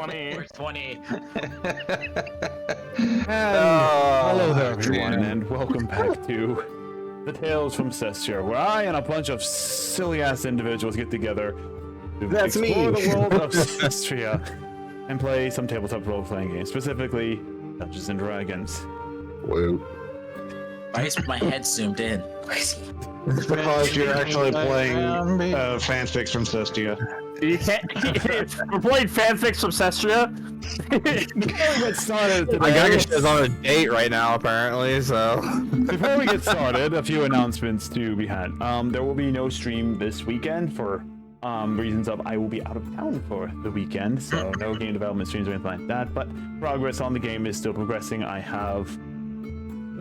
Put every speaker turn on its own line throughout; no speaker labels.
420.
420.
Hello there, everyone, and welcome back to the Tales from Cestria, where I and a bunch of silly-ass individuals get together to explore the world of Cestria and play some tabletop role-playing games, specifically Dungeons and Dragons.
Whoa.
Why is my head zoomed in?
It's because you're actually playing fanfics from Cestria.
You can't. We're playing fanfics from Cestria.
Before we get started today,
My guy is on a date right now, apparently, so...
Before we get started, a few announcements to be had. There will be no stream this weekend for reasons of I will be out of town for the weekend, so no game development streams or anything like that, but progress on the game is still progressing. I have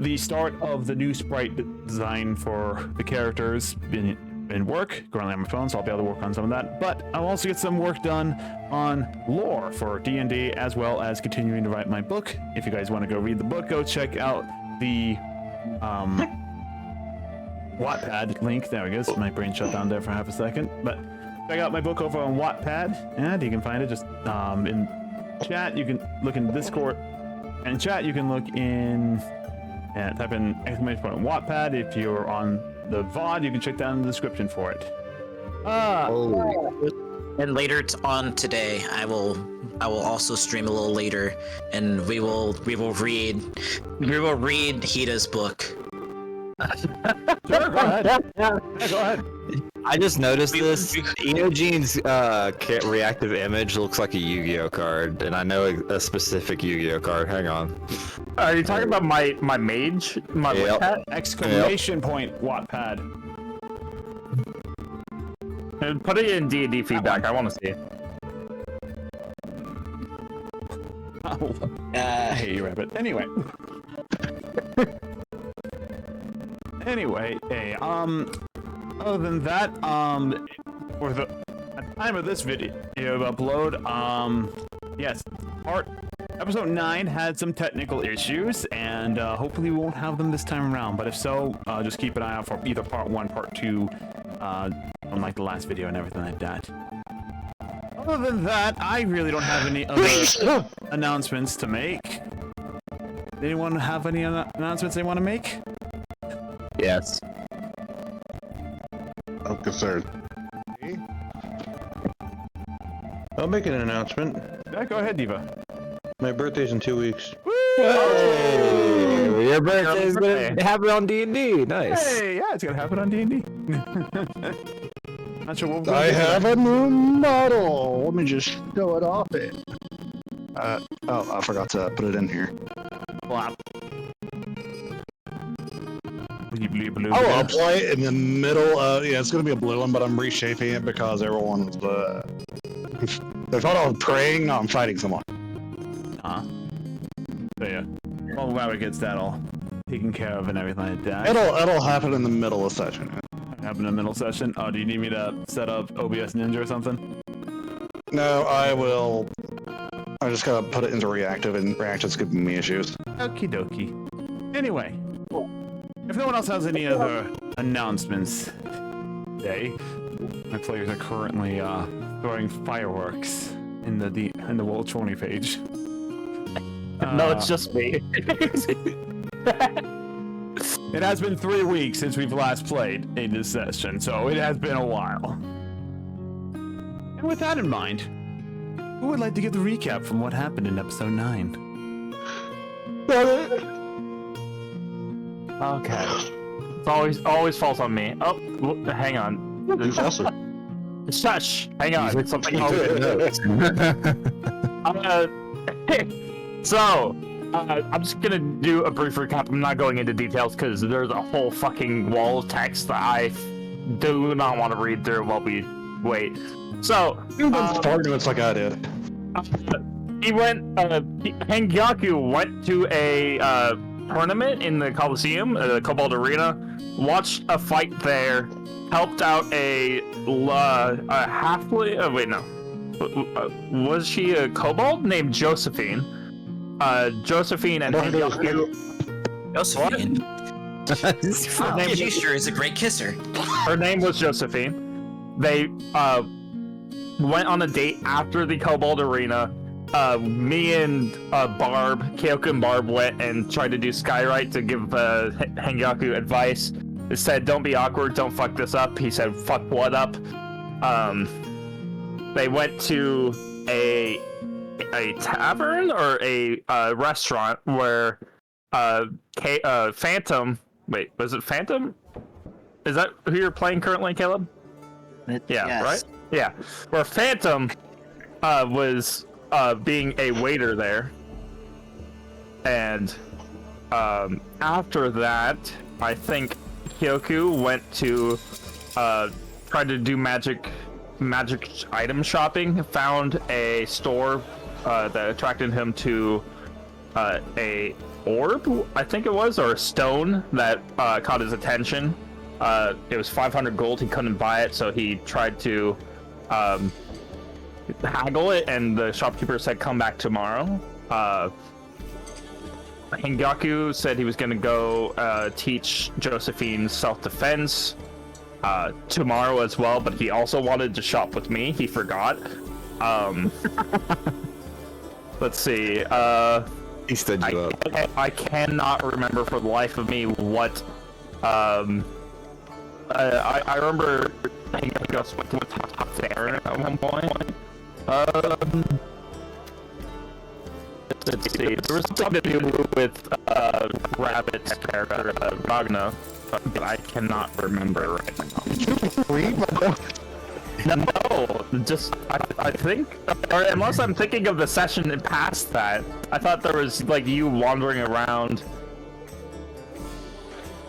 the start of the new sprite design for the characters in work, currently on my phone, so I'll be able to work on some of that, but I'll also get some work done on lore for D&D, as well as continuing to write my book. If you guys want to go read the book, go check out the Wattpad link. There we go. So my brain shut down there for half a second, but check out my book over on Wattpad, and you can find it just in chat. You can look in Discord, and in chat you can look in and type in exclamation point Wattpad. If you're on the VOD, you can check down the description for it.
And later on today, I will also stream a little later, and we will read Hita's book.
Sure, go ahead. Yeah, go ahead.
I just noticed this. Enogene's reactive image looks like a Yu-Gi-Oh card, and I know a specific Yu-Gi-Oh card. Hang on.
Are you talking about my mage? My Wattpad?
Exclamation point Wattpad.
Put it in D&D feedback. I want to see it.
I hate you, Rabbit. Anyway. Hey, other than that, for the time of this video upload, yes, episode 9 had some technical issues, and hopefully we won't have them this time around, but if so, just keep an eye out for either part 1, part 2, on like the last video and everything like that. Other than that, I really don't have any other announcements to make. Anyone have any announcements they want to make?
Yes.
I'm concerned.
I'll make an announcement.
Yeah, go ahead, Diva.
My birthday's in 2 weeks.
Hey, your birthday's gonna happen on D&D. Nice.
Hey, yeah, it's gonna happen on D&D. Not sure what
I have a new model. Let me just show it off it. Oh, I forgot to put it in here.
Flap.
I will apply it in the middle. Yeah, it's gonna be a blue one, but I'm reshaping it because everyone was they thought I was praying. No, I'm fighting someone.
So yeah, well, Rabbit gets that all taken care of and everything like that.
It'll happen in the middle of session.
Happen in the middle session. Oh, do you need me to set up OBS Ninja or something?
No, I will. I just gotta put it into reactive, and reactive's giving me issues.
Okie dokie. Anyway, if no one else has any other announcements today, my players are currently throwing fireworks in the World 20 page.
No, it's just me.
It has been 3 weeks since we've last played in this session, so it has been a while. And with that in mind, who would like to give the recap from what happened in episode 9?
Okay. It's always falls on me. Oh, hang on. Shush. Hang on. Something else. So, I'm just gonna do a brief recap. I'm not going into details because there's a whole fucking wall of text that I do not want to read through while we wait. So,
It's like I did.
Hengyaku went to a tournament in the Coliseum, the Cobalt Arena, watched a fight there, helped out a halfling. Wait, no. Was she a kobold named Josephine? Josephine and Hengyaku.
Josephine. She sure is a great kisser.
Her name was Josephine. They went on a date after the Cobalt Arena. me and Barb, Kyoku and Barb went and tried to do Skywrite to give Hengyaku advice. It said, don't be awkward, don't fuck this up. He said, fuck what up? They went to a tavern or a restaurant where Phantom. Wait, was it Phantom? Is that who you're playing currently, Caleb? Yeah,
Yes.
right? Yeah. Where Phantom was being a waiter there. And after that, I think Kyoku went to try to do magic item shopping, found a store that attracted him to a orb, I think it was, or a stone that caught his attention. It was 500 gold. He couldn't buy it, so he tried to haggle it, and the shopkeeper said, come back tomorrow. Hengaku said he was going to go teach Josephine self-defense tomorrow as well, but he also wanted to shop with me. He forgot. Let's see.
He stood you up.
I cannot remember for the life of me what. I remember Hengaku went to top there at one point. Let's see. There was something to do with Rabbit's character, Ragna, but I cannot remember right now. No, just I think, or unless I'm thinking of the session past that, I thought there was like you wandering around.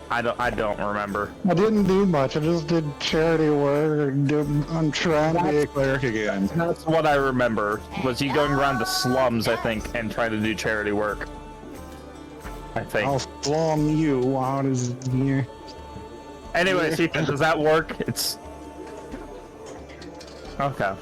I don't remember.
I didn't do much. I just did charity work. I'm trying to be a cleric again.
That's what I remember. Was you going around the slums, I think, and trying to do charity work. I think.
I'll slum you out as here.
Anyways, Ethan, does that work? It's okay.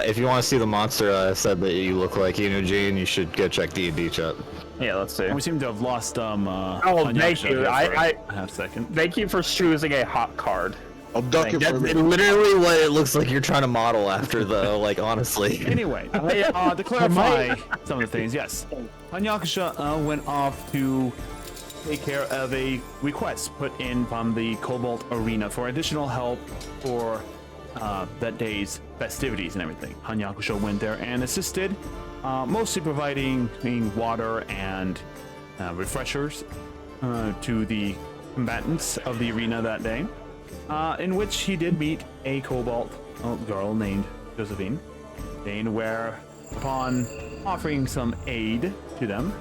If you want to see the monster I said that you look like Eugene, you should go check D&D chat.
Yeah, let's see.
We seem to have lost
thank
Anyasha
you.
here for
I
a half second.
thank you for choosing a hot card.
I'll duck it
That's
for me.
literally what it looks like you're trying to model after, though. Like, honestly.
Anyway, to clarify some of the things, yes. Hanyakusha went off to take care of a request put in from the Cobalt Arena for additional help for that day's festivities and everything. Hanyakusha went there and assisted, mostly providing water and refreshers to the combatants of the arena that day, in which he did meet a Cobalt girl named Josephine, where, upon offering some aid to them,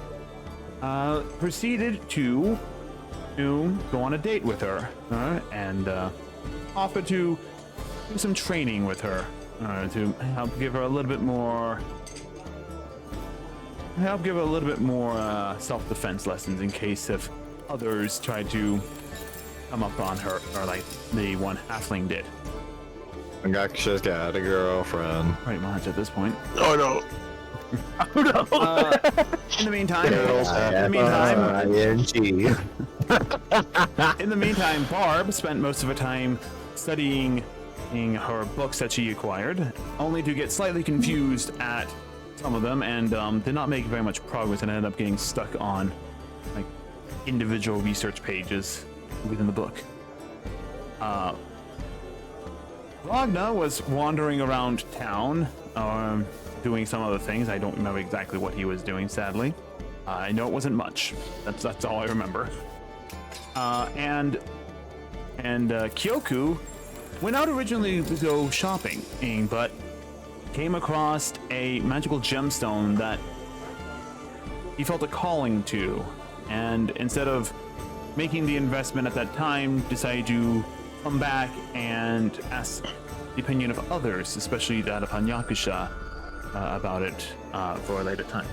proceeded to go on a date with her and offer to do some training with her to help give her a little bit more self-defense lessons in case if others tried to come up on her, or like the one halfling did.
Hanyakusha's got a girlfriend.
Pretty much at this point.
Oh no.
Oh no!
In the meantime, Barb spent most of her time studying her books that she acquired, only to get slightly confused at some of them and did not make very much progress and ended up getting stuck on like individual research pages within the book. Ragna was wandering around town, doing some other things. I don't remember exactly what he was doing, sadly. I know it wasn't much. That's all I remember. And Kyoku went out originally to go shopping, but came across a magical gemstone that he felt a calling to, and instead of making the investment at that time, decided to come back and ask the opinion of others, especially that of Hanyakusha, about it for a later time.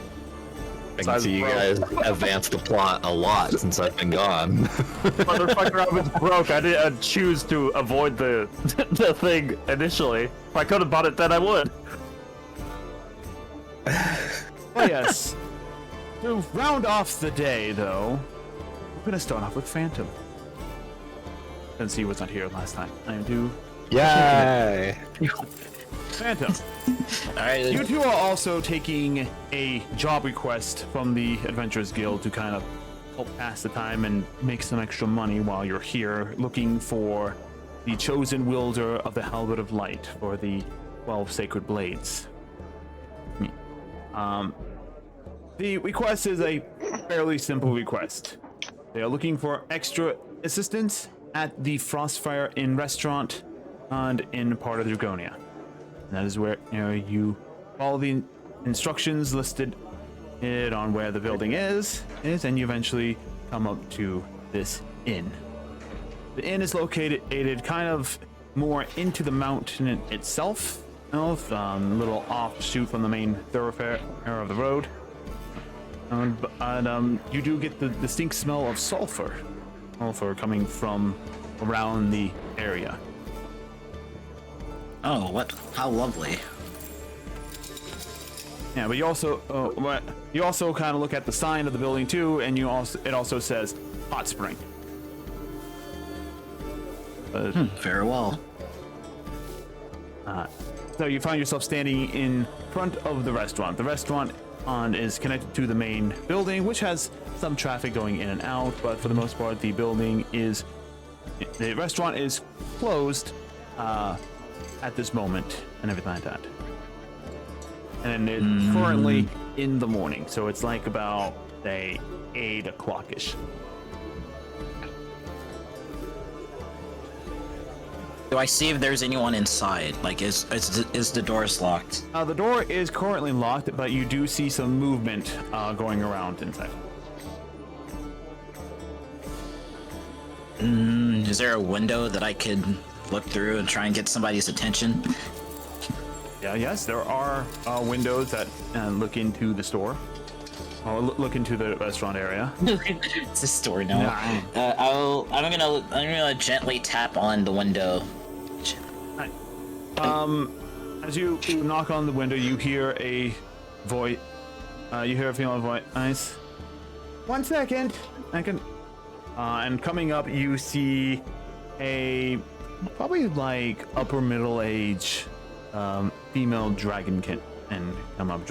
I can see you guys advanced the plot a lot since I've been gone.
Motherfucker, I was broke. I didn't choose to avoid the thing initially. If I could have bought it then, I would.
Oh yes. To round off the day, though, we're gonna start off with Phantom. Since he was not here last time, I do.
Yay!
Phantom,
Alright.
You two are also taking a job request from the Adventurers Guild to kind of help pass the time and make some extra money while you're here, looking for the chosen wielder of the Halberd of Light for the 12 Sacred Blades. The request is a fairly simple request. They are looking for extra assistance at the Frostfire Inn restaurant and in part of Dragonia. And that is where you follow the instructions listed on where the building is, and you eventually come up to this inn. The inn is located kind of more into the mountain itself, a little offshoot from the main thoroughfare of the road. You do get the distinct smell of sulfur coming from around the area.
Oh, what? How lovely.
Yeah, but you also kind of look at the sign of the building too, and it also says hot spring.
Very well.
So you find yourself standing in front of the restaurant. The restaurant is connected to the main building, which has some traffic going in and out, but for the most part, the restaurant is closed at this moment and everything like that. And it's currently in the morning, so it's like about, say, 8 o'clock-ish.
Do I see if there's anyone inside? Like, is the doors locked?
The door is currently locked, but you do see some movement going around inside.
Is there a window that I could look through and try and get somebody's attention?
Yes, there are windows that look into the store. Or look into the restaurant area.
It's a store now. I'm gonna gently tap on the window.
As you knock on the window, you hear a voice. You hear a female voice. 1 second. And coming up, you see a probably like upper middle age female dragonkin, and come up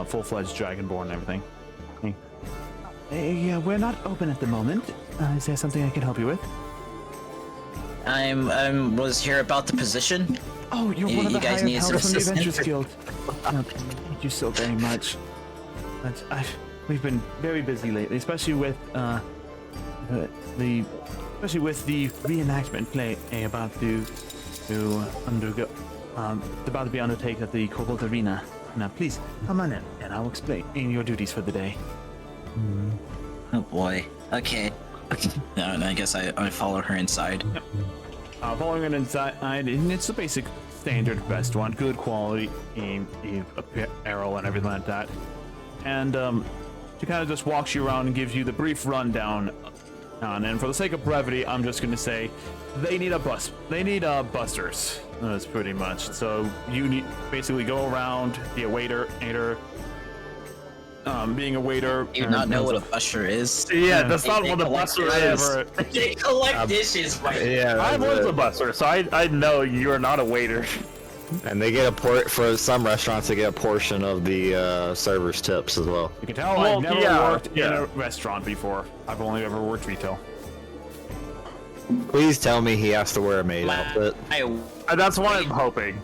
full-fledged dragonborn and everything. Yeah, we're not open at the moment. Is there something I can help you with?
Was here about the position.
Oh, you're one of the
guys
higher
need some
powers from the
assistance?
Adventurers Guild. Thank you so very much. We've been very busy lately, especially with the reenactment play about to be undertaken at the Cobalt Arena. Now, please come on in, and I'll explain your duties for the day.
Oh boy. Okay. And I guess I follow her inside.
Yep. Following it inside, and it's the basic standard restaurant, good quality apparel and everything like that. And she kind of just walks you around and gives you the brief rundown. And for the sake of brevity, I'm just going to say they need busters. That's pretty much. So you need basically go around, be a waiter, being a waiter.
Do you not know what a buster is?
Yeah, that's not what a buster is.
They collect dishes, right?
Yeah,
I was a buster, so I know you are not a waiter.
and they get for some restaurants they get a portion of the servers' tips as well.
You can tell
Well,
I've never
yeah,
worked in a restaurant before. I've only ever worked retail.
Please tell me he has to wear a maid outfit.
That's what I'm hoping.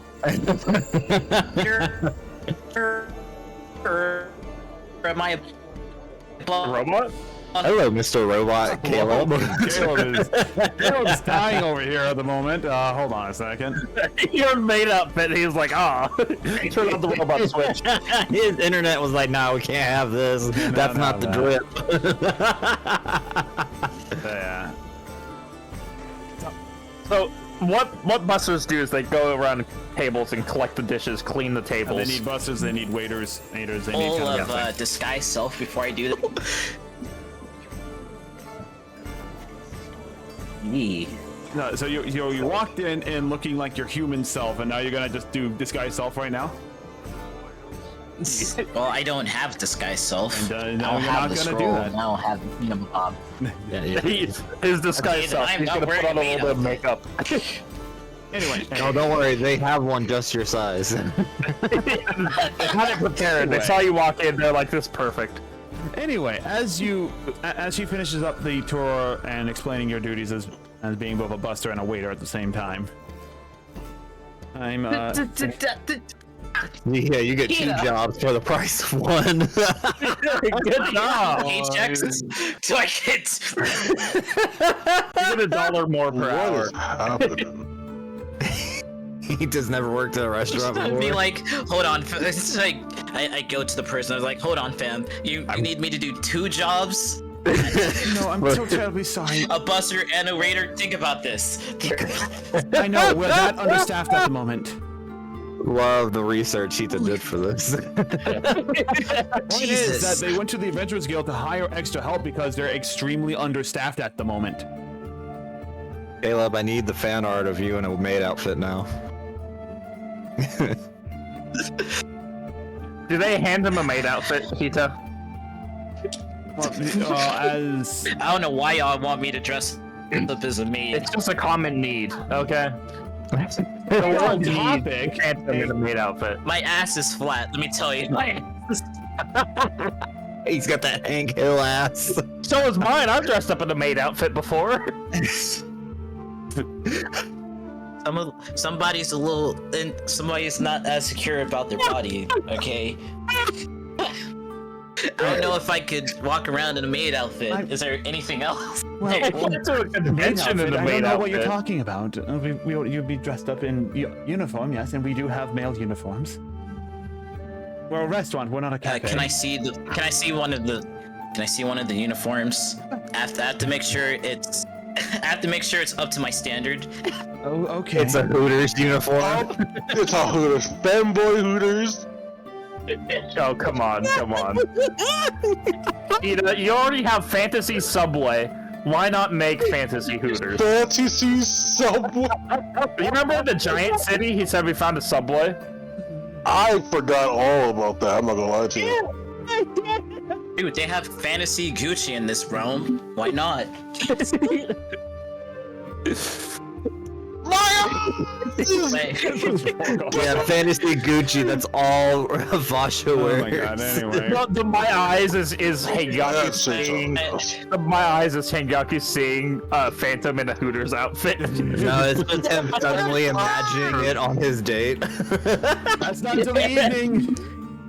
Am I
Robot?
Hello, Mr. Robot, Caleb.
Caleb is dying over here at the moment. Hold on a second.
You're made up, but he was like, ah. Turn on the robot switch.
His internet was like, no, we can't have this. That's not the drip.
Yeah.
So, what busters do is they go around tables and collect the dishes, clean the tables.
They need busters, they need waiters, they need
full
kind of
of disguise self before I do that?
No, so you walked in and looking like your human self, and now you're gonna just do disguise self right now?
Well, I don't have disguise self.
And
I'll
you're
have
not
the
gonna
scroll,
do that.
and I'll have
His disguise
Okay,
self.
I'm
He's
not
gonna put
wearing
on a little bit of
makeup.
makeup.
Anyway.
No, don't worry. They have one just your size.
They had it prepared. They saw you walk in. They're like, "This is perfect."
Anyway, as she finishes up the tour and explaining your duties as being both a buster and a waiter at the same time, I'm
Yeah, you get 2 jobs for the price of 1.
Good job.
Paychecks? So I get.
You get $1 more per
What
hour.
is happening?
He just never worked at a restaurant
I'd
before.
be like, hold on. It's like, I go to the person. I was like, hold on, fam. You need me to do 2 jobs?
no, I'm so terribly sorry.
A buster and a waiter. Think about this.
I know we're that understaffed at the moment.
Love the research he did for this.
Point is that they went to the Adventurers Guild to hire extra help because they're extremely understaffed at the moment.
Caleb, I need the fan art of you in a maid outfit now.
Do they hand him a maid outfit, Hita?
Well, as
I don't know why y'all want me to dress up as a maid.
It's just a common need, okay?
the
one
one topic,
Phantom in a maid outfit.
My ass is flat. Let me tell you. My ass is
He's got that Hank Hill ass.
So is mine. I've dressed up in a maid outfit before.
Somebody's a little, and somebody's not as secure about their body. Okay. I don't know if I could walk around in a maid outfit. Is there anything else?
well,
I went to a convention in a
I
maid
don't know
outfit.
what you're talking about. You'd be dressed up in uniform, yes, and we do have male uniforms. We're a restaurant. We're not a cafe.
Can I see one of the uniforms? I have to make sure it's. I have to make sure it's up to my standard.
Oh, okay.
It's a Hooters uniform.
It's a Hooters. Fanboy Hooters.
Oh, come on. You already have Fantasy Subway. Why not make Fantasy Hooters?
Fantasy Subway.
You remember the giant city? He said we found a Subway.
I forgot all about that. I'm not gonna lie to you.
Dude, they have fantasy Gucci in this realm. Why not? Wait.
Yeah, fantasy Gucci. That's all Vasha
Oh
wears.
my god. Anyway.
My eyes is Heigaku
That's
seeing.
so
My eyes is Heigaku seeing Phantom in a Hooters outfit.
No, it's just him suddenly imagining it on his date.
That's not until the evening.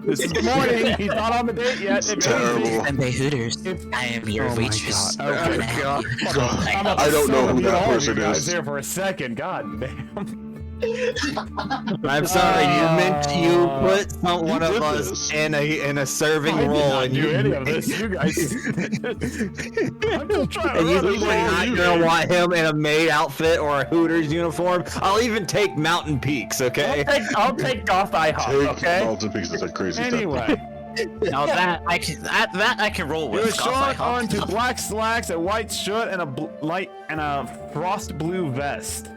This is the morning. He's not on the date yet. If
terrible.
anything-
Sunday Hooters. I am your
Oh my
waitress.
God. Okay.
Can I help you?
I don't know who that person is.
There for a second. God damn.
I'm sorry, you put one of
did
us
this.
in a serving
I did
role,
not
and
do
you
any of this. You guys. I'm just trying to
and you
run
think
this
we're
whole
not gonna want him in a maid outfit or a Hooters uniform? I'll even take Mountain Peaks, okay?
I'll take Goth IHOP,
Take
okay?
Mountain Peaks is a crazy stuff.
Anyway,
Now that I can roll with.
you're
Golf
short
IHOP.
onto black slacks, a white shirt, and a frost blue vest.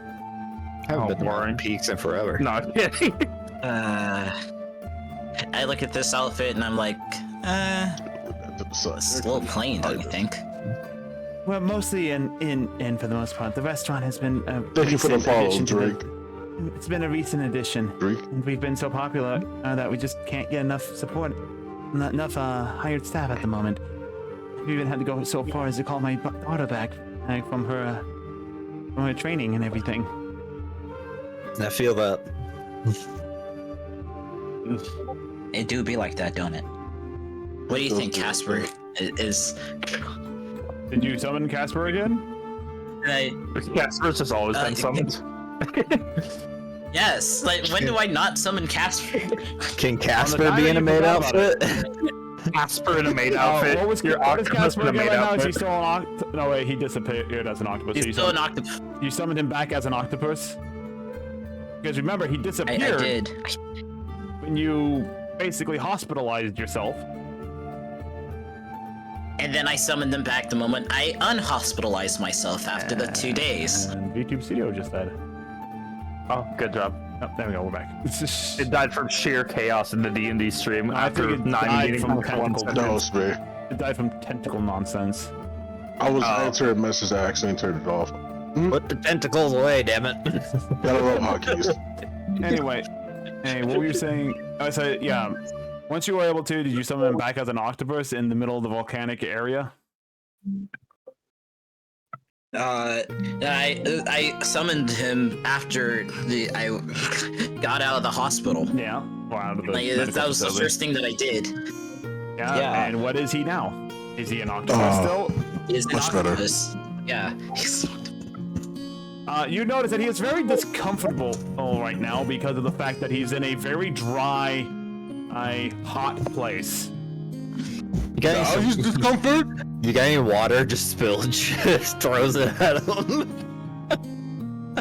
I haven't been to
boring.
Mountain Peaks in forever.
No, I'm kidding.
I look at this outfit and I'm like, it's a little plain, don't you think?
Well, mostly in for the most part. The restaurant has been a
Thank you for the
recent
follow,
addition to the-
Drake.
It's been a recent addition.
Drake.
And we've been so popular that we just can't get enough support, not enough hired staff at the moment. We even had to go so far as to call my daughter back from her training and everything.
I feel that.
It do be like that, don't it? What do you think, Casper? Is
Did you summon Casper again?
Casper's just alwa's been summoned.
yes. Like, when do I not summon Casper?
Can Casper
time
be
that
in a
you
maid
forgot about
outfit?
Casper in a maid outfit.
What was
Your octopus
Casper
in a
again
maid
right now? Is he
outfit.
still an octopus? No, wait, he disappeared as an octopus.
He's
So
still an octopus.
you summoned him back as an octopus? Because remember, he
I
disappeared
did.
when you basically hospitalized yourself.
And then I summoned them back the moment I unhospitalized myself after the 2 days.
And YouTube Studio just died.
Oh, good job.
Oh, there we go, we're back.
It died from sheer chaos in the D&D stream
I
after
think it
9
died
meetings
from
with one
tentacle.
second.
That was me.
It died from tentacle nonsense.
I was
Oh.
answering a message. I accidentally turned it off.
Put the tentacles away, damn it.
Gotta love hotkeys.
Anyway, hey, what were you saying? I said, yeah. Once you were able to, did you summon him back as an octopus in the middle of the volcanic area?
I summoned him after I got out of the hospital.
Yeah. Well, out of the
Like,
medical
that was the
facility.
first thing that I did.
Yeah.
Yeah.
And what is he now? Is he an octopus still?
Is an
Much better.
octopus. Yeah.
You notice that he is very discomfortable right now because of the fact that he's in a very dry, hot place.
You got
I'll
any,
use discomfort.
you got any water? Just spilled. Just throws it at him.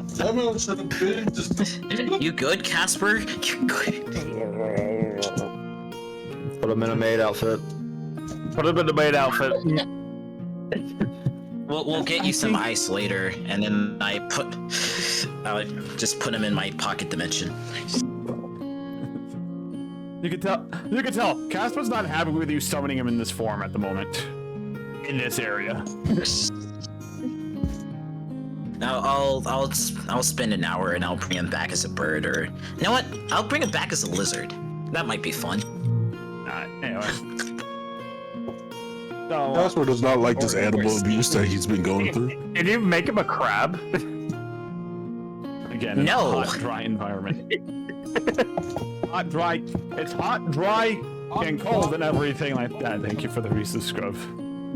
Someone should have been just.
You good, Casper? You good?
Put him in a maid outfit.
Put him in the maid outfit.
We'll get you some ice later, and then I'll just put him in my pocket dimension.
You can tell. Casper's not happy with you summoning him in this form at the moment. In this area.
Now I'll spend an hour and I'll bring him back as a bird, or you know what? I'll bring him back as a lizard. That might be fun.
Anyway. So,
Casper does not like this animal abuse that he's been going through.
Did you make him a crab?
again, in
No.
a hot, dry environment. Hot, dry. It's hot, dry, and cold and everything like that. Thank you for the resubscribe.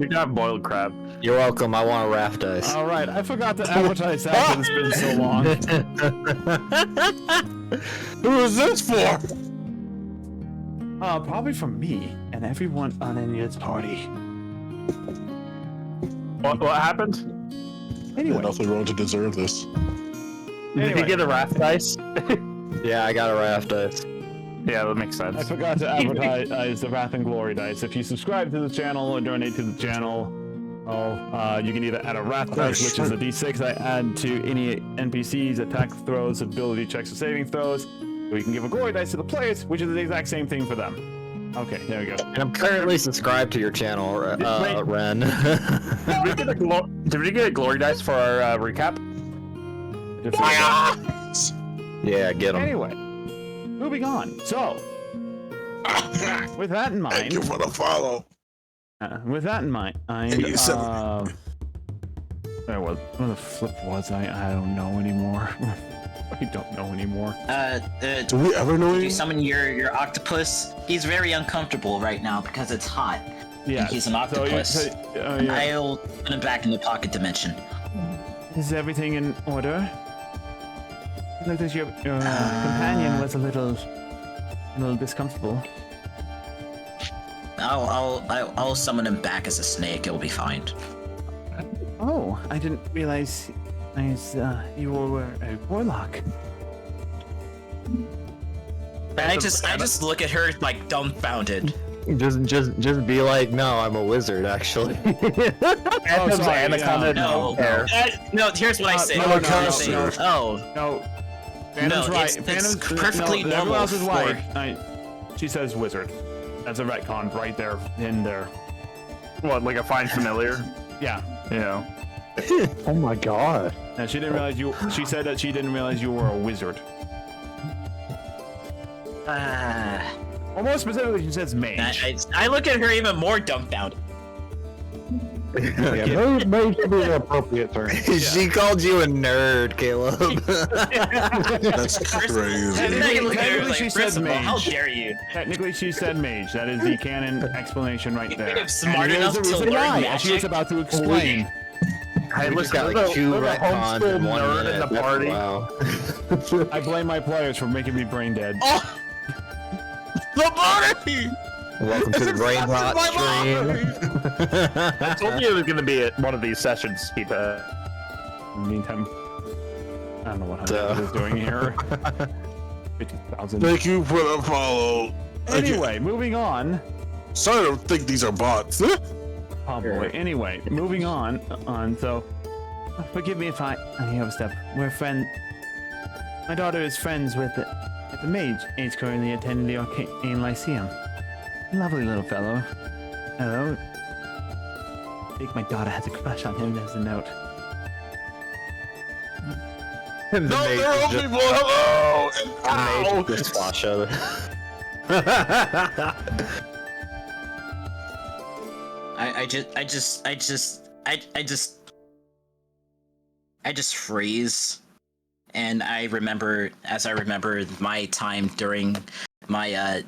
You can have boiled crab.
You're welcome. I want a raft ice.
All right, I forgot to advertise that because it's been so long.
Who is this for?
Probably from me and everyone on Enya's party.
What happened?
Anyway,
Nothing wrong to deserve this.
Did you get a raft ice?
Yeah, I got a raft ice.
Yeah, that makes sense.
I forgot to advertise the Wrath and Glory dice. If you subscribe to the channel or donate to the channel, you can either add a Wrath dice, which is a d6 I add to any NPCs, attack throws, ability checks, or saving throws. Or you can give a Glory dice to the players, which is the exact same thing for them. Okay, there we go.
And I'm currently subscribed to your channel, Ren.
Did we get a glory dice for our recap?
Yeah, get him.
Anyway, moving on. So, with that in
Thank you
mind,
for the follow.
where the flip was I? I don't know anymore. I don't know anymore.
Do we ever know
Did you
you?
summon your octopus? He's very uncomfortable right now because it's hot.
Yeah,
He's an octopus.
Yeah.
I'll put him back in the pocket dimension.
Is everything in order? It looked as your companion was a little discomfortable.
I'll summon him back as a snake. It'll be fine.
Oh, I didn't realize you were a warlock.
I just look at her like dumbfounded.
Just be like, no, I'm a wizard, actually.
Oh, sorry,
Anaconda,
No,
hair.
no. Here's what I say.
no,
Here's what I
no,
say.
no.
Oh,
No, Phantom's
No,
right.
it's
Phantom's
perfectly
no,
normal
everyone else is
for-
right. She says wizard. That's a retcon right there in there.
What, like a fine familiar?
Yeah.
You know.
Oh my god.
And she didn't realize you. She said that she didn't realize you were a wizard. Or more specifically, she says mage.
I look at her even more dumbfounded.
Yeah, mage should be the appropriate term.
She called you a nerd, Caleb.
That's crazy.
Technically, she said mage.
How dare you?
Technically, she said mage. That is the canon explanation right there.
If smart
And here's
enough
the
to
reason
learn
why, and she is
magic.
about to explain.
Hey,
We
listen,
just got
there's
like
a-
two
there's a
retcons
homeschool
in 1
nerd
minute.
in the
That's-
party.
Wow.
I blame my players for making me brain dead.
Oh, the party!
Welcome to the brain rot stream.
I told you it was going to be at one of these sessions, Keepa.
In the meantime, I don't know what Hunter is doing here. 50,000.
Thank you for the follow.
Anyway, moving on.
Sorry to think these are bots.
Oh boy. Anyway, moving on. So, forgive me if I overstep. We're friends. My daughter is friends with the mage. He's currently attending the Arcane Lyceum. Lovely little fellow. Hello. I think my daughter has a crush on him as a note.
And the
No,
mage
there are
is
old
just-
people. Hello.
the mage is just squash out.
I just freeze, and I remember my time during my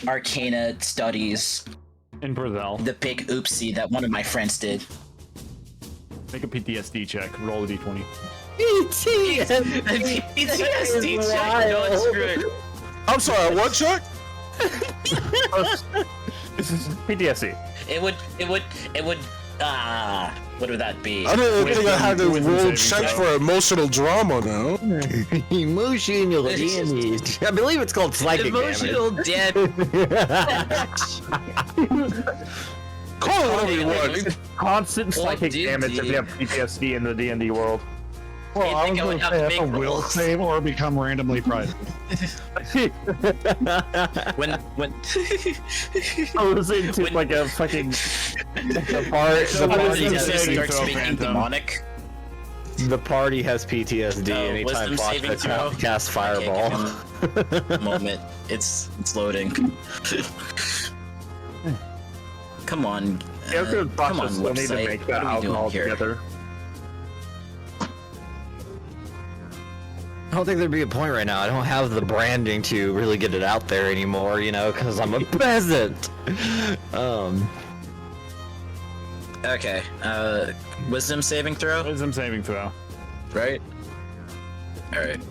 Arcana studies,
In Brazil.
the big oopsie that one of my friends did.
Make a PTSD check. Roll a d20.
PTSD check, no, screw it.
I'm sorry. What, Chuck?
PTSD.
It would what would that be?
I didn't think I had to
Wisdom
roll
saving
checks
throw.
for emotional drama now.
Emotional damage. I believe it's called psychic
Emotional damage.
Call it whatever you want.
Constant
Well,
psychic
dude,
damage if you have PTSD in the D&D world.
Well, I was
think I would
going to
have
say
to
have a
make
will
rolls.
save or become randomly private.
when
I was into
When-
like a fucking
The
party
wisdom
just
saving
starts
throw,
speaking
Phantom.
demonic.
The party has PTSD anytime
Wisdom saving
Foster
throw.
casts Fireball.
Okay, moment, it's loading. Come on.
character
come on,
process will need to
website.
make that
What are we doing
alcohol
here?
together.
I don't think there'd be a point right now. I don't have the branding to really get it out there anymore, you know, because I'm a peasant.
Okay. Wisdom saving throw.
Wisdom saving throw.
Right. All right.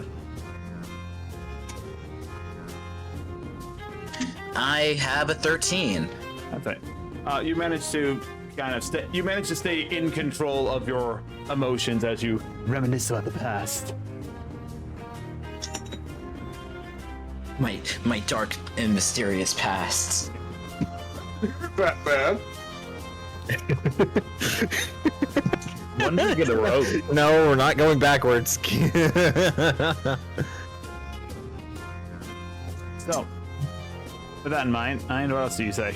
I have a 13.
That's it. You managed to kind of stay in control of your emotions as you reminisce about the past.
My dark and mysterious past.
Batman.
When did you get a rogue?
No, we're not going backwards.
So, with that in mind, what else do you say?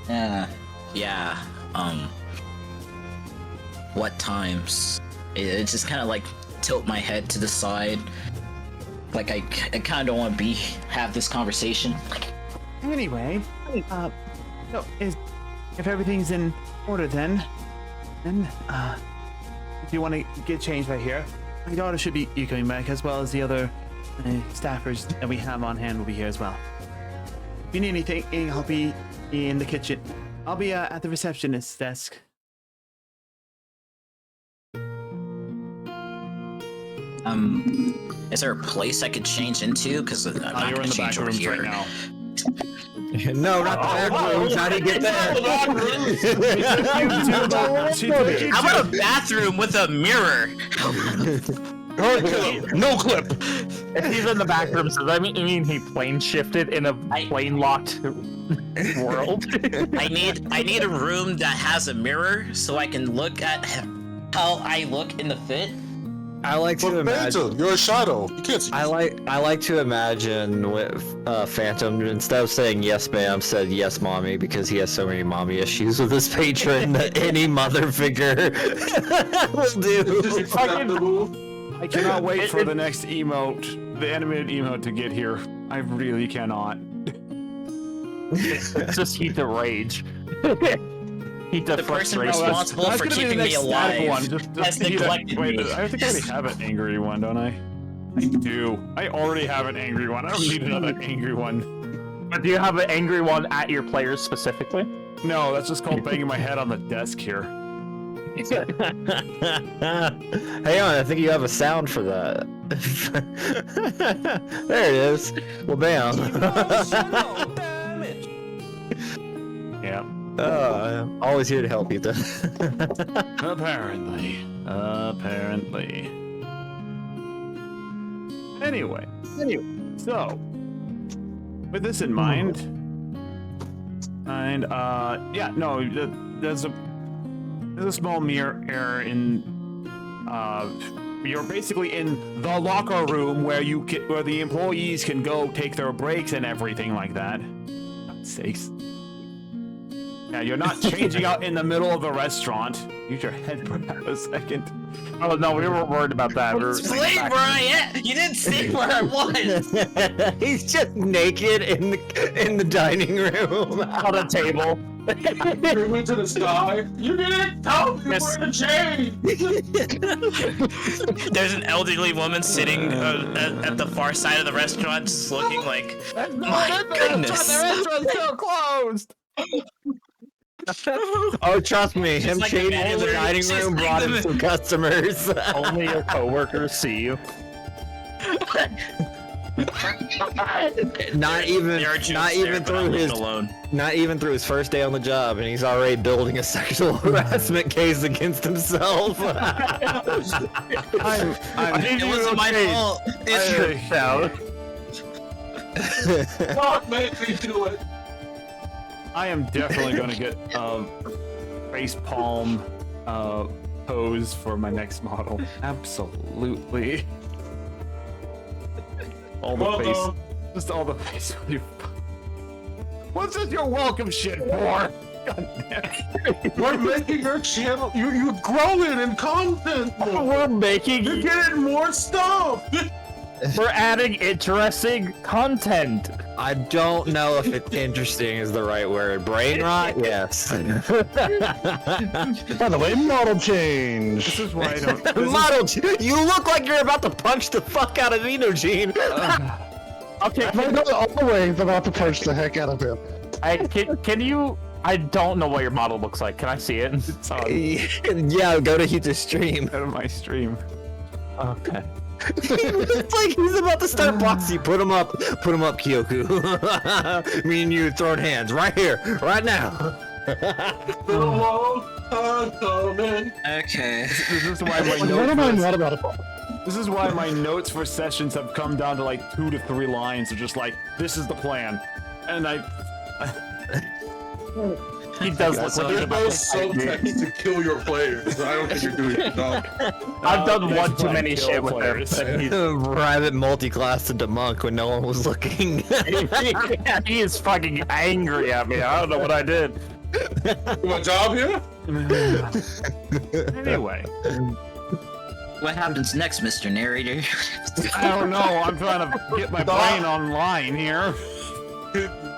Yeah. What times? It just kind of like tilt my head to the side. Like I kind of don't want to have this conversation.
Anyway, so if everything's in order then if you want to get changed right here, my daughter should be coming back, as well as the other staffers that we have on hand will be here as well. If you need anything, I'll be in the kitchen. I'll be at the receptionist's desk.
Is there a place I could change into? Because I'm not
You're
gonna
in the back
change over
rooms
here.
right now.
No, not the back rooms. How do you get there?
How about a bathroom with a mirror?
Hard clip. No clip.
If he's in the back room, does that mean he plane shifted in a plane locked world?
I need a room that has a mirror so I can look at how I look in the fit.
I like to
But
imagine.
Phantom, you're a shadow. You can't see.
I like to imagine with Phantom, instead of saying yes ma'am, said yes mommy, because he has so many mommy issues with his patron that any mother figure will do.
I cannot wait for the next emote, the animated emote, to get here. I really cannot.
It's just heat the rage. Heat the
The person
frustration.
responsible for keeping me alive has neglected
wait,
me.
I think I already have an angry one, don't I? I do. I already have an angry one. I don't need another angry one.
But do you have an angry one at your players specifically?
No, that's just called banging my head on the desk here.
Hang on, I think you have a sound for that. There it is. Well, bam.
Yeah.
Always here to help you, then.
Apparently. Anyway. So, with this in mind, and there's a small mirror in. You're basically in the locker room where where the employees can go take their breaks and everything like that. God's sakes. Now you're not changing out in the middle of the restaurant. Use your head for half a second.
Oh no, we weren't worried about that. We were
Explain where I am. You didn't say where I was.
He's just naked in the dining room.
on a table.
You went to the sky. You didn't tell me
Yes.
where to change.
There's an elderly woman sitting at the far side of the restaurant, just looking like, my goodness.
The restaurant's still closed.
Oh, trust me, him
like a
changing in the
manager.
dining
She's
room
like
brought
the-
him some customers.
Only your coworkers see you.
Not even
There are jokes
not
there,
even
but I'll
through
leave
his
it alone.
not even through his first day on the job, and he's already building a sexual harassment case against himself.
It wasn't my fault. It's
Don't make me do it.
I am definitely gonna get face palm pose for my next model. Absolutely. All the face, just all the face. What's this your welcome shit for? God damn it.
We're making your channel. You're growing in content. More.
We're making.
You're getting more stuff.
We're adding interesting content.
I don't know if it's interesting is the right word. Brain rot? Yes.
By the way, model change.
This is why I don't.
You look like you're about to punch the fuck out of Enogene.
Okay,
I know always about to punch the heck out of him.
can you? I don't know what your model looks like. Can I see it?
It's on
Yeah, go to Heat's stream.
out of my stream.
Okay.
It's like he's about to start boxing. Put him up, Kyoku. Me and you throwing hands right here, right now.
The long time coming.
Okay.
This is why my
What am I
notes.
not about it?
This is why my notes for sessions have come down to like 2 to 3 lines of just like, this is the plan, and
He does look like he's
There's
about
no
to fight me.
subtext to kill your players. I don't think you're doing it. No.
I've done
Yes,
one too
but
many
kill
shit with him.
players.
but he's-
Private multi-class into monk when no one was looking.
he is fucking angry at me. I don't know what I did.
My job here?
anyway,
What happens next, Mr. Narrator?
I don't know. I'm trying to get my brain online here.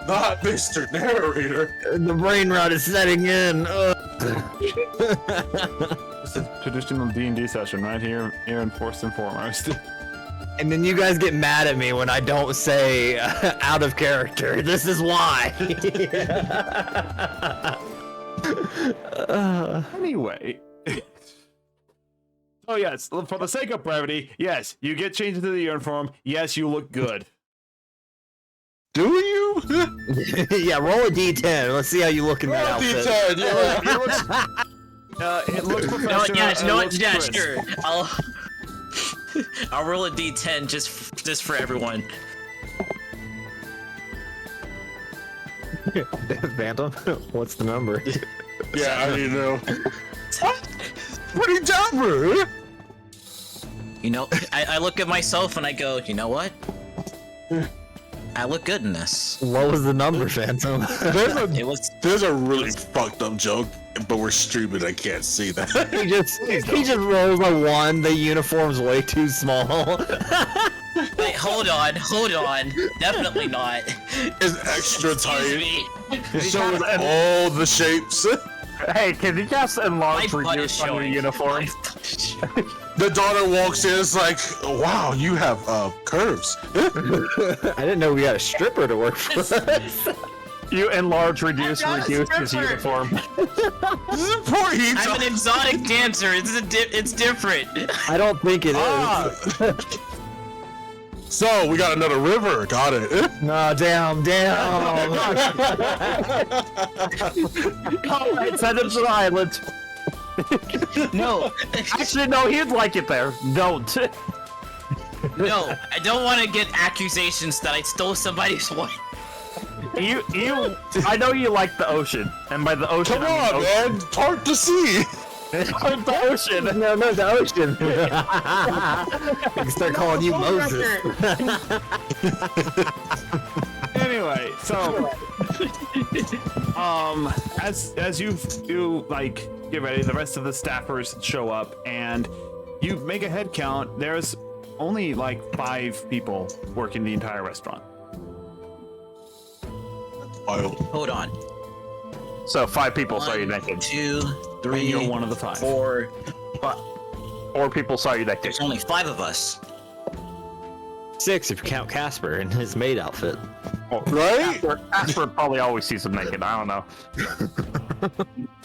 Not Mr. Narrator.
The brain rot is setting in.
This is traditional D&D session right here and first and foremost.
And then you guys get mad at me when I don't say out of character. This is why.
Anyway. Oh yes, for the sake of brevity, yes, you get changed into the uniform. Yes, you look good.
Do you?
Yeah, roll a d10. Let's see how you look in that outfit.
D10, yeah.
It looks
No,
professional.
yeah,
it
no,
looks
yeah,
crisp.
sure. I'll roll a d10 just for everyone.
Phantom, what's the number?
Yeah, I need to know. Pretty jumper.
You know, I look at myself and I go, you know what? I look good in this.
What was the number, Phantom?
It was.
There's a really fucked up joke, but we're streaming. I can't see that.
he just rolls a 1. The uniform's way too small.
Wait, hold on. Definitely not.
It's extra
Excuse
tight.
me.
Showing all the shapes.
Hey, can you just enlarge
My butt is
reduce on your
showing.
uniform?
My butt is showing.
The daughter walks in. It's like, wow, you have curves.
I didn't know we had a stripper to work for us.
You enlarge, reduce,
not a
reduce his
stripper.
uniform.
This is poor Heat.
I'm an exotic dancer. It's different.
I don't think it is.
So we got another river. Got it.
No, damn.
Alright, send him to the island.
No,
Actually, no, he'd like it there. Don't.
no, I don't want to get accusations that I stole somebody's wife.
You, I know you like the ocean, and by the ocean,
Come
I
on,
mean
man. Part to see.
ocean. The ocean.
No, the ocean. I can start calling you Moses.
Anyway, so As you like get ready, the rest of the staffers show up, and you make a head count. There's only like 5 people working the entire restaurant.
Hold on.
So 5 people saw you
1,
naked.
2,
And
3,
you're one of the 5.
4, 5.
4 people saw you naked.
There's only 5 of us.
6 if you count Casper in his maid outfit.
Right?
Casper probably always sees them naked. I don't know.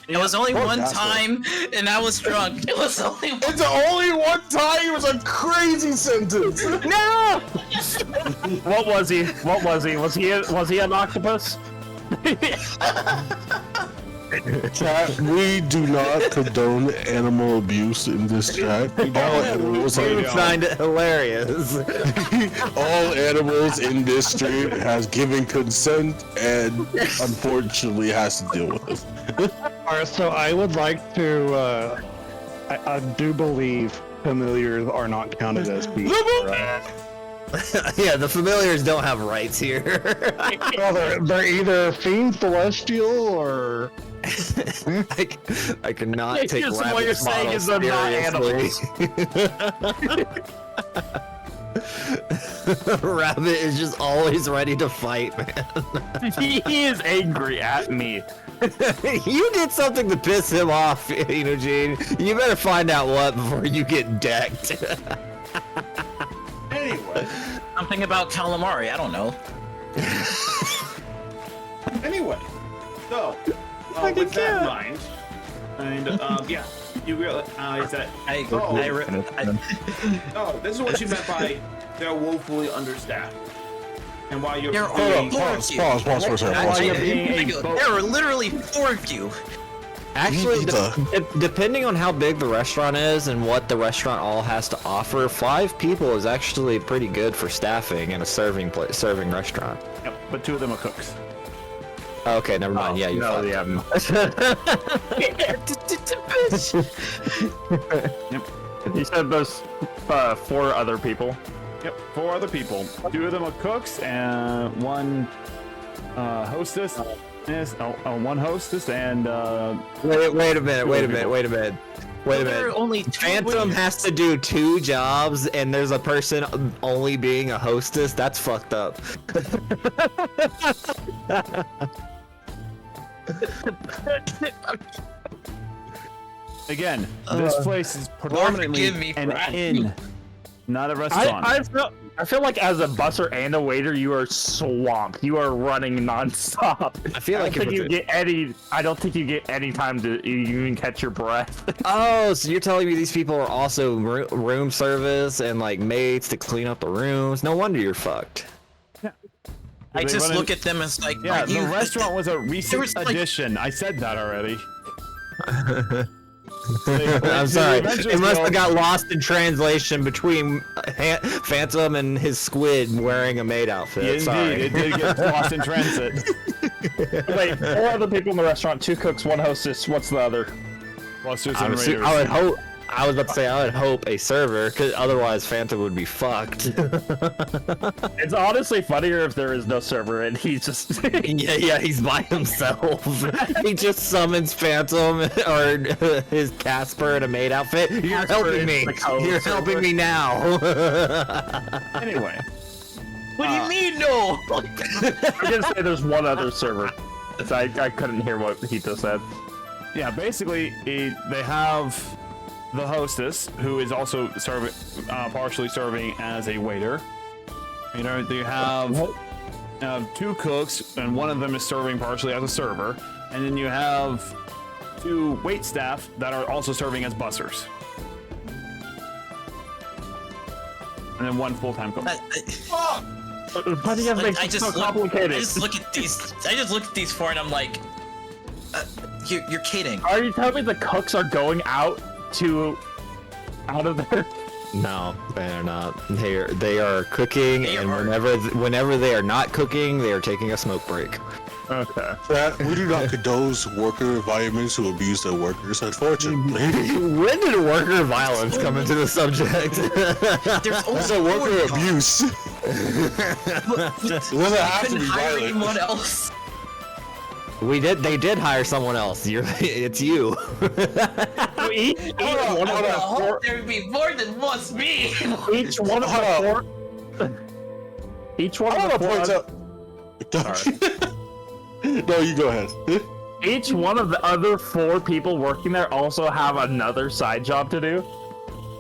It was only
Poor
one
Casper.
time, and I was drunk. It was only one.
It's only one time. It was a crazy sentence.
No! What was he? What was he? Was he an octopus?
Chat, we do not condone animal abuse in this chat. All animals
You
are,
find it hilarious.
all animals in this stream has given consent and unfortunately has to deal with this.
Alright, so I would like to, I do believe familiars are not counted as people, right?
Yeah, the familiars don't have rights here.
Well, they're either fiend celestial or...
I cannot
It's
take
just what you're
rabbit
saying
models
is they're not
seriously. Rabbit is just always ready to fight, man.
He is angry at me.
You did something to piss him off, Eugene. You better find out what before you get decked.
Anyway,
Something about calamari. I don't know.
so with that in mind, and yeah, you realize that. Oh, this is what you meant by they're woefully understaffed. And while you're
There
being,
are
Pause for a second.
while you're being a
There were literally 4 of you.
Actually,
Pizza.
depending on how big the restaurant is and what the restaurant all has to offer, 5 people is actually pretty good for staffing in a serving restaurant.
Yep, but 2 of them are cooks.
Okay, never mind. Yeah, you
no,
fucked.
Yep.
He said there's 4 other people.
Yep, 4 other people. 2 of them are cooks and 1 hostess. Yes, one hostess and
Wait a minute.
There are only 2
Phantom
waiters.
has to do 2 jobs, and there's a person only being a hostess. That's fucked up.
again, this place is predominantly
forgive me for
an
asking.
inn, not a restaurant.
I feel like as a busser and a waiter, you are swamped. You are running nonstop.
I feel like
I don't
if
think I don't think you get any time to even catch your breath.
Oh, so you're telling me these people are also room service and like maids to clean up the rooms? No wonder you're fucked.
I
They
just
run in-
look at them as like,
Yeah,
are
the
you-
restaurant was a recent
was, like-
addition. I said that already.
I'm sorry.
eventually
It must
go-
have got lost in translation between Phantom and his squid wearing a maid outfit.
Indeed,
Sorry.
it did get lost in transit.
Wait, 4 other people in the restaurant, 2 cooks, 1 hostess. What's the other?
Busters
I
and
would,
raiders.
I would hope. I was about to say I would hope a server, because otherwise Phantom would be fucked.
It's honestly funnier if there is no server and he's just.
yeah, he's by himself. He just summons Phantom or his Casper in a maid outfit. You're
Casper
helping
is
me.
the code
You're
server.
helping me now.
Anyway,
What do you mean, no?
I'm gonna say there's 1 other server. I couldn't hear what he just said.
yeah, basically they have the hostess who is also serving, partially serving as a waiter. You know, they have 2 cooks, and 1 of them is serving partially as a server, and then you have 2 wait staff that are also serving as bussers, and then 1 full-time cook.
Why do you have to make
I
it
just
so
look,
complicated?
I just look at these 4 and I'm like, you're kidding.
Are you telling me the cooks are going out of there?
No, they are not. They are cooking,
They
and
are-
whenever they are not cooking, they are taking a smoke break.
Okay.
Chat, we do not condone worker environments who abuse their workers, unfortunately.
When did worker violence come into the subject?
There's only
It's a
4
worker
of them.
abuse. It doesn't have to
Couldn't
be
hire
violent.
anyone else.
They did hire someone else. It's you.
Each one of the four.
There would be more than just me.
Each one of the four. Each one of the four.
No, you go ahead.
Each one of the other 4 people working there also have another side job to do.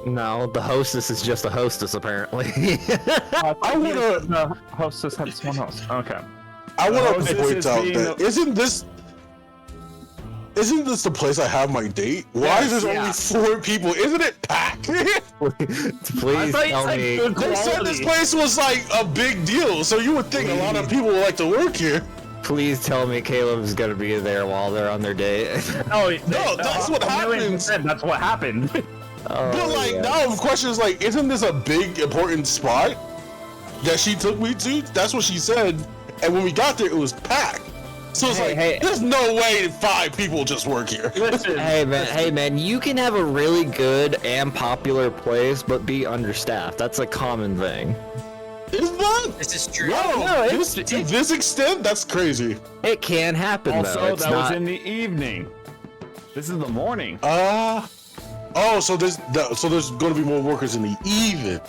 No, the hostess is just a hostess apparently.
I wanna. The hostess has one host. Okay.
I want to
hostess
point
is
out
being
that
the-
isn't this the place I have my date? Why is there only 4 people? Isn't it packed?
Please
thought you
tell
said
me.
good
They said this
quality.
place was like a big deal, so you would think a lot of people would like to work here.
Please tell me Caleb's gonna be there while they're on their date.
No,
that's what happens.
That's what happened.
But like now the question is like, isn't this a big important spot that she took me to? That's what she said. And when we got there, it was packed. So it's there's no way 5 people just work here.
Hey man, you can have a really good and popular place, but be understaffed. That's a common thing.
Is that?
This is true.
No,
To this extent, that's crazy.
it can happen
Also,
though. It's
that
not.
was in the evening. This is the morning.
So there's going to be more workers in the even.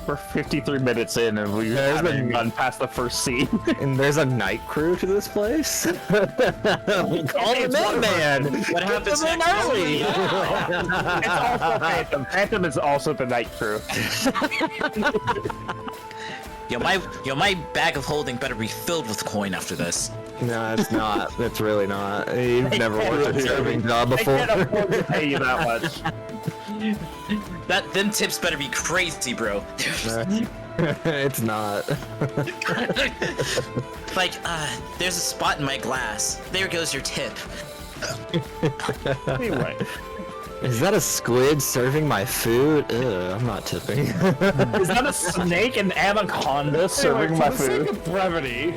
We're 53 minutes in and we haven't gotten past the first scene.
And there's a night crew to this place. Call the man.
What happens
Come in
next?
early.
It's also Phantom. Phantom is also the night crew.
Yo, my bag of holding better be filled with coin after this.
No, it's not. It's really not. You've never worked a serving job
I
before.
can't afford to pay you that much.
Them tips better be crazy, bro.
It's not.
Like, there's a spot in my glass. There goes your tip.
Anyway,
Is that a squid serving my food? Ugh, I'm not tipping.
Is that a snake and anaconda serving
anyway,
my
for the sake
food?
of brevity,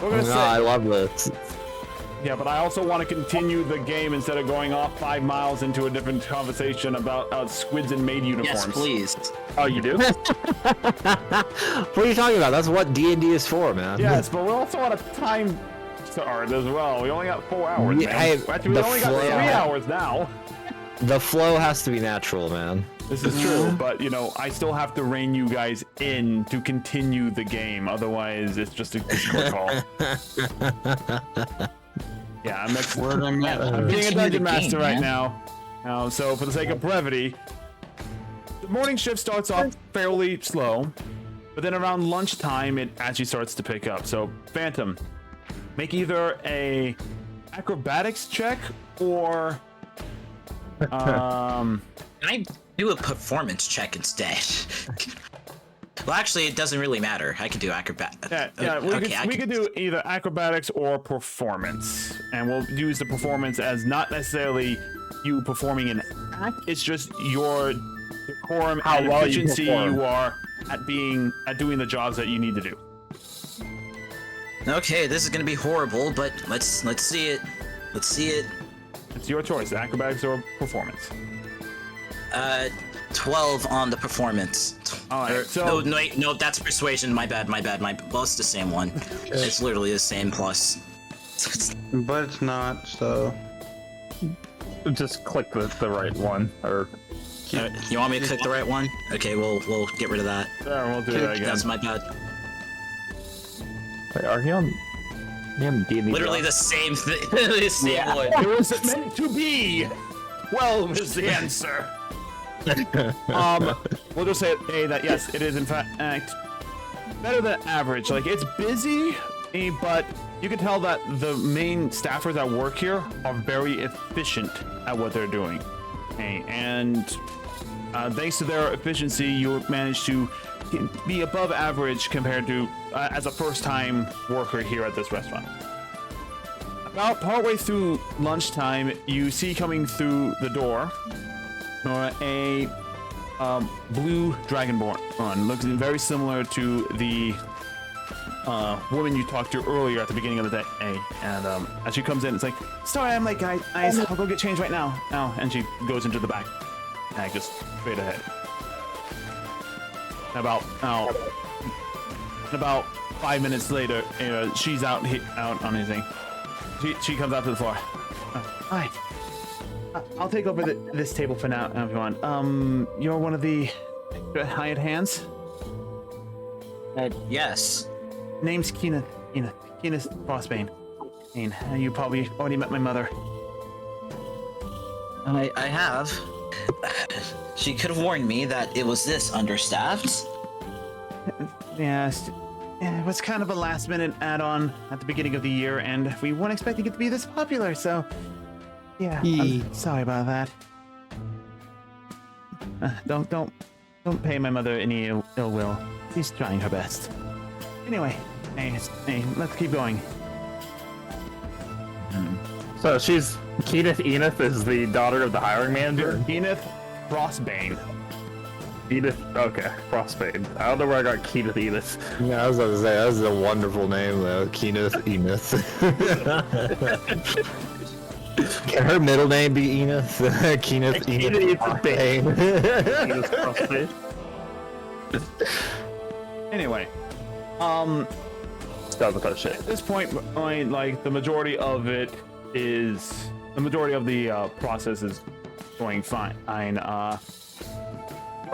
we're gonna
No, I
say,
love this.
yeah, but I also want to continue the game instead of going off 5 miles into a different conversation about squids in maid uniforms.
Yes, please.
Oh, you do?
What are you talking about? That's what D&D is for, man.
Yes, but we're also on a time start as well. We only got 4 hours,
Yeah,
man.
hey,
Actually, we
the
only got
flow-
3 hours now.
The flow has to be natural, man.
This is true, but you know, I still have to rein you guys in to continue the game. Otherwise, it's just a Discord call. Yeah, I'm being a dungeon master right now. So for the sake of brevity, the morning shift starts off fairly slow, but then around lunchtime it actually starts to pick up. So Phantom, make either a acrobatics check or
Can I do a performance check instead? Well, actually, it doesn't really matter. I can do acrobat.
we could do either acrobatics or performance, and we'll use the performance as not necessarily you performing an act. It's just your decorum
How
and
well you
efficiency
perform.
you are at doing the jobs that you need to do.
Okay, this is gonna be horrible, but let's see it. Let's see it.
It's your choice, acrobatics or performance.
12 on the performance.
All right,
Or-
so-
no, wait, no, that's persuasion. My bad. Well, it's the same one. It's literally the same plus.
But it's not, so.
Just click the right one, or
You want me to click the right one? Okay, we'll get rid of that.
There, we'll do that again.
That's my bad.
wait, are you on? D&D
Literally the same thing. The same one.
It was meant to be. Well, is the answer. We'll just say that yes, it is in fact better than average. Like, it's busy, but you can tell that the main staffers that work here are very efficient at what they're doing. Okay, and thanks to their efficiency, you manage to be above average compared to as a first-time worker here at this restaurant. About partway through lunchtime, you see coming through the door a blue dragonborn. Looks very similar to the woman you talked to earlier at the beginning of the day. And as she comes in, it's like, sorry, I'm late, guys. I'll go get changed right now. And she goes into the back. And just straight ahead. About 5 minutes later, she's out on his thing. She comes out to the floor. Hi. I'll take over this table for now, if you want. You're one of the hired hands?
Yes.
Name's Kenneth Frostbane. You probably already met my mother.
I have. She could have warned me that it was this understaffed.
Yes. Yeah, it was kind of a last-minute add-on at the beginning of the year, and we weren't expecting it to be this popular, so... Yeah, I'm sorry about that. Don't pay my mother any ill will. She's trying her best. Anyway, hey, let's keep going.
So she's Kenneth Enith is the daughter of the hiring manager.
Kenneth Frostbane.
Edith. Okay, Frostbane. I don't know where I got Kenneth Enith.
Yeah, I was about to say, that's a wonderful name, though. Kenneth Enith. Can her middle name be Enith? Kenneth Enith Frostbane.
Anyway,
Stop with that shit.
at this point, like the majority of the process is going fine. Go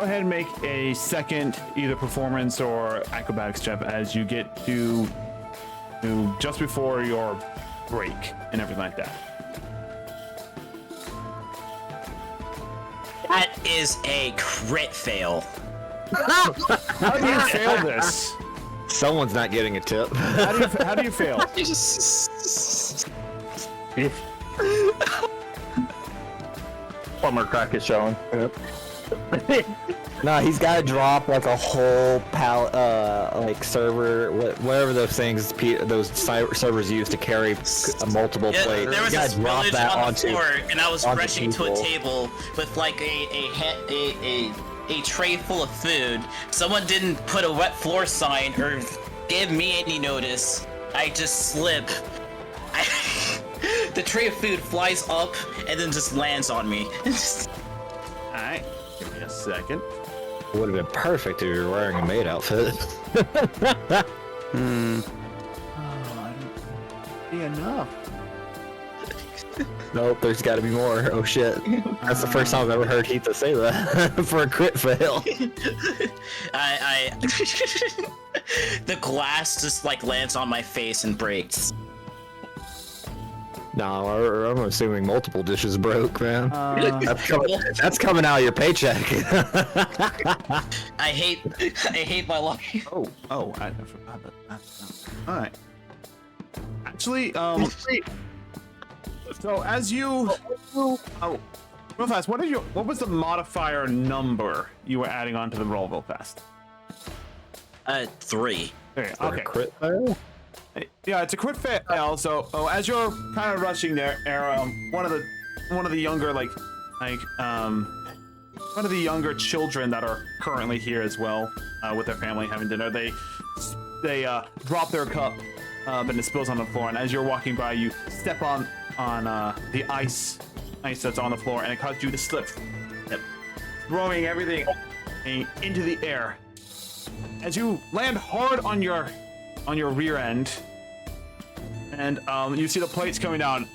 ahead and make a second either performance or acrobatics check as you get to just before your break and everything like that.
That is a crit fail.
How do you fail this?
Someone's not getting a tip.
How do you fail?
Plumber crack is showing.
No, he's got to drop like a whole pallet, like server, whatever those things, those servers use to carry multiple plates.
There was
you
a
gotta drop
spillage
that
on the
onto,
floor, and I was rushing to a
people.
table with like a tray full of food. Someone didn't put a wet floor sign or give me any notice. I just slip. The tray of food flies up and then just lands on me.
Alright, give me a second.
Would have been perfect if you were wearing a maid outfit.
Oh, I don't see enough.
Nope, there's got to be more. Oh shit. That's the first time I've ever heard Heatha say that for a crit fail.
The glass just like lands on my face and breaks.
No, I'm assuming multiple dishes broke, man.
Uh,
That's coming out of your paycheck.
I hate my life.
I forgot that. Alright. Actually, so as you... Oh, real fast, what was the modifier number you were adding onto the roll real fast?
3.
Okay.
Crit fail?
Yeah, it's a crit fail. So, as you're kind of rushing there, one of the younger one of the younger children that are currently here as well, with their family having dinner, they drop their cup, and it spills on the floor. And as you're walking by, you step on the ice that's on the floor, and it causes you to slip, throwing everything into the air. As you land hard on your rear end, and you see the plates coming down,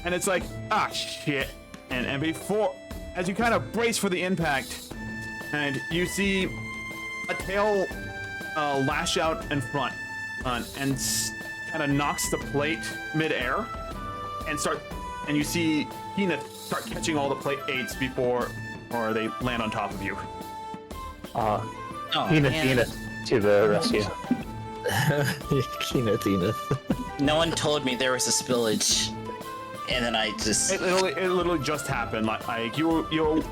and it's like, ah, shit. And before, as you kind of brace for the impact, and you see a tail lash out in front, and kind of knocks the plate mid-air, and you see Kenneth start catching all the plates before they land on top of you.
Kenneth to the rescue.
Kenneth.
No one told me there was a spillage, and then I just...
It literally just happened. Like you were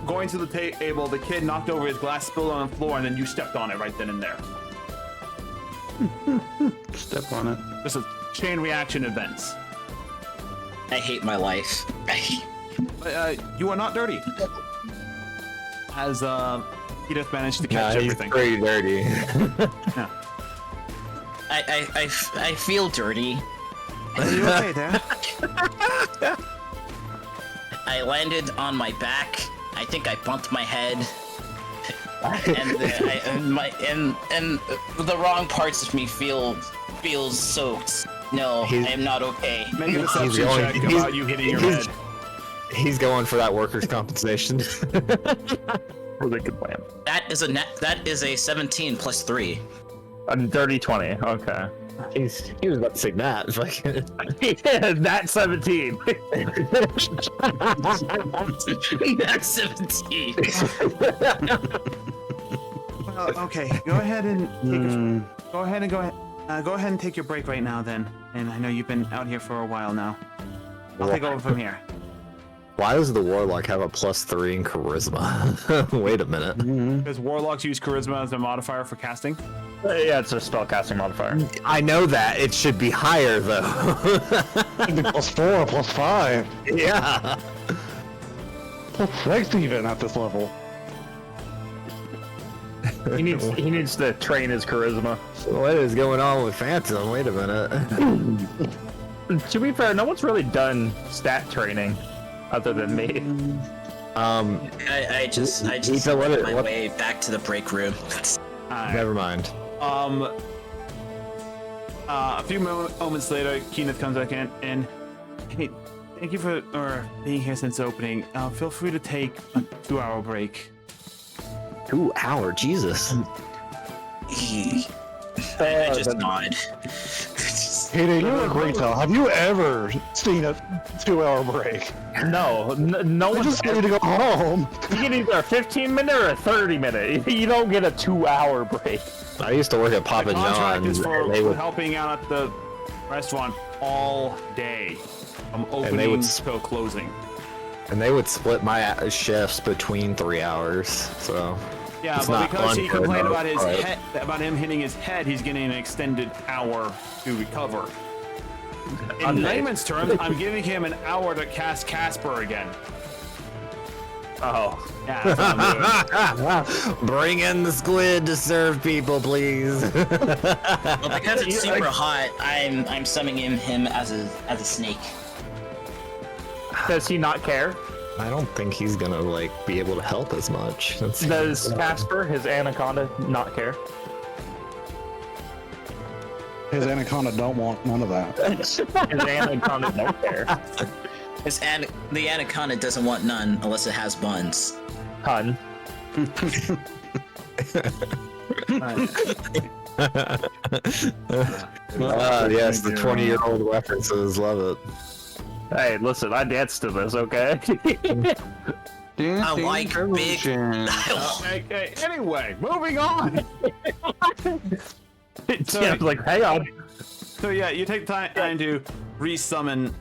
going to the table, the kid knocked over his glass, spilled on the floor, and then you stepped on it right then and there.
Step on it.
Just a chain reaction events.
I hate my life.
You are not dirty. As Edith managed to catch everything.
He's pretty dirty.
Yeah.
I feel dirty.
Are you okay there?
I landed on my back. I think I bumped my head, and the wrong parts of me feels soaked. No, I am not okay.
Make a deception check about you hitting your head.
He's going for that workers' compensation.
Really good plan.
That is a 17 plus 3.
A dirty 20. Okay.
He was about to say that.
Yeah, that's 17.
That's 17.
Okay, go ahead and go ahead and take your break right now then. And I know you've been out here for a while now. I'll take over from here.
Why does the warlock have a +3 in charisma? Wait a minute.
Because warlocks use charisma as a modifier for casting.
Yeah, it's a spell casting modifier.
I know that. It should be higher though.
+4, +5,
Yeah.
+6 even at this level.
He needs to train his charisma.
What is going on with Phantom? Wait a minute.
To be fair, no one's really done stat training other than me.
I just
Ethan,
made my way back to the break room.
Never mind.
A few moments later, Kenneth comes back in, and hey, thank you for being here since opening. Feel free to take a 2-hour break.
2 hour, Jesus.
I just nod.
Peter, you're a great tell. Have you ever seen a 2-hour break?
No, no
I
one's
just need to go home.
You get either a 15-minute or a 30-minute. You don't get a 2-hour break.
I used to work at Papa
The contract
John's.
is for
and they would,
helping out at the restaurant all day, from opening till closing.
and they would split my shifts between 3 hours. So
Yeah,
it's
but
not
because he
unfair,
complained
no,
about his
but-
head, about him hitting his head, he's getting an extended hour to recover. In layman's terms, I'm giving him an hour to cast Casper again.
Oh.
Yeah, that's what I'm doing.
Bring in the squid to serve people, please.
Well, because it's super hot, I'm summoning him as a snake.
Does he not care?
I don't think he's gonna like be able to help as much.
Does Casper, his anaconda, not care?
His anaconda don't want none of that.
His anaconda don't care.
The anaconda doesn't want none unless it has buns.
Hun.
Yes, the 20-year-old references, love it.
Hey, listen, I danced to this, okay?
I like big.
Okay, anyway, moving on.
Yeah, like, hang on.
So yeah, you take time to resummon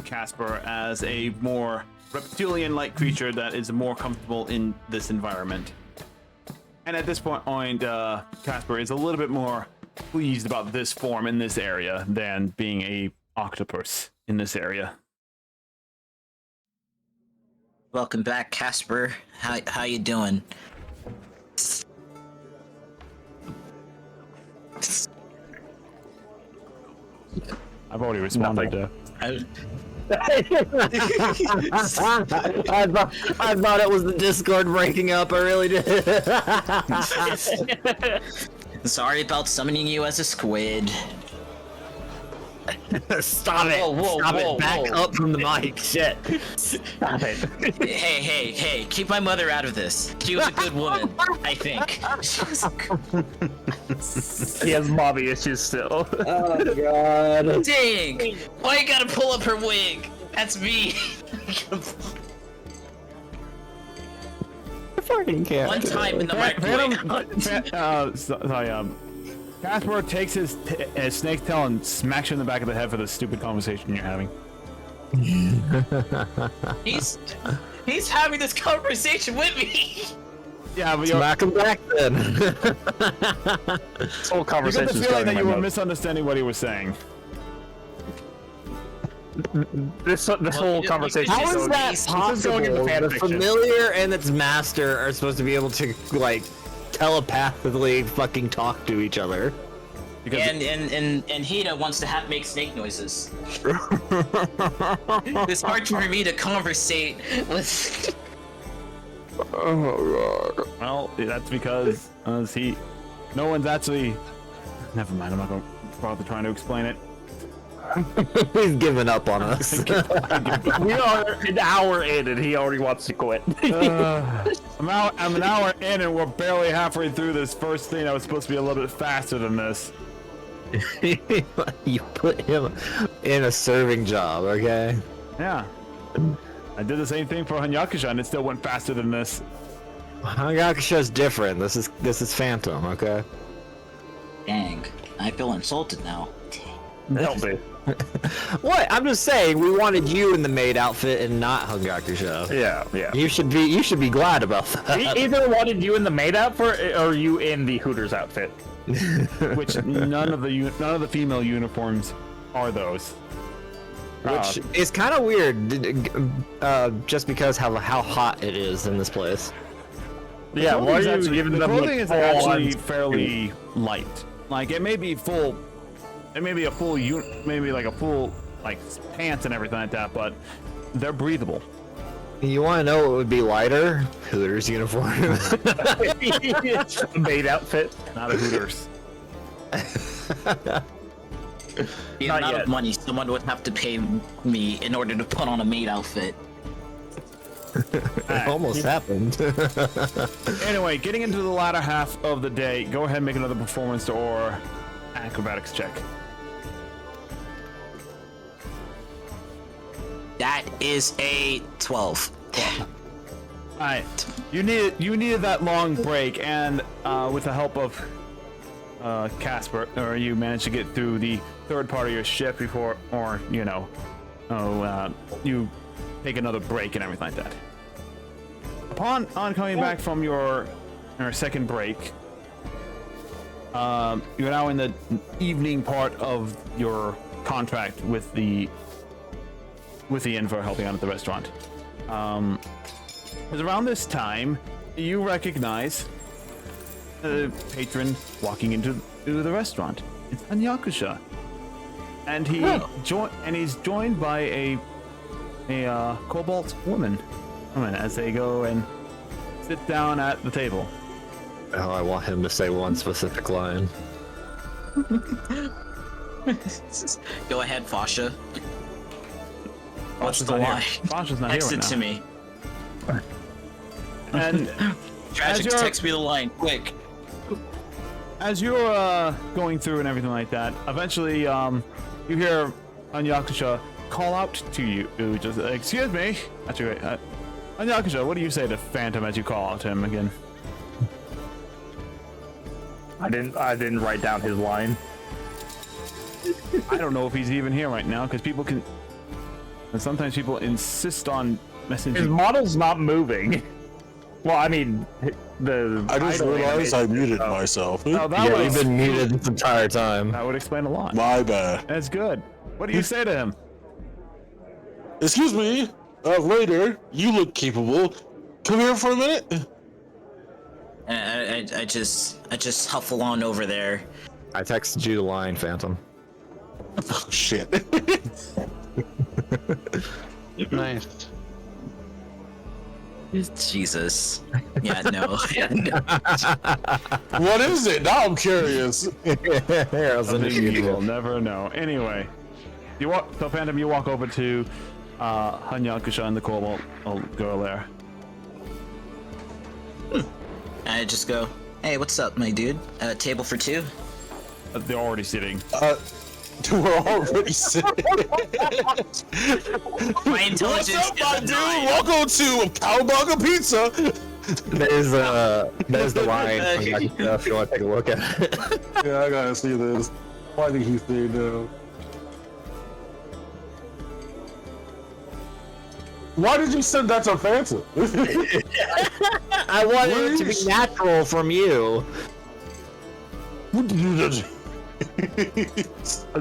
Casper as a more reptilian-like creature that is more comfortable in this environment. And at this point, Casper is a little bit more pleased about this form in this area than being a octopus in this area.
Welcome back, Casper. How you doing?
I've already responded to.
I thought it was the Discord breaking up. I really did.
Sorry about summoning you as a squid.
Stop it! Stop it! Back up from the mic. Shit!
Stop it.
Hey! Keep my mother out of this. She was a good woman, I think.
He has mommy issues still.
Oh god!
Dang! Why you gotta pull up her wig? That's me.
I fucking can't.
One time in the microwave.
Casper takes his snake tail and smacks you in the back of the head for the stupid conversation you're having.
He's having this conversation with me.
Yeah, but
Smack him back then.
This whole
you got
conversation
the feeling that you were misunderstanding what he was saying.
This whole conversation.
How is that
This is going into
possible?
fan
The
fiction.
familiar and its master are supposed to be able to like telepathically fucking talk to each other.
And Hida wants to make snake noises. It's hard for me to conversate with.
Oh god.
Well, that's because no one's actually. Never mind. I'm not going to bother trying to explain it.
He's giving up on us.
We are an hour in and he already wants to quit.
I'm an hour in and we're barely halfway through this first thing that was supposed to be a little bit faster than this.
You put him in a serving job, okay?
Yeah. I did the same thing for Hanyakusha and it still went faster than this.
Hanyakusha's different. This is Phantom, okay?
Dang, I feel insulted now.
Help me.
What? I'm just saying we wanted you in the maid outfit and not Hanyakusha.
Yeah.
You should be glad about that.
We either wanted you in the maid outfit or you in the Hooters outfit.
Which none of the female uniforms are those.
Which is kind of weird, just because how hot it is in this place.
Yeah, why are you
Actually,
giving
the
them
clothing
like
is actually
full-on-
fairly light. Like it may be full, maybe like a full like pants and everything like that, but they're breathable.
You want to know what would be lighter? Hooters uniform.
maid outfit.
Not a Hooters.
The
Not
amount
yet.
of money someone would have to pay me in order to put on a maid outfit.
It almost happened.
Anyway, getting into the latter half of the day, go ahead and make another performance or acrobatics check.
That is a 12.
Alright, you needed that long break, and with the help of Casper, or you managed to get through the third part of your shift before, or you take another break and everything like that. Upon coming back from your second break, you're now in the evening part of your contract with the inn for helping out at the restaurant. Because around this time, you recognize a patron walking into the restaurant. It's Hanyakusha, and he's joined by a cobalt woman as they go and sit down at the table.
Oh, I want him to say one specific line.
Go ahead, Fasha. What's
Fasha's
the
not
line?
here. Fasha's not here
Text
right
it
now.
to me.
And
Tragic,
you're-
text me the line, quick.
as you're going through and everything like that, eventually you hear Hanyakusha call out to you, just excuse me. Actually, Hanyakusha, what do you say to Phantom as you call out to him again?
I didn't write down his line.
I don't know if he's even here right now because sometimes people insist on
His
messaging.
model's not moving. Well, I mean,
I just realized I muted myself.
Oh, that
Yeah,
would
you've been muted this entire time.
that would explain a lot.
My bad.
That's good. What do you say to him?
Excuse me. Later, you look capable. Come here for a minute.
I just huffle on over there.
I texted you the line, Phantom.
Oh shit.
Nice.
Jesus. Yeah, no. Yeah, no.
What is it? Now I'm curious.
Here, I'll send it to
You
you.
will never know. Anyway, so Phantom, you walk over to Hanyakusha and the cobalt girl there.
I just go, hey, what's up, my dude? Table for two?
They're already sitting.
We're already sitting.
My intelligence
What's up, my
is a
dude?
9.
Welcome to Cowabunga Pizza.
There's the line. Hanyakusha, if you want to take a look at it.
Yeah, I gotta see this. Why did he say no? Why did you send that to Phantom?
I wanted it to be natural from you.
What did you do?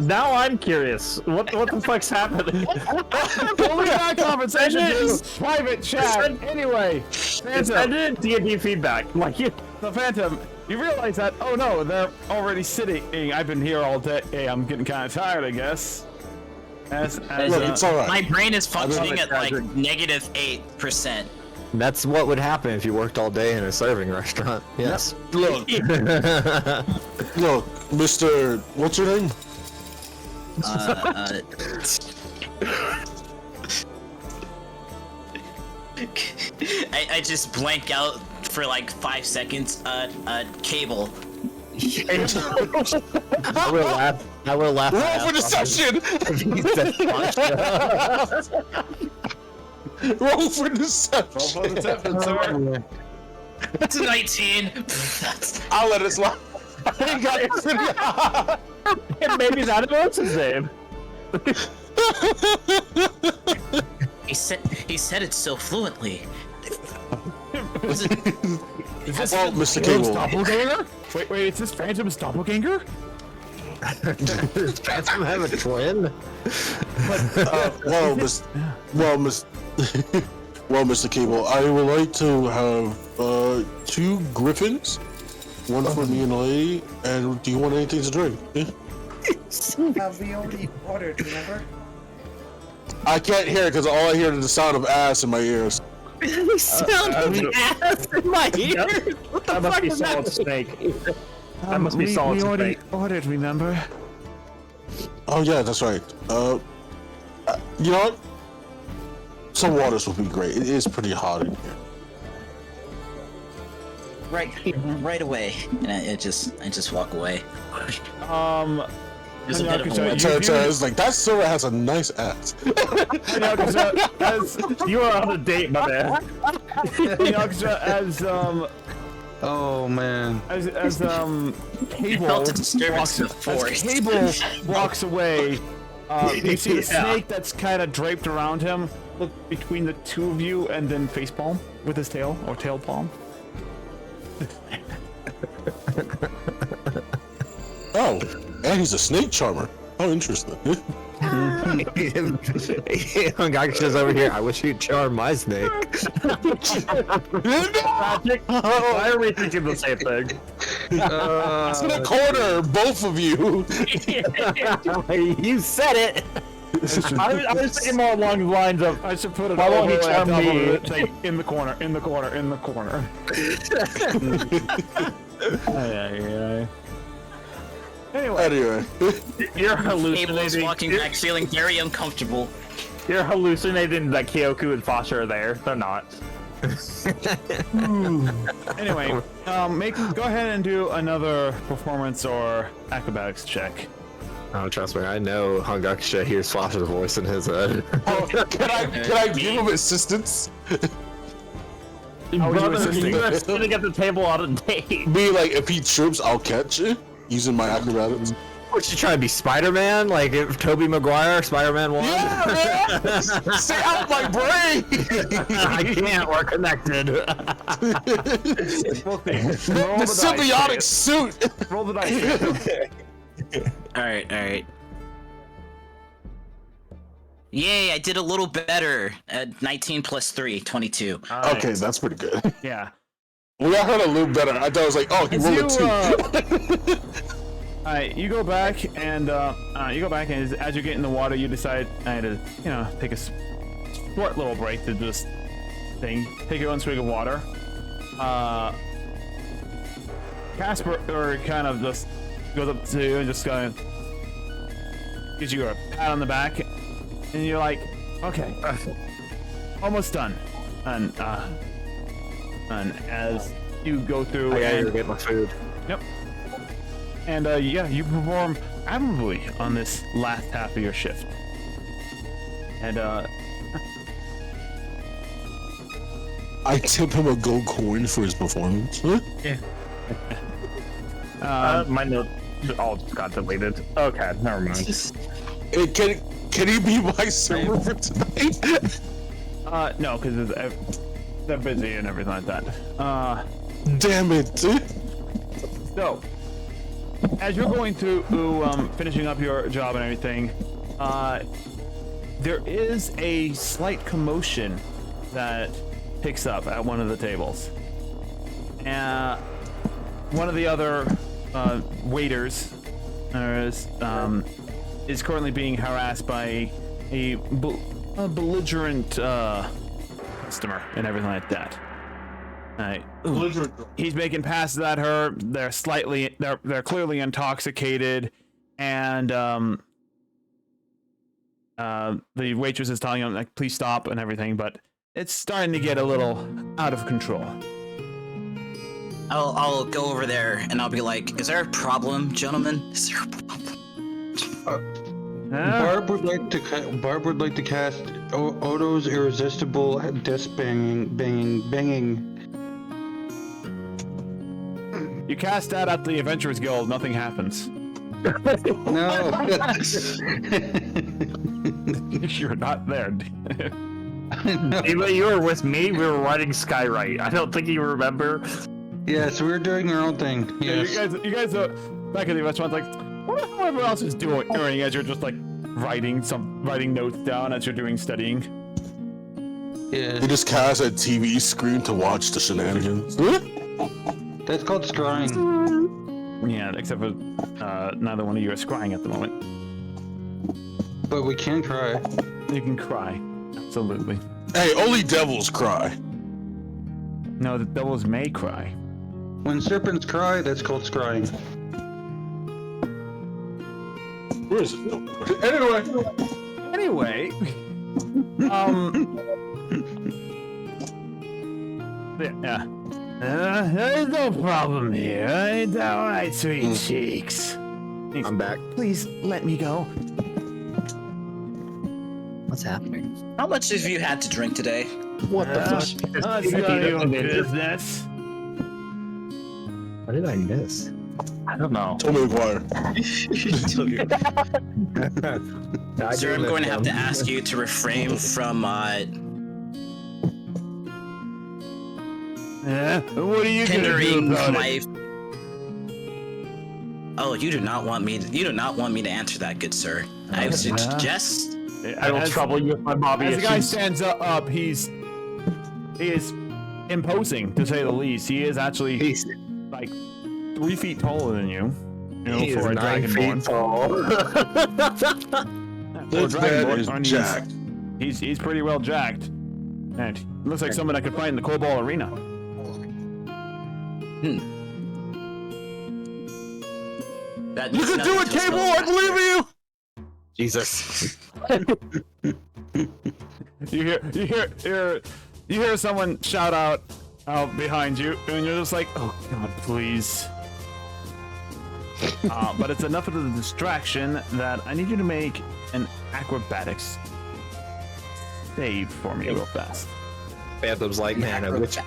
Now I'm curious. What the fuck's happening?
Only that conversation is private chat. Anyway,
I
Phantom,
did D&D feedback. Like you.
the Phantom, you realize that? Oh no, they're already sitting. I've been here all day. Hey, I'm getting kind of tired, I guess. Look,
It's alright.
My brain is functioning
it,
at like
Patrick.
negative 8%.
That's what would happen if you worked all day in a serving restaurant. Yes.
Look, Mr. What's your name?
I just blank out for like 5 seconds. Cable.
I will laugh.
Roll for deception. Roll for deception.
sir.
That's a 19.
I'll let it slide.
Maybe that was his name.
He said it so fluently. Was it?
Is this
Well, Mr. Cable.
doppelganger? Wait, is this Phantom's doppelganger?
Does Phantom have a twin?
Well, Mr. Cable, I would like to have 2 griffins, one for me and a lady. And do you want anything to drink?
We already ordered, remember?
I can't hear it because all I hear is the sound of ass in my ears.
The sound of ass in my ears. What the
That must
fuck
be
is
Solid
that?
Snake. That must be Solid
we already
Snake.
ordered, remember?
Oh yeah, that's right. You know what? Some waters would be great. It is pretty hot in here.
Right away. And I just walk away. There's a bit of a
Yakuza,
Terra is like, that server has a nice ass.
You are on a date, my man.
Oh man.
As Cable
felt a disturbance in the
as
forest.
Cable walks away, you see the
Yeah.
snake that's kind of draped around him look between the two of you and then facepalm with his tail, or tail palm.
Oh, and he's a snake charmer. Oh, interesting.
Hungakusha's over here. I wish you'd charm my snake.
Magic. Why are we thinking the same thing?
It's in a corner, both of you.
You said it.
I was thinking more along the lines of,
I should put it
why
all
won't he
the way on
charm
top of
me?
it, like, in the corner, in the corner, in the corner.
Anyway,
You're
Cable is
hallucinating.
walking back, feeling very uncomfortable.
You're hallucinating that Kyoku and Foster are there. They're not.
Anyway, go ahead and do another performance or acrobatics check.
Oh, trust me, I know Hungakusha hears Flash's voice in his head.
oh, can I give him assistance?
Brother,
assisting?
you are sitting at the table on a date.
Be like, if he trips, I'll catch it using my acrobatics.
What, you trying to be Spider-Man? Like if Tobey Maguire, Spider-Man 1?
Yeah, man! Stay out my brain!
I can't, we're connected.
The symbiotic suit!
Roll the dice.
Alright. Yay, I did a little better. 19 plus 3, 22.
Okay, that's pretty good.
Yeah.
When I heard a little better, I thought it was like, oh, he rolled a 2.
Alright, you go back and as you get in the water, you decide to, take a short little break to just take your own swig of water. Casper kind of just goes up to you and just kind of gives you a pat on the back, and you're like, okay, almost done. And as you go through,
You're getting my food.
Yep. And you perform admirably on this last half of your shift. And
I tip him a gold coin for his performance. Huh?
My note all just got deleted. Okay, never mind.
Hey, can he be my server for tonight?
no, because they're busy and everything like that.
Damn it.
So, as you're going through finishing up your job and everything, there is a slight commotion that picks up at one of the tables. One of the other waiters is currently being harassed by a belligerent customer and everything like that. He's making passes at her. They're clearly intoxicated, and the waitress is telling him like, please stop and everything, but it's starting to get a little out of control.
I'll go over there and I'll be like, is there a problem, gentlemen? Is there a problem?
Barb would like to cast Odo's irresistible desk banging.
You cast that at the Adventurers Guild, nothing happens.
No.
You're not there.
No.
You were with me. We were riding Skywrite. I don't think you remember.
Yes, we're doing our own thing. Yes.
Yeah, you guys are back at the restaurant, like, what everyone else is doing as you're just like writing notes down as you're doing studying.
Yes.
We just cast a TV screen to watch the shenanigans.
That's called scrying.
Yeah, except for neither one of you are scrying at the moment.
But we can cry.
You can cry, absolutely.
Hey, only devils cry.
No, the devils may cry.
When serpents cry, that's called scrying.
Where is it?
Anyway, yeah. There's no problem here. It's all right, sweet cheeks.
I'm back.
Please let me go.
What's happening?
How much have you had to drink today?
What the fuck?
It's none of your business.
What did I miss?
I don't know.
Tell me McGuire.
Sir, I'm going to have to ask you to refrain from
What are you
hindering
gonna do about
my.
it?
Oh, you do not want me. You do not want me to answer that, good sir. I would suggest.
I will trouble you with my mommy
As the guy
issues.
stands up, he is imposing, to say the least. He is actually like 3 feet taller than you. You know,
He
for
is
a
9
dragonborn.
feet tall.
For a
This man
dragonborn,
is
I mean,
jacked.
he's pretty well jacked. And he looks like someone I could fight in the Cobalt Arena.
That
You can do it, Cable! I believe in you!
Jesus.
You hear someone shout out behind you, and you're just like, oh God, please. But it's enough of a distraction that I need you to make an acrobatics save for me real fast.
Phantom's like, man, I wish.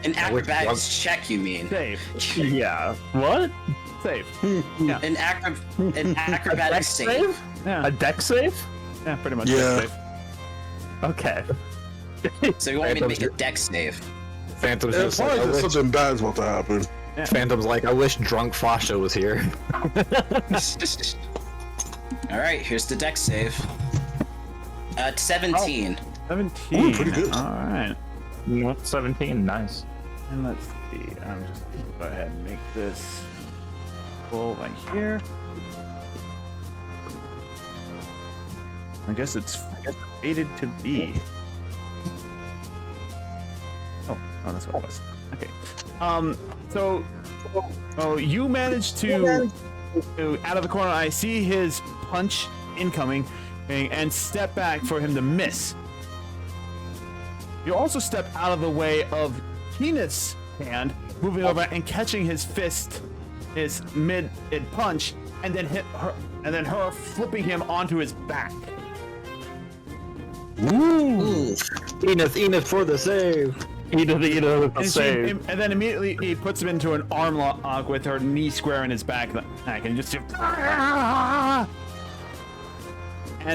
An acrobatics check, you mean?
Save.
Yeah. What?
Save.
An acrobatics save?
Yeah.
A deck save?
Yeah, pretty much.
Yeah.
Save.
Okay.
So you want me to make a deck save?
Phantom's
It
just like,
implies
I
that
wish,
something bad is about to happen.
Phantom's like, I wish drunk Fasha was here.
Alright, here's the deck save. 17.
17.
Ooh, pretty good.
All right.
17. Nice.
And let's see. I'm just gonna go ahead and make this full right here. I guess it's fated to be. Oh, that's what it was. Okay. So you managed to out of the corner. I see his punch incoming, and step back for him to miss. You also step out of the way of Keenith's hand, moving over and catching his fist, his mid punch, and then her flipping him onto his back.
Ooh.
Enith for the save.
And then immediately he puts him into an arm lock with her knee square in his back, and just and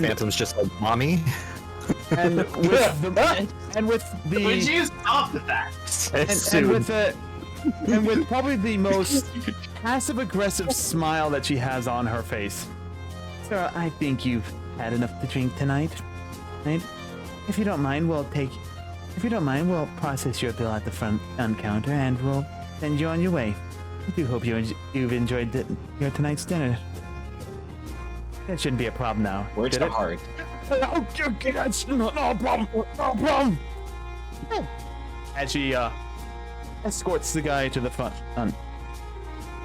Phantom's just like, mommy.
and with the
Would you stop with that?
and with probably the most passive aggressive smile that she has on her face. So I think you've had enough to drink tonight. Right? If you don't mind, we'll process your bill at the front counter, and we'll send you on your way. I do hope you've enjoyed your tonight's dinner. That shouldn't be a problem now.
Words are hard.
Okay, that's no problem. No problem. And she escorts the guy to the front.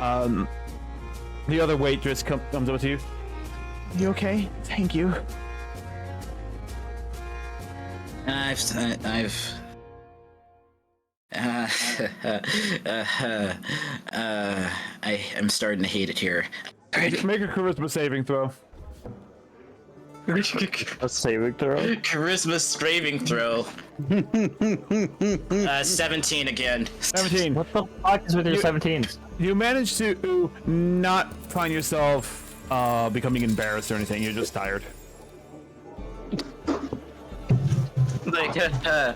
The other waitress comes over to you. You okay? Thank you.
I'm starting to hate it here.
Make a charisma saving throw.
A saving throw.
Charisma saving throw. 17 again.
17.
What the fuck is with your 17s?
You managed to not find yourself becoming embarrassed or anything. You're just tired.
Like, I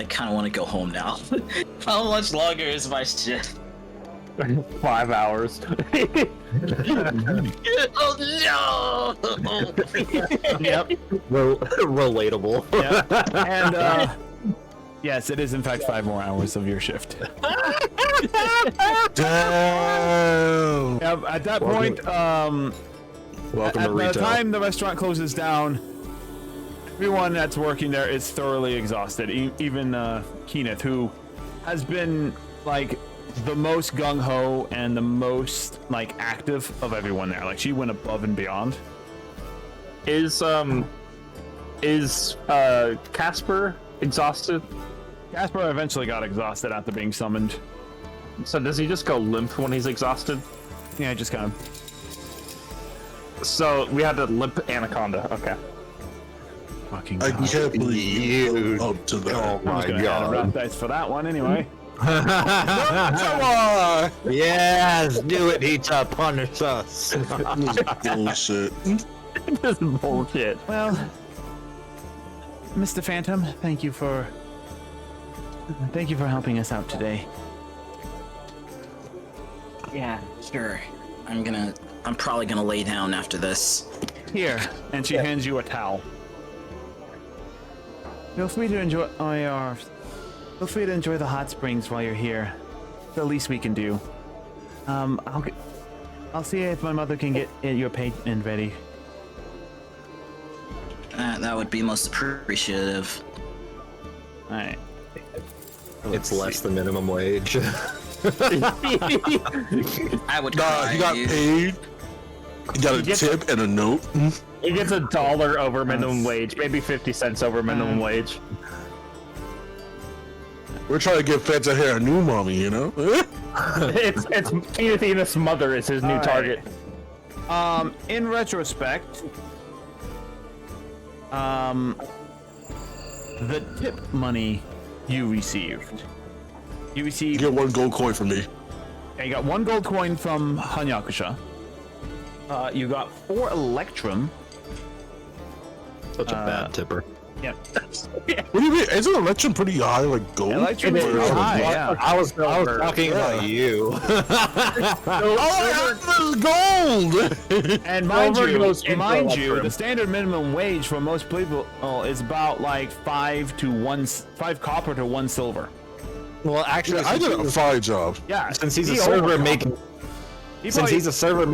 kind of want to go home now. How much longer is my shift?
5 hours.
Oh no!
Yep.
Relatable.
Yep. And yes, it is in fact 5 more hours of your shift.
Damn.
Yep, at that point,
Welcome
at
to
the
retail.
time the restaurant closes down, everyone that's working there is thoroughly exhausted. Even Kenneth, who has been like the most gung-ho and the most like active of everyone there. Like she went above and beyond.
Is Casper exhausted?
Casper eventually got exhausted after being summoned.
So does he just go limp when he's exhausted?
Yeah, just kind of.
So we had to limp Anaconda. Okay.
Fucking
I
God.
can't believe you up to that.
Oh
I was
my
gonna add a rap
god.
dice for that one anyway.
Come on.
Yes, do it, Ita, punish us.
Bullshit.
This is bullshit.
Well, Mr. Phantom, thank you for helping us out today.
Yeah, sure. I'm probably gonna lay down after this.
Here, and she hands you a towel. Feel free to enjoy the hot springs while you're here. It's the least we can do. I'll see if my mother can get your payment ready.
That would be most appreciative.
All right.
It's less than minimum wage.
I would
Nah,
cry.
he got paid. He got a
gets-
tip and a note.
He gets $1 over minimum wage, maybe 50 cents over minimum wage.
We're trying to get Fanta here a new mommy, you know?
It's Enith's mother is his new
Alright.
target.
In retrospect, the tip money you received. You
You
received.
get 1 gold coin from me.
You got 1 gold coin from Hanyakusha. You got 4 Electrum.
Such a bad tipper.
Yep.
What do you mean? Isn't Electrum pretty high, like gold?
Electrum is
It is.
pretty high, yeah.
I was talking about you.
Oh, I have gold!
And mind
Silver
you,
goes into Electrum.
the standard minimum wage for most people is about like 5 copper to 1 silver.
Well, actually,
I did a fine job.
Yeah.
since he's a
he
server
over-
making,
he
since
probably-
he's a server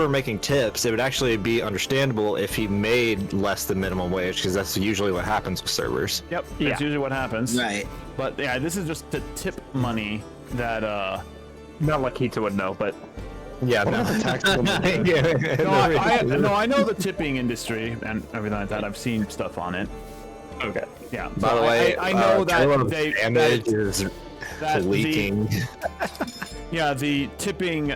making tips, it would actually be understandable if he made less than minimum wage, because that's usually what happens with servers.
Yep,
Yeah.
that's usually what happens.
Right.
But yeah, this is just the tip money that
Not like Hita would know, but
Yeah, no.
no, I know the tipping industry and everything like that. I've seen stuff on it.
okay.
Yeah.
By the
but
way,
I know
Caleb's
that
damage is
that
leaking.
the tipping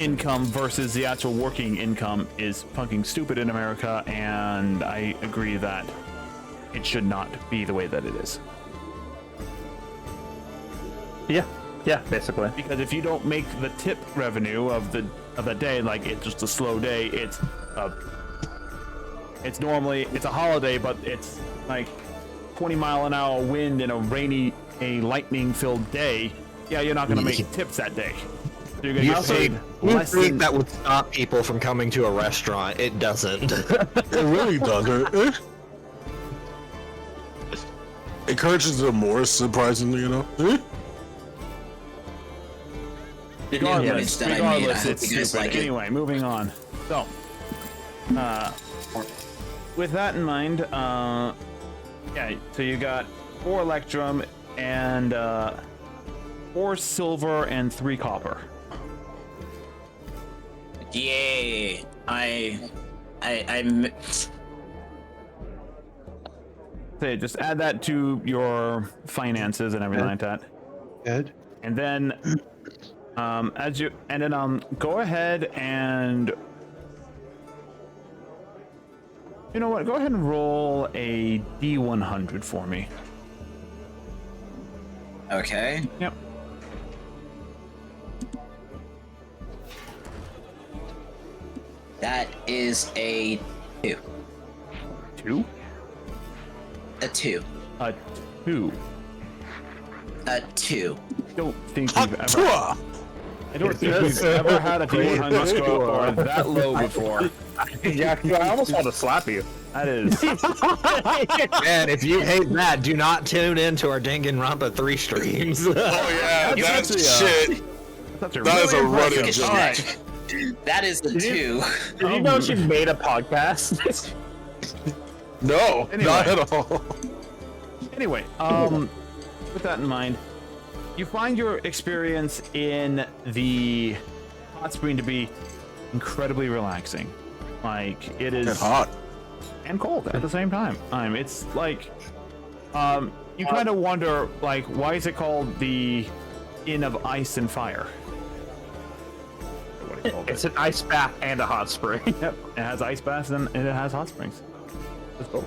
income versus the actual working income is fucking stupid in America, and I agree that it should not be the way that it is.
Yeah, basically.
Because if you don't make the tip revenue of the day, like it's just a slow day, it's normally a holiday, but it's like 20-mile-an-hour wind in a lightning-filled day. Yeah, you're not gonna make tips that day. So you're gonna
You
get paid less
think
than
that would stop people from coming to a restaurant? It doesn't.
It really doesn't. Encourages them more, surprisingly, you know?
The new image that I made, I
regardless,
hope
it's
you guys
stupid.
like it.
Anyway, moving on. So, with that in mind, yeah, so you got 4 Electrum and 4 silver and 3 copper.
Yay! I
Say, just add that to your finances and everything like that.
Ed?
And then, go ahead and, you know what? Go ahead and roll a D100 for me.
Okay.
Yep.
That is a 2.
2?
A 2.
A 2.
A 2.
Don't think we've ever. I don't think we've ever had a D100 score that low before.
Yeah, I almost want to slap you.
That is.
Man, if you hate that, do not tune in to our Danganronpa 3 streams.
Oh yeah, that's
actually,
shit.
That's
That is a running
Look at
joke.
that. That is the 2.
Did you know she made a podcast?
No,
Anyway.
not at all.
Anyway, with that in mind, you find your experience in the hot spring to be incredibly relaxing. Like, it is
It's hot.
and cold at the same time. It's like, you kind of wonder, like, why is it called the Inn of Ice and Fire? What do you call
It's an ice bath and a hot spring.
Yep, it has ice baths and it has hot springs. Let's go.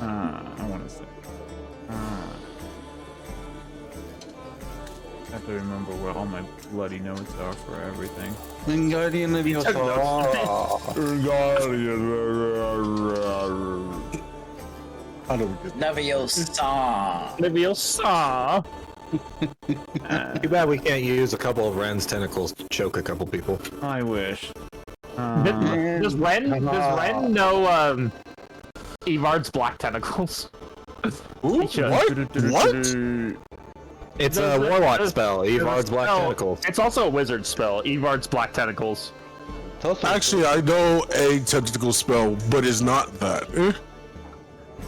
I want to say. I have to remember where all my bloody notes are for everything.
Wingardium
How do we get
Leviosa.
Leviosa.
Too bad we can't use a couple of Ren's tentacles to choke a couple people.
I wish.
Does Ren know Evard's black tentacles?
Ooh,
should.
what?
It's a warlock spell, Evard's Black Tentacles.
It's also a wizard spell, Evard's black tentacles.
Actually, I know a tentacle spell, but it's not that.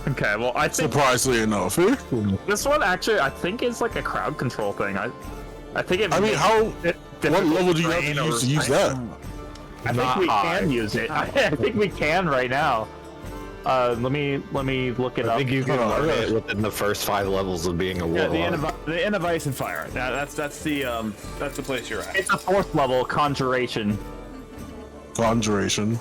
Okay, well, I think
Surprisingly enough.
this one actually, I think, is like a crowd control thing. I think it.
I mean, what level do you have to use to use that?
I think we can use it. I think we can right now. Let me look it up.
I think you can learn it within the first 5 levels of being a
Yeah,
warlock.
the Inn of Ice and Fire. That's the place you're at.
It's a 4th level conjuration.
Conjuration.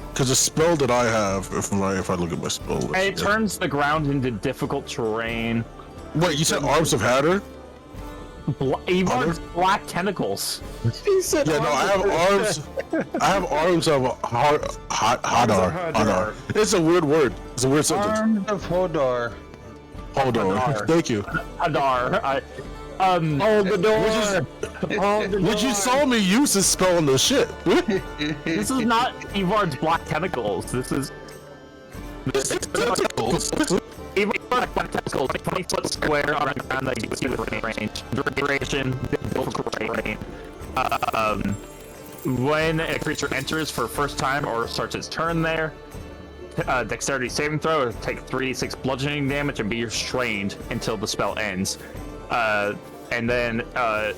Because the spell that I have, if I look at my spell list,
It turns the ground into difficult terrain.
Wait, you said Arms of Hatter?
Evard's black tentacles.
Yeah, no, I have arms. I have arms of Hadar. It's a weird word. It's a weird sentence.
Arms of Hodor.
Hold on.
Hadar.
Thank you.
Hadar.
Hold the door!
Which you saw me use this spell on the ship.
This is not Evard's black tentacles. This is
Tentacles.
Evard's black tentacles, like 20-foot square on the ground that you can see within range. Duration, difficult terrain. When a creature enters for first time or starts its turn there, dexterity saving throw, or take 3d6 bludgeoning damage and be restrained until the spell ends. And then a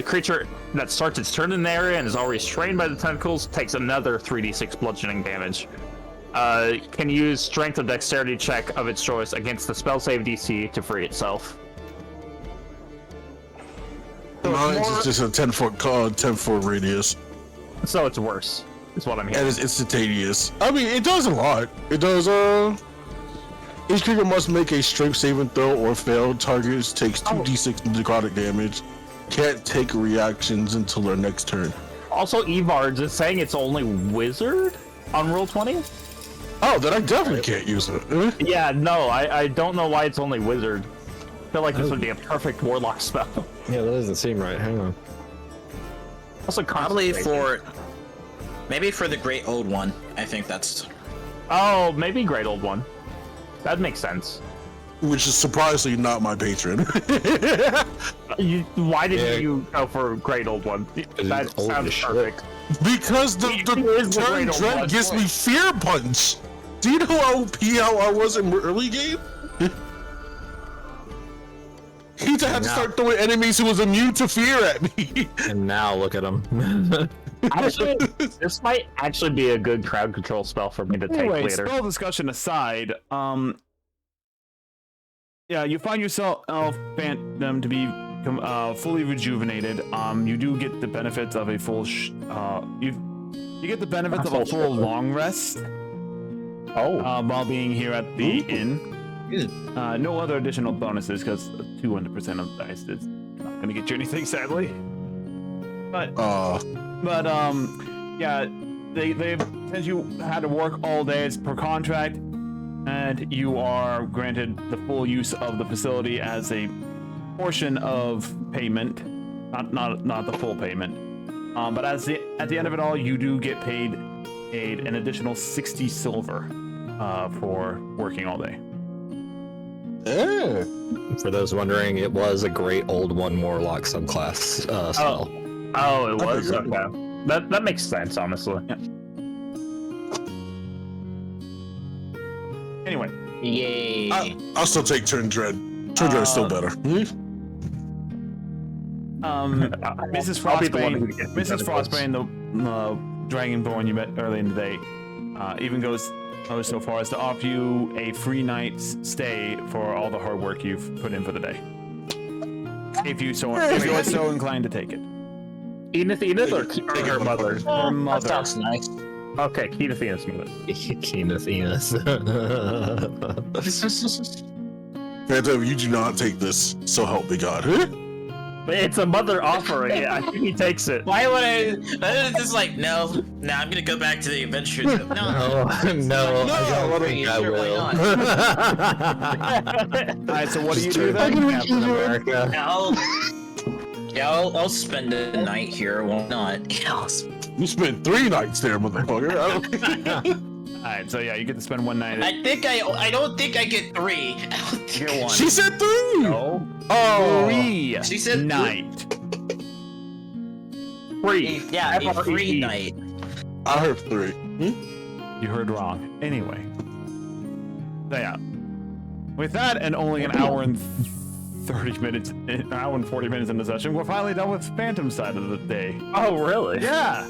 creature that starts its turn in the area and is already restrained by the tentacles takes another 3d6 bludgeoning damage. Can use strength or dexterity check of its choice against the spell save DC to free itself.
Mine is just a 10-foot radius.
So it's worse, is what I'm
And
hearing.
it's instantaneous. I mean, it does a lot. It does, each creature must make a strength saving throw or fail. Targets takes 2d6 necrotic damage. Can't take reactions until their next turn.
Also, Evard's is saying it's only wizard on roll 20?
Oh, then I definitely can't use it.
Yeah, no, I don't know why it's only wizard. I feel like this would be a perfect warlock spell.
Yeah, that doesn't seem right. Hang on.
Also,
Probably
concentration.
maybe for the Great Old One. I think that's.
Oh, maybe Great Old One. That makes sense.
Which is surprisingly not my patron.
Why did you go for Great Old One? That
old
sounds
as shit.
perfect.
Because the
He is the
turn
Great Old
dread
One.
gives me fear punch. Do you know how OP I was in early game? He Nita had to start throwing enemies who was immune to fear at me.
And now look at him.
Actually, this might actually be a good crowd control spell for me to take
Anyway,
later.
spell discussion aside, yeah, you find yourself Phantom to be fully rejuvenated. You do get the benefits of a full you get the benefits of a full long rest. While being here at the inn. No other additional bonuses because 200% of the dice is not gonna get you anything, sadly. But yeah, they've since you had to work all day, it's per contract, and you are granted the full use of the facility as a portion of payment, not the full payment. But at the end of it all, you do get paid an additional 60 silver for working all day.
Yeah.
For those wondering, it was a great old one warlock subclass spell.
Oh, it was? Okay. That makes sense, honestly.
Yeah. Anyway.
Yay.
I'll still take Turn Dread. Turn Dread is still better.
Mrs. Frostbane, the Dragonborn you met early in the day, even goes so far as to offer you a free night's stay for all the hard work you've put in for the day. If you are so inclined to take it.
Enith or her mother?
Her mother.
That sounds nice.
Okay, Keeneth Enith's mother.
Keeneth Enos.
Phantom, you do not take this, so help me God. Huh?
It's a mother offering it. I think he takes it.
Why would I? Just like, no, I'm gonna go back to the adventure. No,
No, I don't think I will.
Alright, so what do you do then?
Captain America.
I'll spend a night here. Why not?
You spent 3 nights there, motherfucker.
Alright, so yeah, you get to spend one night.
I don't think I get 3.
You get one.
She said 3.
No.
Oh.
3
She said
night.
Free.
Yeah, a free night.
I heard 3.
You heard wrong. Anyway. So yeah. With that, and only an hour and 30 minutes, an hour and 40 minutes in the session, we're finally done with Phantom side of the day.
Oh, really?
Yeah.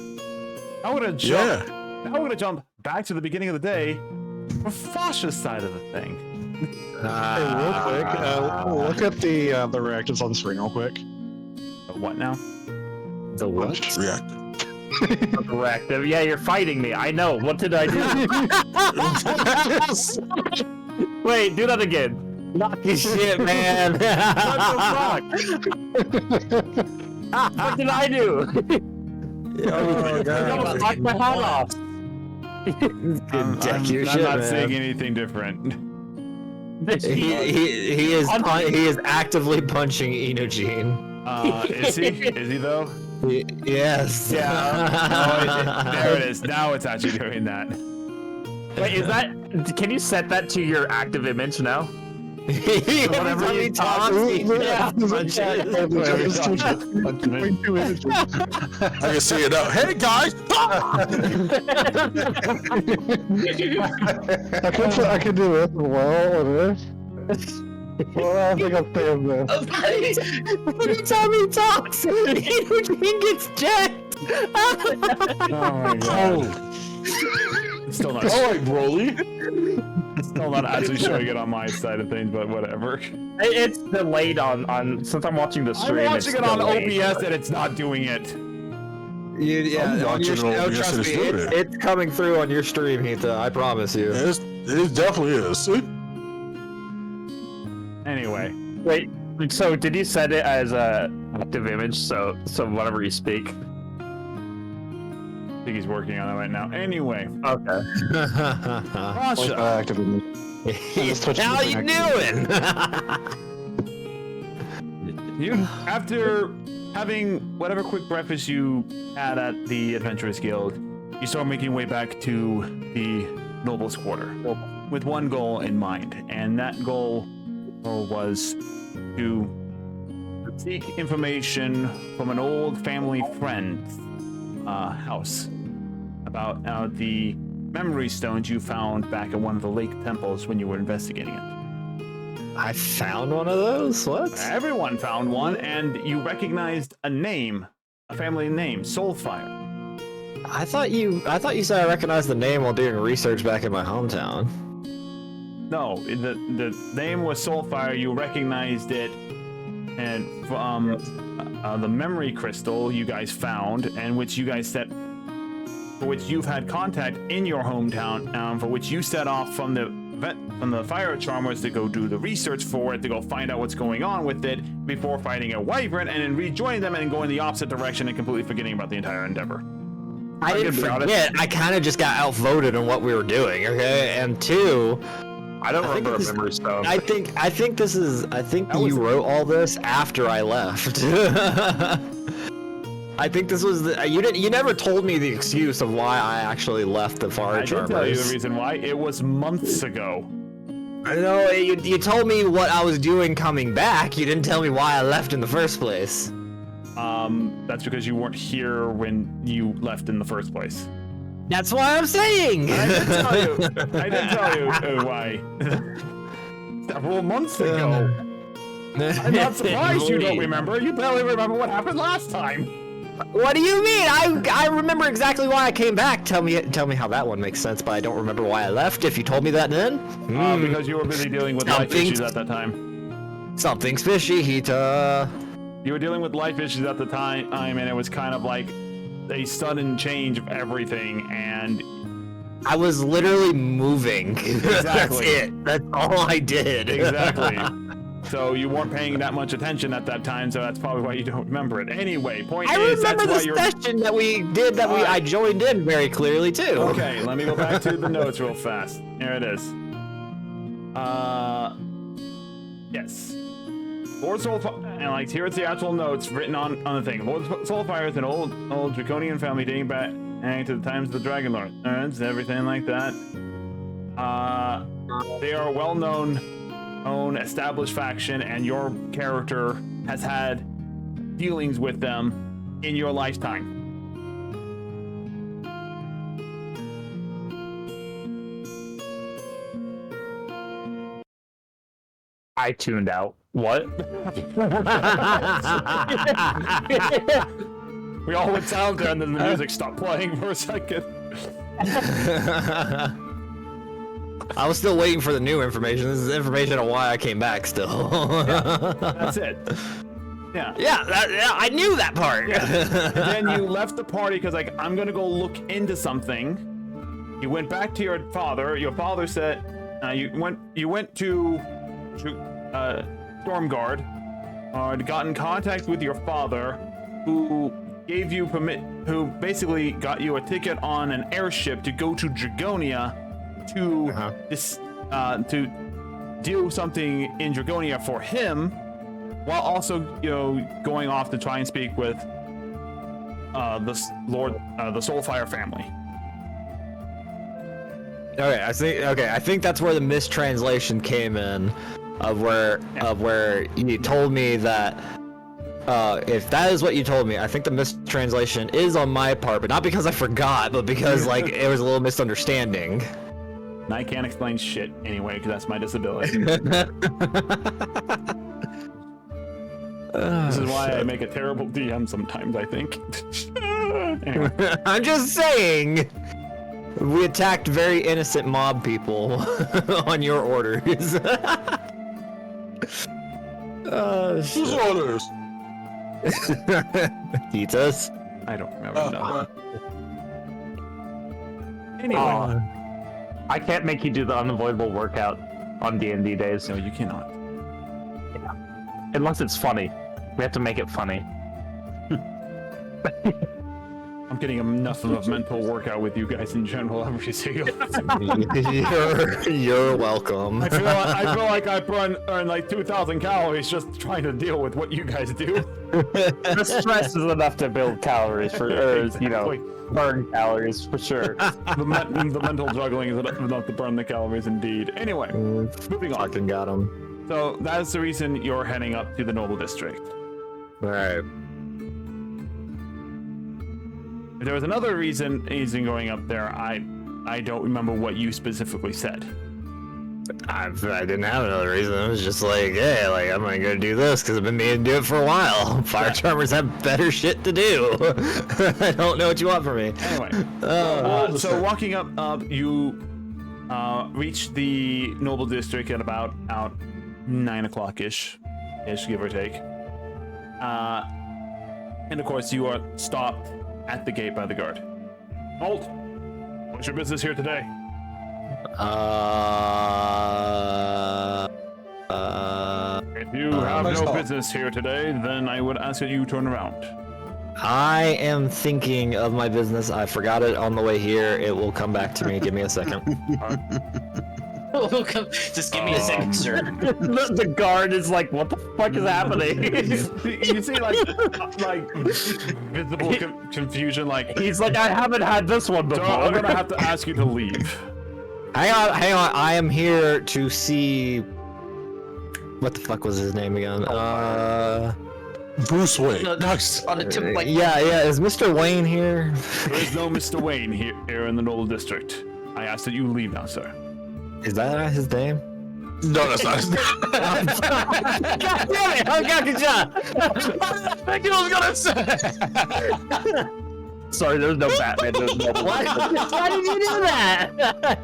I'm gonna jump. Now we're gonna jump back to the beginning of the day for Fasha's side of the thing.
Hey, real quick, look at the reactors on the screen real quick.
What now?
The what?
Reactive.
Corrective. Yeah, you're fighting me. I know. What did I do? Wait, do that again.
Knock your shit, man.
What did I do?
Oh, God.
Knock my hat off.
I'm not saying anything different.
He is actively punching Enogene.
Is he? Is he though?
Yes.
Yeah. Oh, there it is. Now it's actually doing that.
Wait, is that? Can you set that to your active image now?
Whenever he talks, he punches.
I
can see it out. Hey guys!
I can do this as well, or this. Well, I think I'll stay on this.
Every time he talks, Enogene gets jacked.
Oh my god. Still not.
I like Broly.
Still not actually showing it on my side of things, but whatever.
It's delayed on since I'm watching the stream.
I'm watching it on OBS and it's not doing it.
Yeah, on your trust me, it's coming through on your stream, Hita. I promise you.
It definitely is.
Anyway.
Wait, so did you set it as a active image? So whenever you speak.
I think he's working on it right now. Anyway.
Okay.
Rasha.
How you doing?
You, after having whatever quick breakfast you had at the Adventurers Guild, you start making your way back to the Noble's Quarter with one goal in mind, and that goal was to seek information from an old family friend's house about the memory stones you found back at one of the lake temples when you were investigating it.
I found one of those? What?
Everyone found one, and you recognized a name, a family name, Soulfire.
I thought you said I recognized the name while doing research back in my hometown.
No, the name was Soulfire. You recognized it, and from the memory crystal you guys found, and which you guys set, for which you've had contact in your hometown, for which you set off from the fire charmers to go do the research for it, to go find out what's going on with it before fighting a wyvern, and then rejoining them and going the opposite direction and completely forgetting about the entire endeavor.
I didn't forget. I kind of just got outvoted on what we were doing. Okay, and two,
I don't remember a memory stone.
I think you wrote all this after I left. I think this was you never told me the excuse of why I actually left the fire charmers.
I did tell you the reason why. It was months ago.
I know you told me what I was doing coming back. You didn't tell me why I left in the first place.
That's because you weren't here when you left in the first place.
That's why I'm saying.
I did tell you why. Several months ago. I'm not surprised you don't remember. You barely remember what happened last time.
What do you mean? I remember exactly why I came back. Tell me how that one makes sense, but I don't remember why I left. If you told me that then.
Because you were busy dealing with life issues at that time.
Something's fishy, Hita.
You were dealing with life issues at the time, and it was kind of like a sudden change of everything, and
I was literally moving.
Exactly.
That's it. That's all I did.
Exactly. So you weren't paying that much attention at that time, so that's probably why you don't remember it. Anyway, point is, that's why you're...
I remember the session that we did I joined in very clearly too.
Okay, let me go back to the notes real fast. Here it is. Yes. Lord Soulfire, and like here's the actual notes written on the thing. Lord Soulfire is an old draconian family dating back to the times of the Dragon Lords, everything like that. They are a well-known established faction, and your character has had dealings with them in your lifetime.
I tuned out. What?
We all went silent there, and then the music stopped playing for a second.
I was still waiting for the new information. This is information on why I came back still.
Yeah, that's it. Yeah.
Yeah, I knew that part.
Yeah. And then you left the party because like, I'm gonna go look into something. You went back to your father. Your father said you went to Stormguard, got in contact with your father, who gave you who basically got you a ticket on an airship to go to Dragonia to to do something in Dragonia for him, while also going off to try and speak with the Soulfire family.
Okay, I think that's where the mistranslation came in, of where you told me that. If that is what you told me, I think the mistranslation is on my part, but not because I forgot, but because like it was a little misunderstanding.
And I can't explain shit anyway, because that's my disability. This is why I make a terrible DM sometimes, I think. Anyway.
I'm just saying, we attacked very innocent mob people on your orders.
Whose orders?
Hita's?
I don't remember. No. Anyway.
I can't make you do the unavoidable workout on D&D days.
No, you cannot.
Yeah. Unless it's funny. We have to make it funny.
I'm getting enough of a mental workout with you guys in general every single
You're welcome.
I feel like I burn like 2,000 calories just trying to deal with what you guys do.
The stress is enough to build calories burn calories for sure.
The mental juggling is enough to burn the calories indeed. Anyway, moving on.
Fucking got him.
So that's the reason you're heading up to the Noble District.
Alright.
If there was another reason going up there, I don't remember what you specifically said.
I didn't have another reason. It was just like, hey, like I'm gonna go do this because I've been meaning to do it for a while. Fire charmers have better shit to do. I don't know what you want from me.
Anyway, so walking up, you reach the noble district at about 9 o'clock-ish, give or take. And of course, you are stopped at the gate by the guard. Halt! What's your business here today? If you have no business here today, then I would ask that you turn around.
I am thinking of my business. I forgot it on the way here. It will come back to me. Give me a second.
Just give me a second, sir.
The guard is like, what the fuck is happening?
You see, like visible confusion. Like
He's like, I haven't had this one before.
I'm gonna have to ask you to leave.
Hang on. I am here to see. What the fuck was his name again?
Bruce Wayne.
Nice. On the tip, like,
Yeah. Is Mr. Wayne here?
There is no Mr. Wayne here in the Noble District. I ask that you leave now, sir.
Is that his name?
No, that's not his name.
God damn it! I got good job.
I knew I was gonna say.
Sorry, there's no Batman. There's no.
Why did you do that?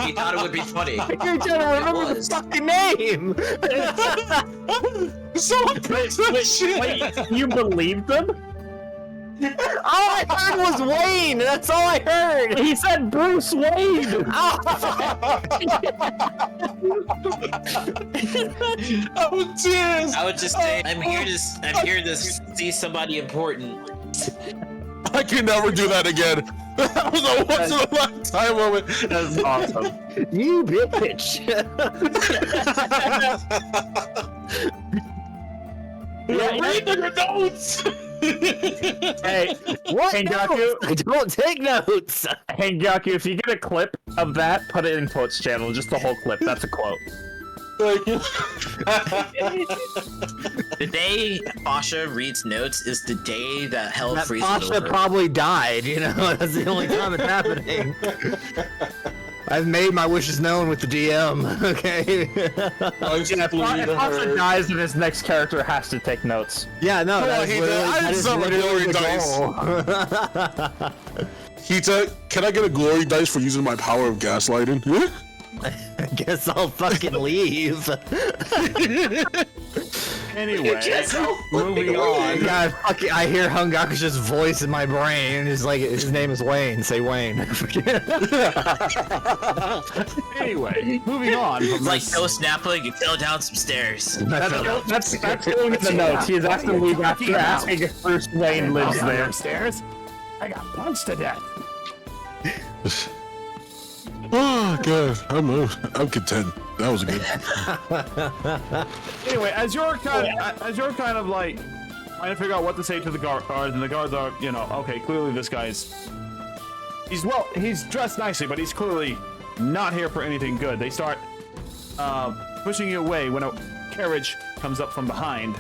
he thought it would be funny.
You're trying to remember the fucking name.
Someone picks that shit.
Wait, you believed them?
All I heard was Wayne. That's all I heard.
He said Bruce Wayne.
Oh, tears.
I would just say, I'm here to see somebody important.
I can never do that again. That was a once in a lifetime moment.
That's awesome.
You bitch.
Read the notes.
Hey,
What?
Hengaku?
Notes? I don't take notes.
Hengaku, if you get a clip of that, put it in quotes channel. Just the whole clip. That's a quote.
Thank you.
The day Pasha reads notes is the day that hell
That
freezes
Pasha
over.
probably died. You know, that's the only time it's happening. I've made my wishes known with the DM. Okay.
If Pasha dies, then his next character has to take notes.
Yeah, no,
Come
that
on,
is
Hita,
literally,
I
that is
deserve a
literally
glory
the goal.
Hita, can I get a glory dice for using my power of gaslighting?
I guess I'll fucking leave.
Anyway, moving on.
God, fucking, I hear Hungaku's voice in my brain. It's like his name is Wayne. Say Wayne.
Anyway, moving on. From
Like
this-
Ghost Nappa, you fell down some stairs.
That's going in the notes. He's asked to leave after asking if Bruce Wayne lives there.
Upstairs. I got punched to death.
Oh god, I'm content. That was good.
Anyway, as you're kind of like trying to figure out what to say to the guards, and the guards are, you know, okay, clearly this guy's he's dressed nicely, but he's clearly not here for anything good. They start pushing you away when a carriage comes up from behind.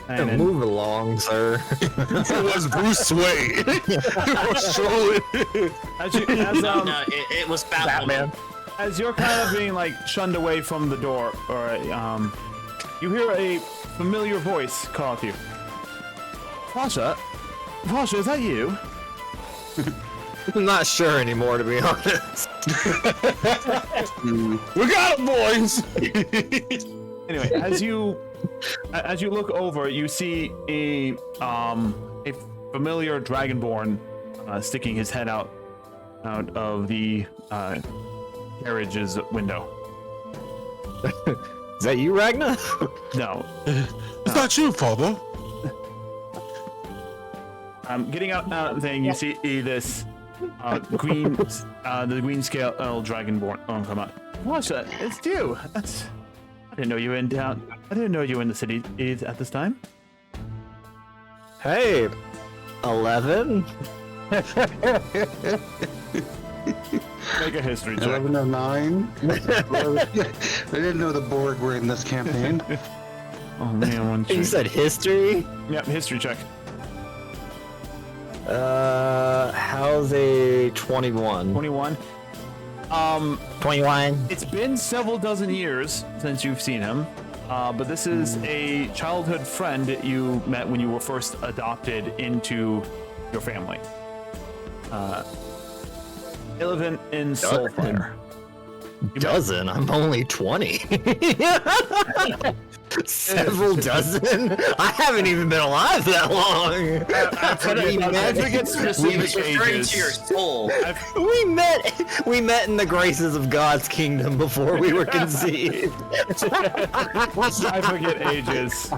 And
Move along, sir.
It was Bruce Wayne.
It was Batman.
As you're kind of being like shunned away from the door, or you hear a familiar voice call to you. Pasha, is that you?
I'm not sure anymore, to be honest.
We got him, boys.
Anyway, as you look over, you see a familiar dragonborn sticking his head out of the carriage's window.
Is that you, Ragnar?
No.
It's not you, father.
Getting out thing, you see this green, the green scale dragonborn. Oh, come on. Pasha, it's you. I didn't know you were in town. I didn't know you were in the city at this time.
Hey, 11?
Make a history check.
1109. I didn't know the Borg were in this campaign.
Oh man, one
You said history?
Yep, history check.
How's a 21?
21.
21.
It's been several dozen years since you've seen him, but this is a childhood friend that you met when you were first adopted into your family. Illivan in Soulfire.
Dozen? I'm only 20. Several dozen? I haven't even been alive that long.
I forget specific
Referring to your
ages.
soul.
We met in the graces of God's kingdom before we were conceived.
I forget ages.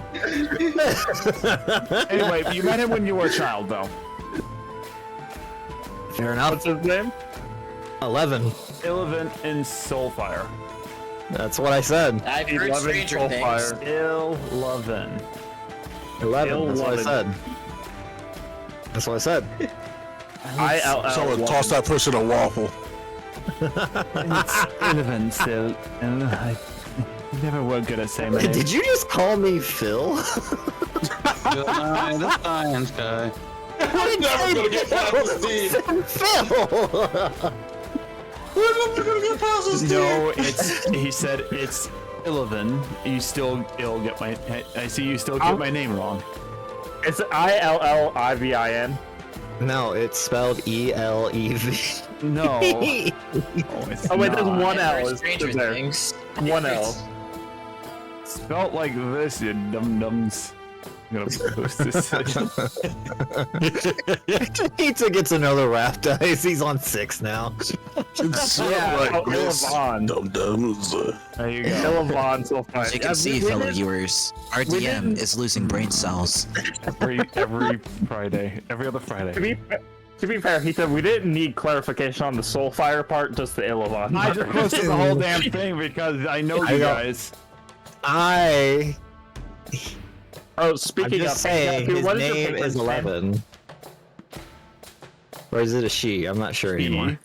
Anyway, you met him when you were a child, though.
Fair enough.
What's his name?
11.
Illivan in Soulfire.
That's what I said.
I've heard
11
stranger
Soulfire.
things.
11.
11. That's what I said. That's what I said.
Someone toss that person a waffle.
It's Illivan still. And I never were good at saying my name.
Did you just call me Phil?
Good night, the science guy.
I'm never gonna get past this team.
Phil!
We're never gonna get past this team.
No, he said it's Illivan. You still get my. I see you still get my name wrong.
It's Illivin.
No, it's spelled E-L-E-V.
No. It's
Oh wait, there's
not.
one
I've
L.
heard
Is
stranger
there?
things.
One L.
Spelt like this, you dum-dums. I'm gonna post this.
Pizza gets another rap dice. He's on 6 now.
It's
Illivin.
Dum-dums.
There you go.
Illivin Soulfire.
As you can see, fellow viewers, our DM is losing brain cells.
Every Friday. Every other Friday.
To be fair, he said we didn't need clarification on the Soulfire part, just the Illivin.
I just posted the whole damn thing because I know you guys.
Oh,
I'm
speaking
just
of,
saying, his
what is your
name
patron's
is 11. Or is it a she? I'm not sure anymore.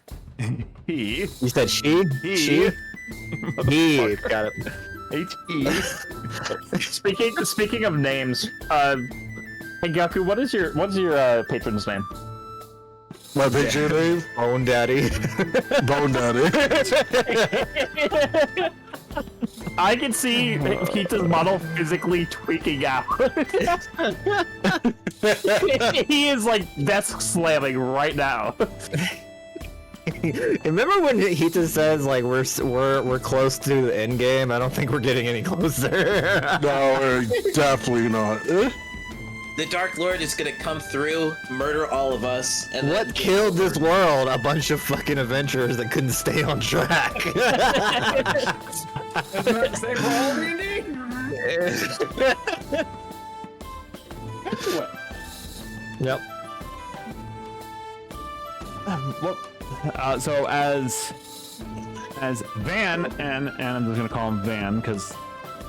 He.
You said she?
He.
She? He. Got it.
H-E.
Speaking of names, hey Gaku, what's your patron's name?
My picture name?
Bone Daddy.
Bone Daddy.
I can see Pizza's model physically tweaking out. He is like desk slamming right now.
Remember when Hita says like we're close to the end game? I don't think we're getting any closer.
No, we're definitely not.
The Dark Lord is gonna come through, murder all of us, and
What killed this world? A bunch of fucking adventurers that couldn't stay on track.
Same for all D&D?
Yep.
Look, so as Van, and I'm just gonna call him Van because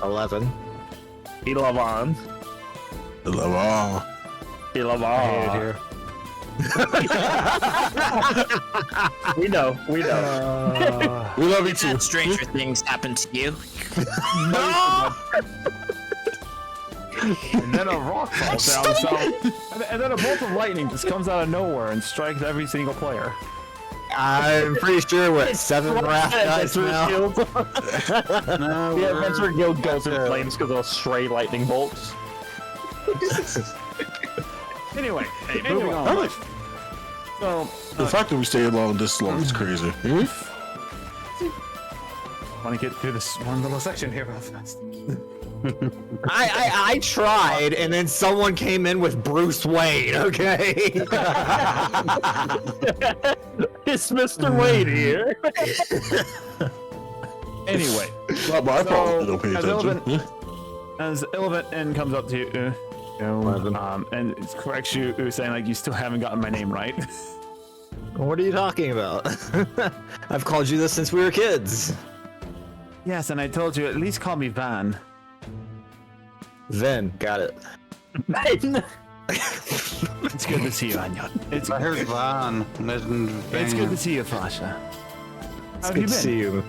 11.
Illivin.
Love
Illivin.
Here.
We know.
We love you too.
Had stranger things happen to you.
and then a rock falls down, and then a bolt of lightning just comes out of nowhere and strikes every single player.
I'm pretty sure what 7 wrath dice now.
The Adventure Guild goes in flames because of stray lightning bolts.
Anyway, moving on. So,
The fact that we stayed along this long is crazy.
want to get through this one little section here real fast.
I tried, and then someone came in with Bruce Wayne. Okay.
It's Mr. Wade here.
Anyway,
Not my fault. Don't pay
as
attention.
Illivin comes up to you, and it corrects you, saying like you still haven't gotten my name right.
What are you talking about? I've called you this since we were kids.
Yes, and I told you at least call me Van.
Then got it.
It's good to see you, Anyon.
I heard Van.
It's good to see you, Fasha.
It's
How have
good
you
to
been?
see you.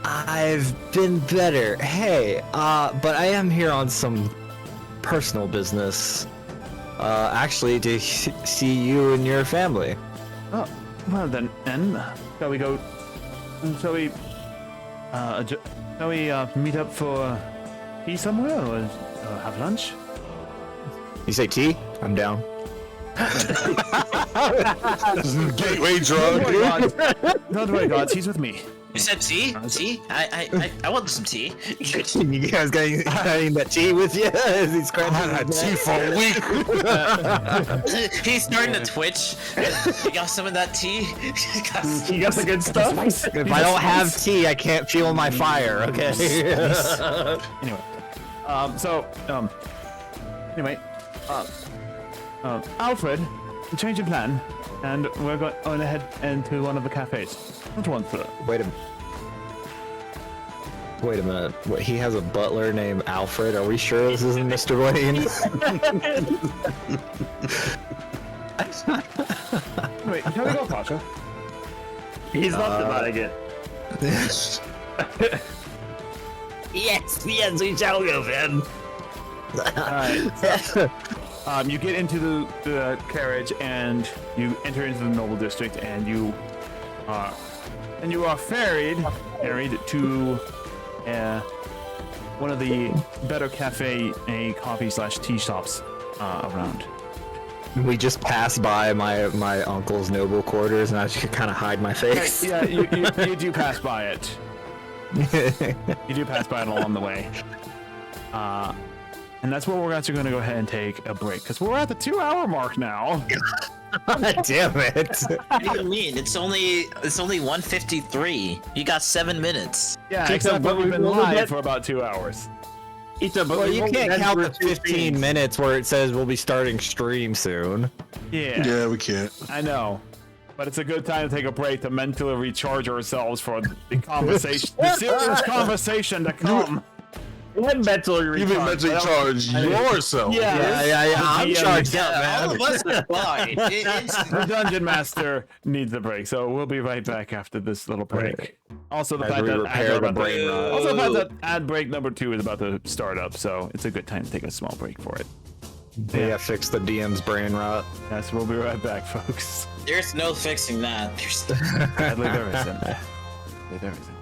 I've been better. Hey, but I am here on some personal business. Actually, to see you and your family.
Oh, Well then, shall we go? Shall we? Shall we meet up for tea somewhere or have lunch?
You say tea? I'm down.
Gateway drug.
Don't worry, gods. He's with me.
You said tea? Tea? I want some tea.
You guys got that tea with you? Is he scratching?
I had tea for a week.
He's starting to twitch. You got some of that tea?
You got the good stuff.
If I don't have tea, I can't fuel my fire. Okay.
Anyway, anyway, Alfred, change of plan, and we're going to head into one of the cafes. Not one, sir.
Wait a minute. What, he has a butler named Alfred? Are we sure this isn't Mr. Wayne?
Wait, shall we go, Pasha?
He's not denying it.
Yes, we shall go then.
Alright, so, you get into the carriage and you enter into the noble district, and you are ferried to one of the better cafe, coffee/tea shops around.
We just passed by my uncle's noble quarters, and I just kind of hide my face.
Yeah, you do pass by it. You do pass by it along the way. And that's where we're actually going to go ahead and take a break, because we're at the 2-hour mark now.
Damn it!
What do you mean? It's only 1:53. You got 7 minutes.
Yeah, except that we've been live for about 2 hours.
Well, you can't count the 15 minutes where it says we'll be starting stream soon.
Yeah, we can't.
I know. But it's a good time to take a break to mentally recharge ourselves for the conversation, the serious conversation to come.
And mentally recharge.
Even mentally charge yourself.
Yeah.
I'm charged up, man.
All of us are fine.
The dungeon master needs a break, so we'll be right back after this little break. Also, the fact that ad break number 2 is about to start up, so it's a good time to take a small break for it.
Yeah, fix the DM's brain rot.
Yes, we'll be right back, folks.
There's no fixing that.
Sadly, there isn't. There isn't.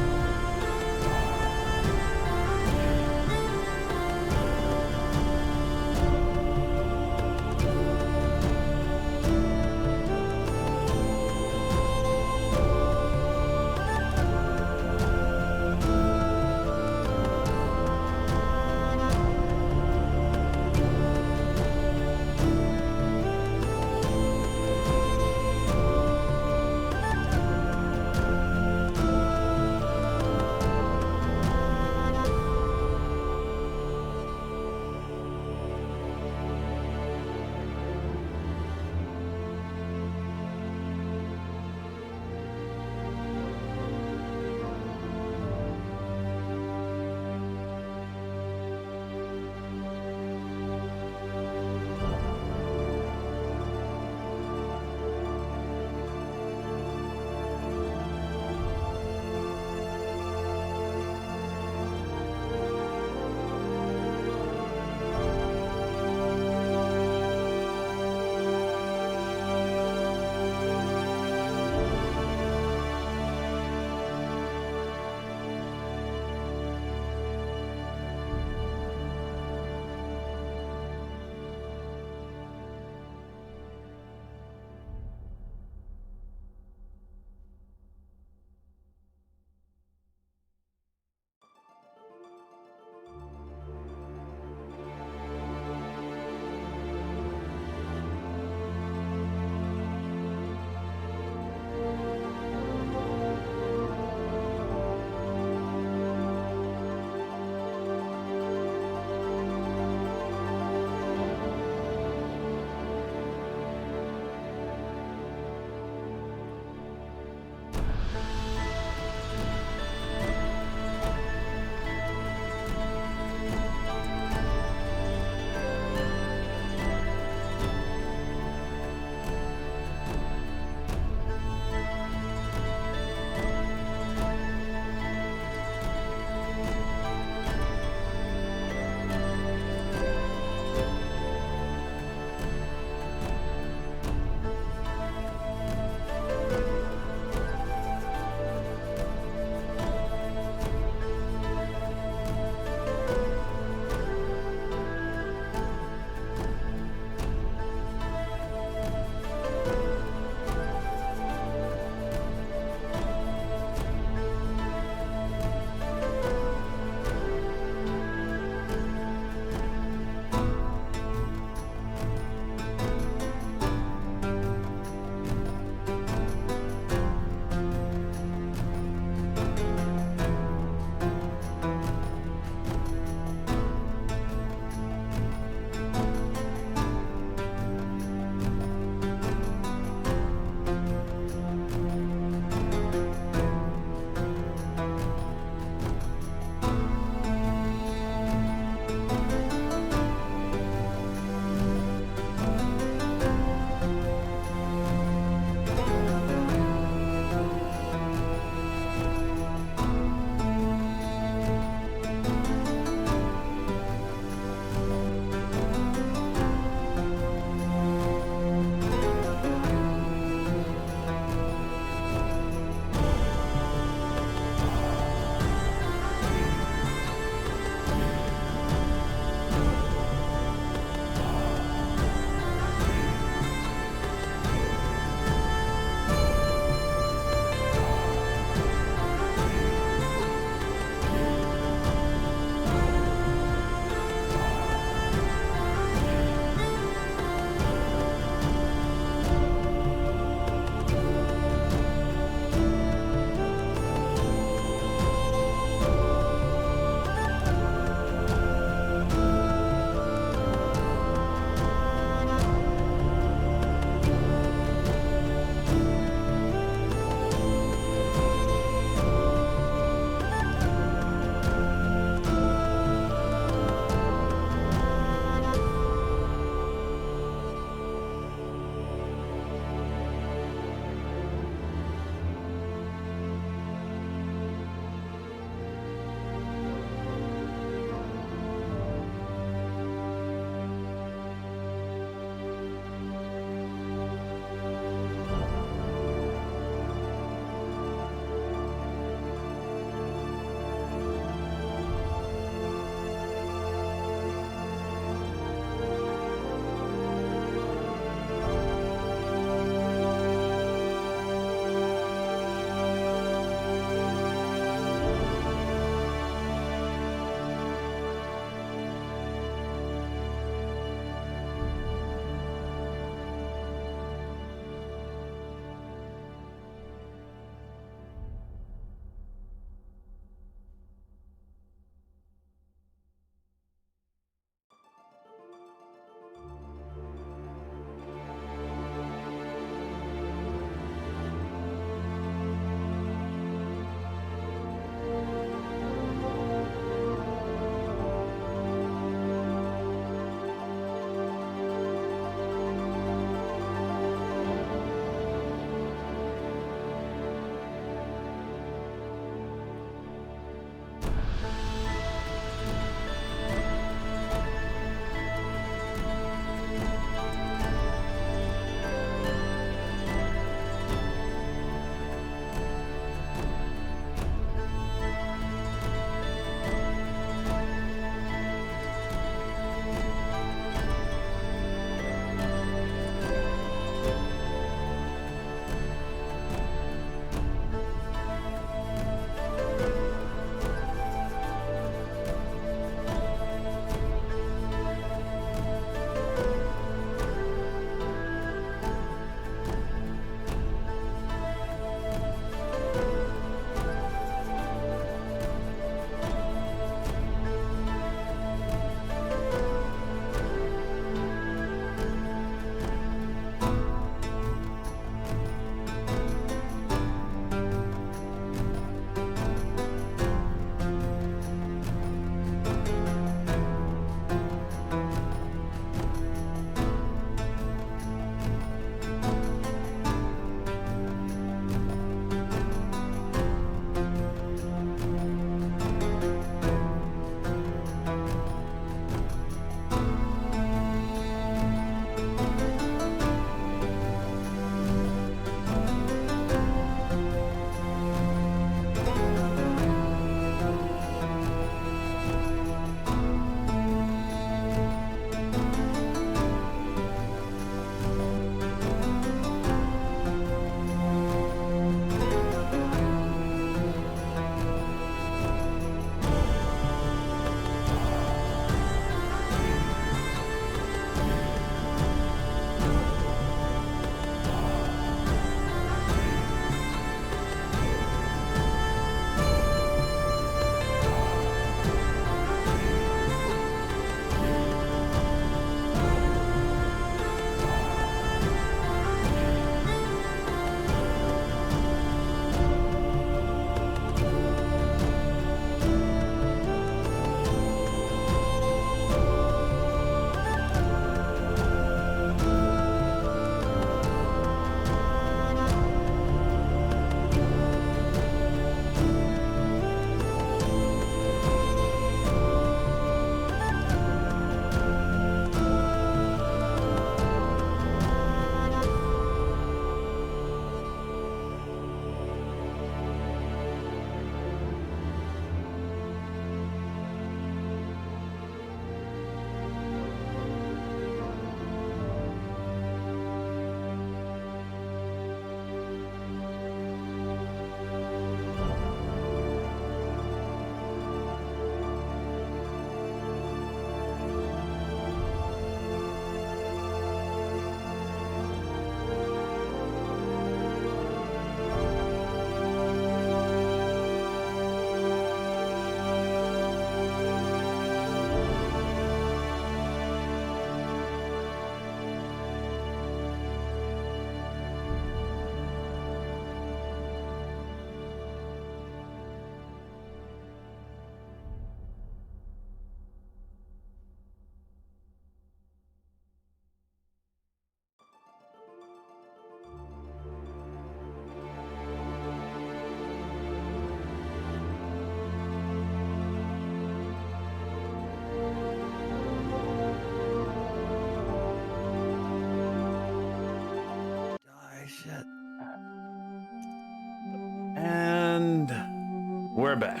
we're back.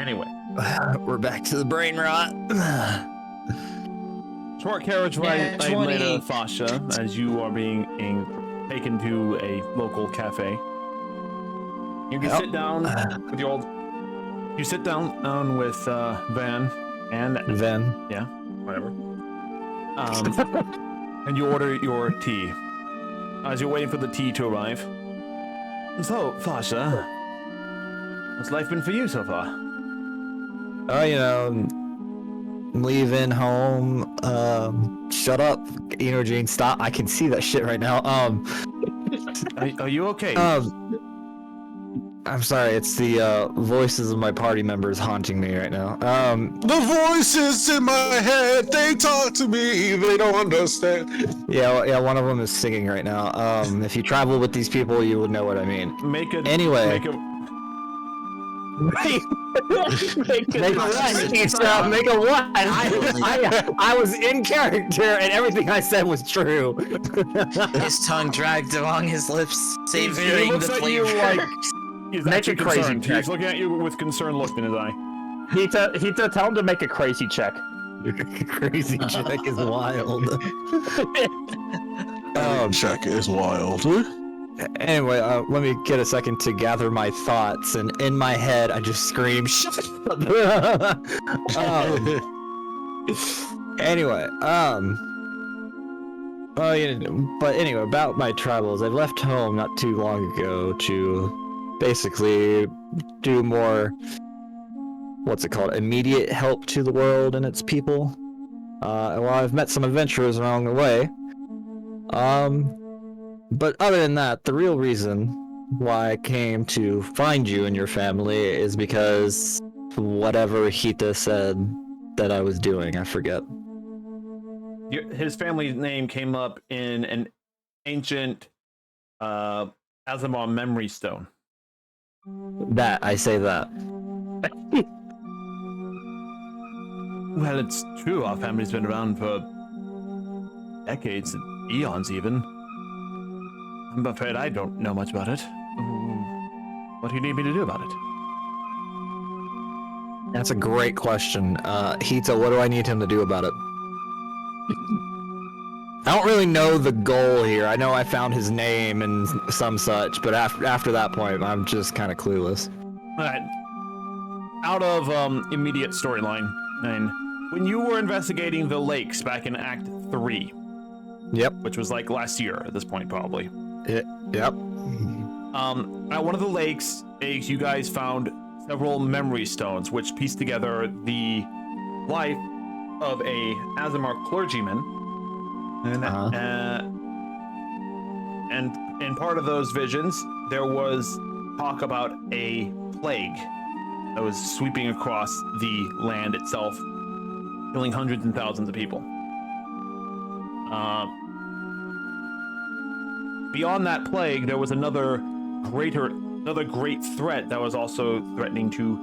Anyway.
We're back to the brain rot.
Short carriage ride
Yeah, 20.
later, Fasha, as you are being taken to a local cafe. You can sit down with your old. You sit down with Van and yeah, whatever. And you order your tea. As you're waiting for the tea to arrive. So, Fasha, what's life been for you so far?
Oh, you know, leaving home. Shut up, Gene. Stop. I can see that shit right now.
Are you okay?
I'm sorry. It's the voices of my party members haunting me right now.
The voices in my head, they talk to me, they don't understand.
Yeah, one of them is singing right now. If you travel with these people, you would know what I mean. Anyway.
Make a
what? I was in character, and everything I said was true.
His tongue dragged along his lips, savoring the flavor.
He's
Make
actually
a crazy
concerned.
check.
He's looking at you with concerned look in his eye.
Hita, tell him to make a crazy check.
Crazy check is wild.
Check is wild.
Anyway, let me get a second to gather my thoughts, and in my head, I just scream, "Shut up!" Anyway, but anyway, about my travels, I left home not too long ago to basically do more, what's it called, immediate help to the world and its people. Well, I've met some adventurers along the way. But other than that, the real reason why I came to find you and your family is because whatever Hita said that I was doing, I forget.
His family's name came up in an ancient Azamar memory stone.
That, I say that.
Well, it's true. Our family's been around for decades, eons even. I'm afraid I don't know much about it. What do you need me to do about it?
That's a great question. Hita, what do I need him to do about it? I don't really know the goal here. I know I found his name and some such, but after that point, I'm just kind of clueless.
Alright. Out of immediate storyline, and when you were investigating the lakes back in Act 3,
yep,
which was like last year at this point, probably.
Yep.
At one of the lakes, you guys found several memory stones, which pieced together the life of a Azamar clergyman, and in part of those visions, there was talk about a plague that was sweeping across the land itself, killing hundreds and thousands of people. Beyond that plague, there was another great threat that was also threatening to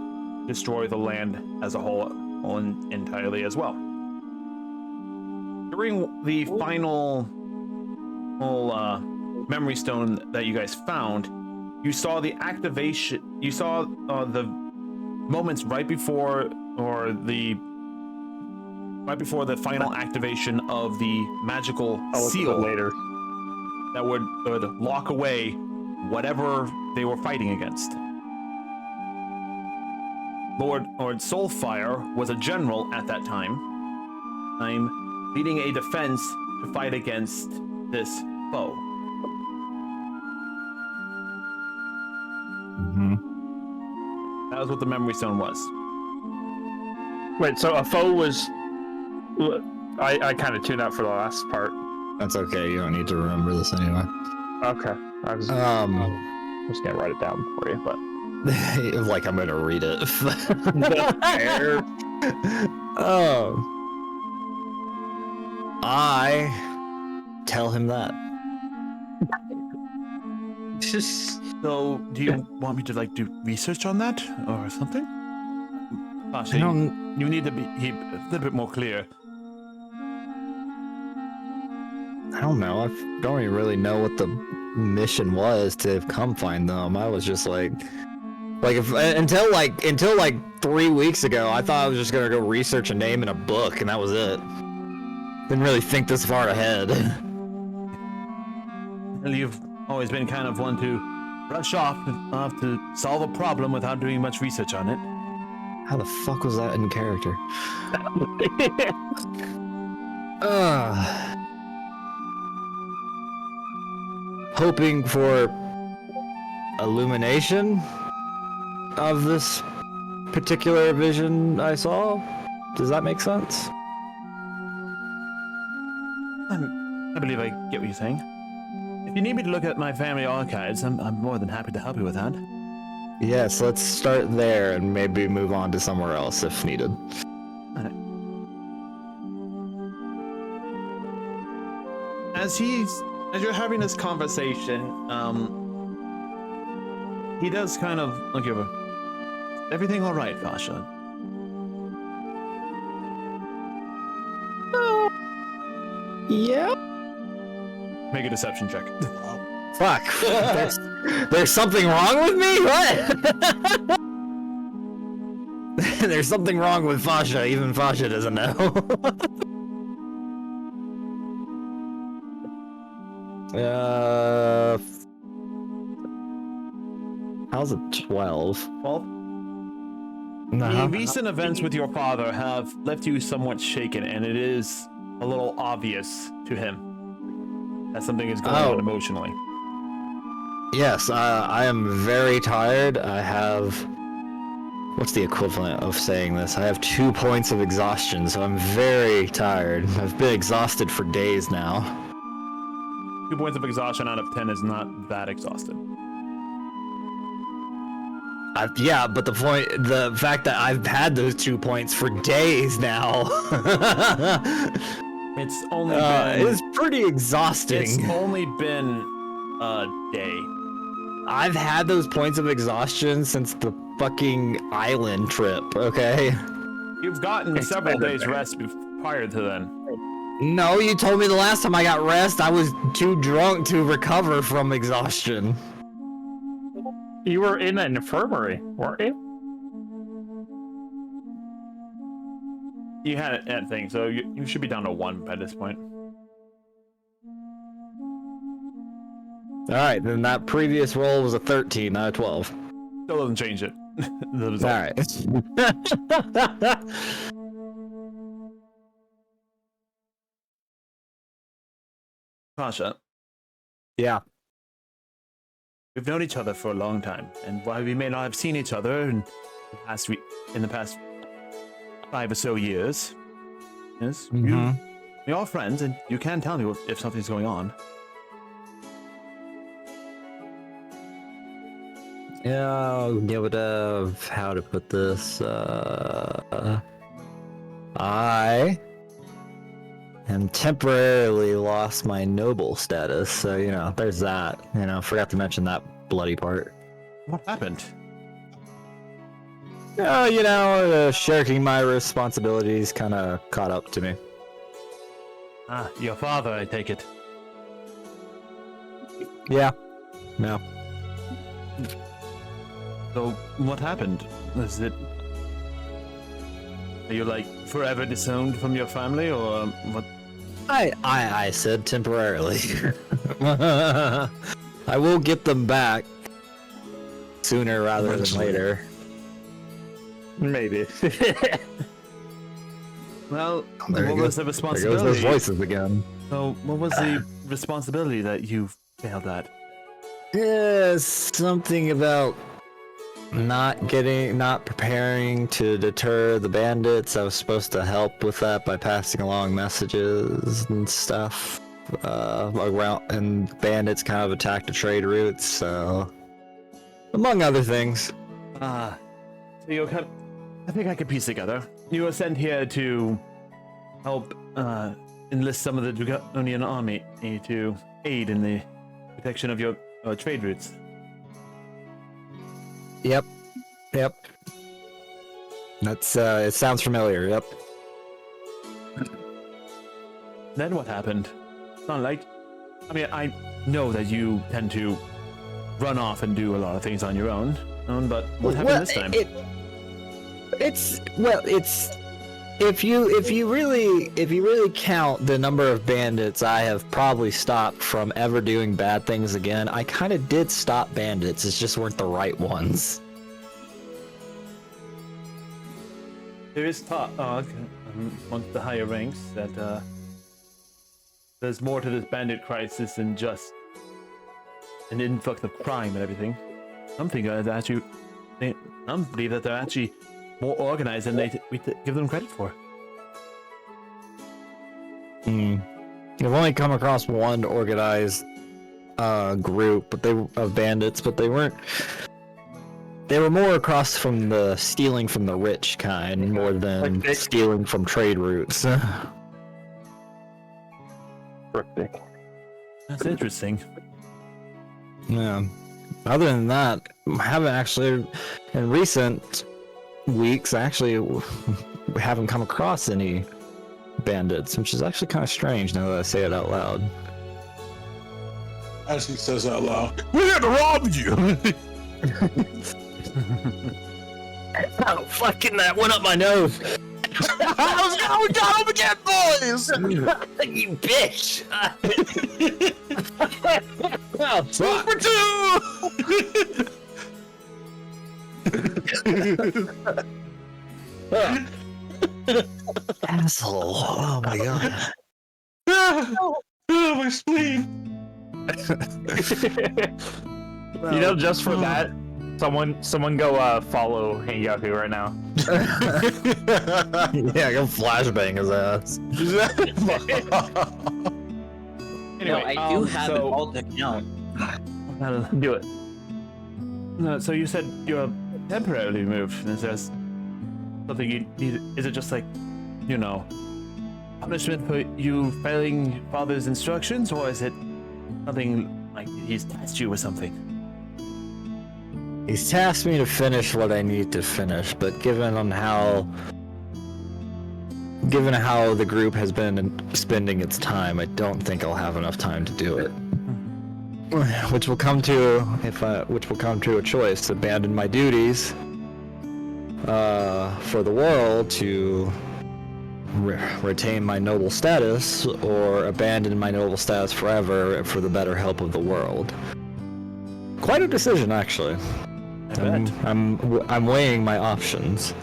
destroy the land as a whole entirely as well. During the final memory stone that you guys found, you saw the activation. You saw the moments right before the final activation of the magical seal later. That would lock away whatever they were fighting against. Lord Soulfire was a general at that time. I'm leading a defense to fight against this foe. That was what the memory stone was.
Wait, so a foe was... I kind of tuned out for the last part.
That's okay, you don't need to remember this anyway.
Okay. I was just gonna write it down for you, but...
like I'm gonna read it.
Fair.
I tell him that.
So, do you want me to do research on that or something? Actually, you need to be a little bit more clear.
I don't know. I don't even really know what the mission was to come find them. I was just like, Like until 3 weeks ago, I thought I was just gonna go research a name in a book, and that was it. Didn't really think this far ahead.
Well, you've always been kind of one to rush off to solve a problem without doing much research on it.
How the fuck was that in character? Hoping for illumination of this particular vision I saw. Does that make sense?
I believe I get what you're saying. If you need me to look at my family archives, I'm more than happy to help you with that.
Yes, let's start there and maybe move on to somewhere else if needed.
As you're having this conversation, he does kind of look over. Everything all right, Fasha?
Yeah.
Make a deception check.
Fuck. There's something wrong with me? What? There's something wrong with Fasha. Even Fasha doesn't know. How's it 12?
12? The recent events with your father have left you somewhat shaken, and it is a little obvious to him that something is going on emotionally.
Yes, I am very tired. I have... What's the equivalent of saying this? I have 2 points of exhaustion, so I'm very tired. I've been exhausted for days now.
2 points of exhaustion out of 10 is not that exhausted.
Yeah, but the fact that I've had those 2 points for days now.
It's only been...
It's pretty exhausting.
It's only been a day.
I've had those points of exhaustion since the fucking island trip, okay?
You've gotten several days rest prior to then.
No, you told me the last time I got rest, I was too drunk to recover from exhaustion.
You were in an infirmary, weren't you?
You had that thing, so you should be down to 1 by this point.
Alright, then that previous roll was a 13, not a 12.
Still doesn't change it.
Alright.
Pasha.
Yeah.
We've known each other for a long time, and while we may not have seen each other in the past 5 or so years, yes, we are friends, and you can tell me if something's going on.
Yeah, I'll give it how to put this, I am temporarily lost my noble status, so, you know, there's that. You know, forgot to mention that bloody part.
What happened?
Oh, you know, shirking my responsibilities kind of caught up to me.
Ah, your father, I take it.
Yeah. No.
So, what happened? Is it... Are you, like, forever disowned from your family, or what?
I said temporarily. I will get them back sooner rather than later.
Maybe.
Well,
There
what was the responsibility?
There goes those voices again.
So, what was the responsibility that you failed at?
Yeah, something about not preparing to deter the bandits. I was supposed to help with that by passing along messages and stuff around, and bandits kind of attacked the trade routes, so among other things.
So you I think I could piece together. You were sent here to help enlist some of the Draconian army to aid in the protection of your trade routes.
Yep. That's it sounds familiar. Yep.
Then what happened? It's not like... I mean, I know that you tend to run off and do a lot of things on your own. But what happened this time?
It's if you really count the number of bandits I have probably stopped from ever doing bad things again, I kind of did stop bandits. It just weren't the right ones.
There is talk amongst the higher ranks that there's more to this bandit crisis than just an influx of crime and everything. Some believe that they're actually more organized than we give them credit for.
I've only come across one organized group, of bandits, but they weren't. They were more across from the stealing from the rich kind, more than stealing from trade routes.
That's interesting.
Yeah. Other than that, I haven't actually, in recent weeks, we haven't come across any bandits, which is actually kind of strange now that I say it out loud.
As he says out loud, we're here to rob you!
Oh, fucking that went up my nose!
We got him again, boys!
You bitch!
Super 2!
Asshole! Oh my god!
Oh, my spleen!
You know, just for that, someone go follow Hanyaku right now.
Yeah, go flashbang his ass.
No, I do have an alt account.
Do it.
No, so you said you're temporarily moved. Is there something you need? Is it just like, punishment for you failing father's instructions, or is it something like he's tasked you with something?
He's tasked me to finish what I need to finish, but given how the group has been spending its time, I don't think I'll have enough time to do it. Which will come to a choice: abandon my duties for the world to retain my noble status, or abandon my noble status forever for the better help of the world. Quite a decision, actually. I'm weighing my options.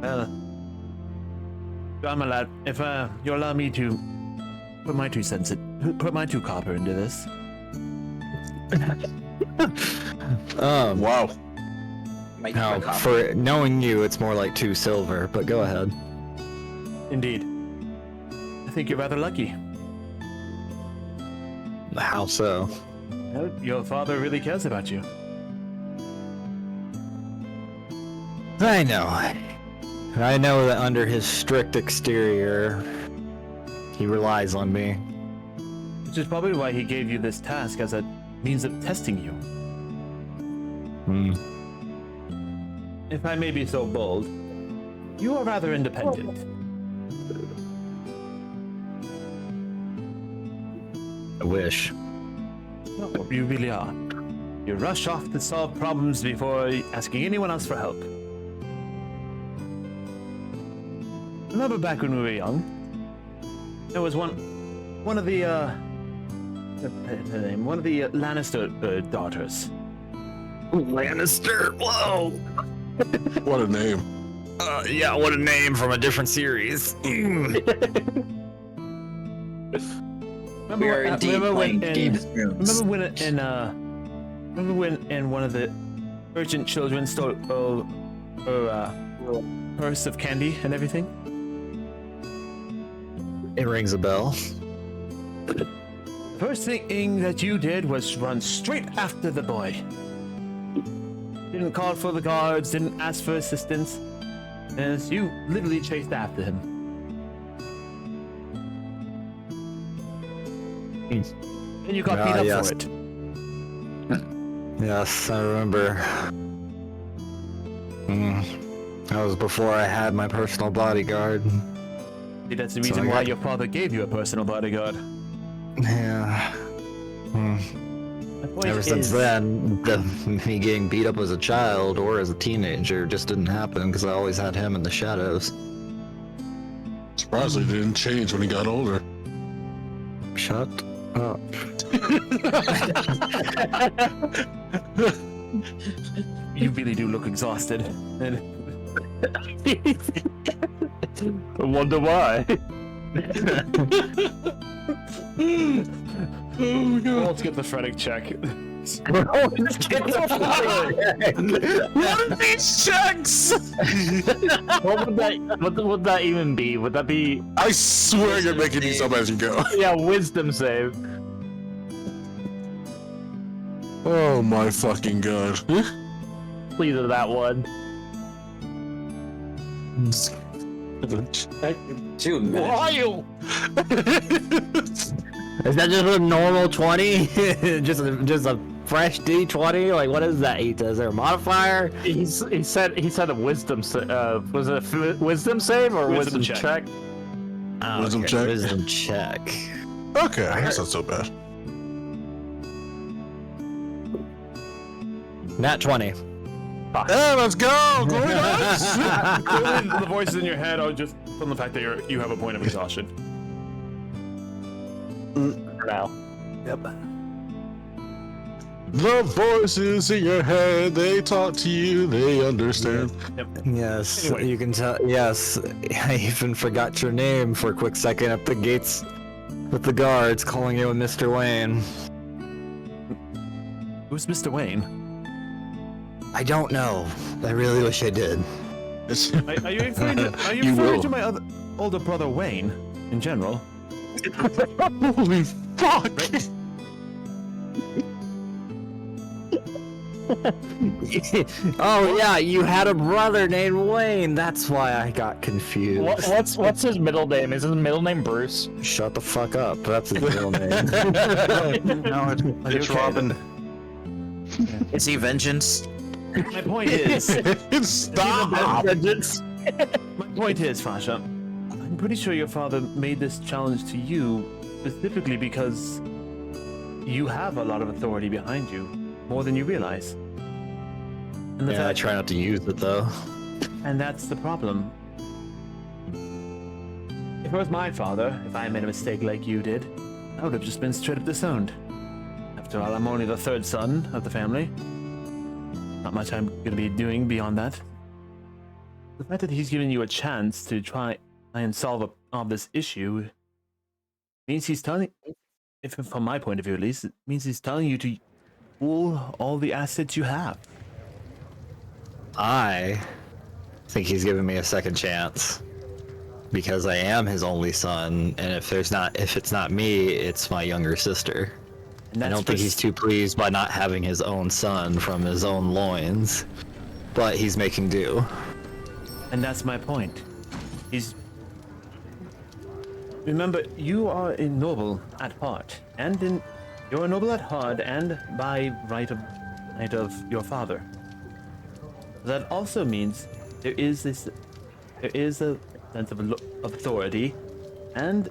Well, my lad, if you allow me to put my 2 cents, put my 2 copper into this.
Wow. Now, for knowing you, it's more like 2 silver, but go ahead.
Indeed. I think you're rather lucky.
How so?
Well, your father really cares about you.
I know. I know that under his strict exterior, he relies on me.
Which is probably why he gave you this task as a means of testing you. If I may be so bold, you are rather independent.
I wish.
No, you really are. You rush off to solve problems before asking anyone else for help. Remember back when we were young? There was one of the Lannister daughters.
Lannister? Whoa!
What a name.
Yeah, what a name from a different series.
We are indeed playing Game of Thrones.
Remember when one of the urgent children stole her purse of candy and everything?
It rings a bell.
The first thing that you did was run straight after the boy. Didn't call for the guards, didn't ask for assistance, as you literally chased after him. And you got beat up
yes.
for it.
Yes, I remember. That was before I had my personal bodyguard.
See, that's the reason why your father gave you a personal bodyguard.
Yeah. Ever since then, me getting beat up as a child or as a teenager just didn't happen because I always had him in the shadows.
Surprisingly, didn't change when he got older.
Shut up.
You really do look exhausted.
I wonder why.
Well, let's get the phonetic check.
What are these checks?
What would that even be? Would that be?
I swear you're making these up as you go.
Yeah, wisdom save.
Oh my fucking god.
Please do that one.
Dude,
Wild!
Is that just a normal 20? just a fresh D20? Like, what is that? Is there a modifier?
He said a wisdom. Was it a wisdom save or
Wisdom
wisdom check?
Oh,
Wisdom check?
Wisdom check.
Okay, that's not so bad.
Nat 20.
Hey, let's go! Glory days!
Clearly, the voices in your head are just from the fact that you have a point of exhaustion.
For now.
Yep.
The voices in your head, they talk to you, they understand.
Yes,
Anyway.
you can tell. Yes, I even forgot your name for a quick second at the gates with the guards calling you Mr. Wayne.
Who's Mr. Wayne?
I don't know. I really wish I did.
Are you referring to,
You will.
my older brother Wayne in general?
Holy fuck!
Oh yeah, you had a brother named Wayne. That's why I got confused.
What's his middle name? Is his middle name Bruce?
Shut the fuck up. That's his real name.
No, it's Robin.
Is he Vengeance?
My point is,
Stop!
my point is, Fasha, I'm pretty sure your father made this challenge to you specifically because you have a lot of authority behind you, more than you realize. And the
Yeah, I
fact-
try not to use it though.
And that's the problem. If it was my father, if I made a mistake like you did, I would have just been straight up disowned. After all, I'm only the third son of the family. Not much I'm gonna be doing beyond that. The fact that he's given you a chance to try and solve this issue means he's telling, if from my point of view at least, it means he's telling you to pool all the assets you have.
I think he's giving me a second chance because I am his only son, and if it's not me, it's my younger sister.
And
I
that's
don't think he's too pleased by not having his own son from his own loins, but he's making do.
And that's my point. Remember, you are a noble at heart, you're a noble at heart, and by right of your father. That also means there is a sense of authority, and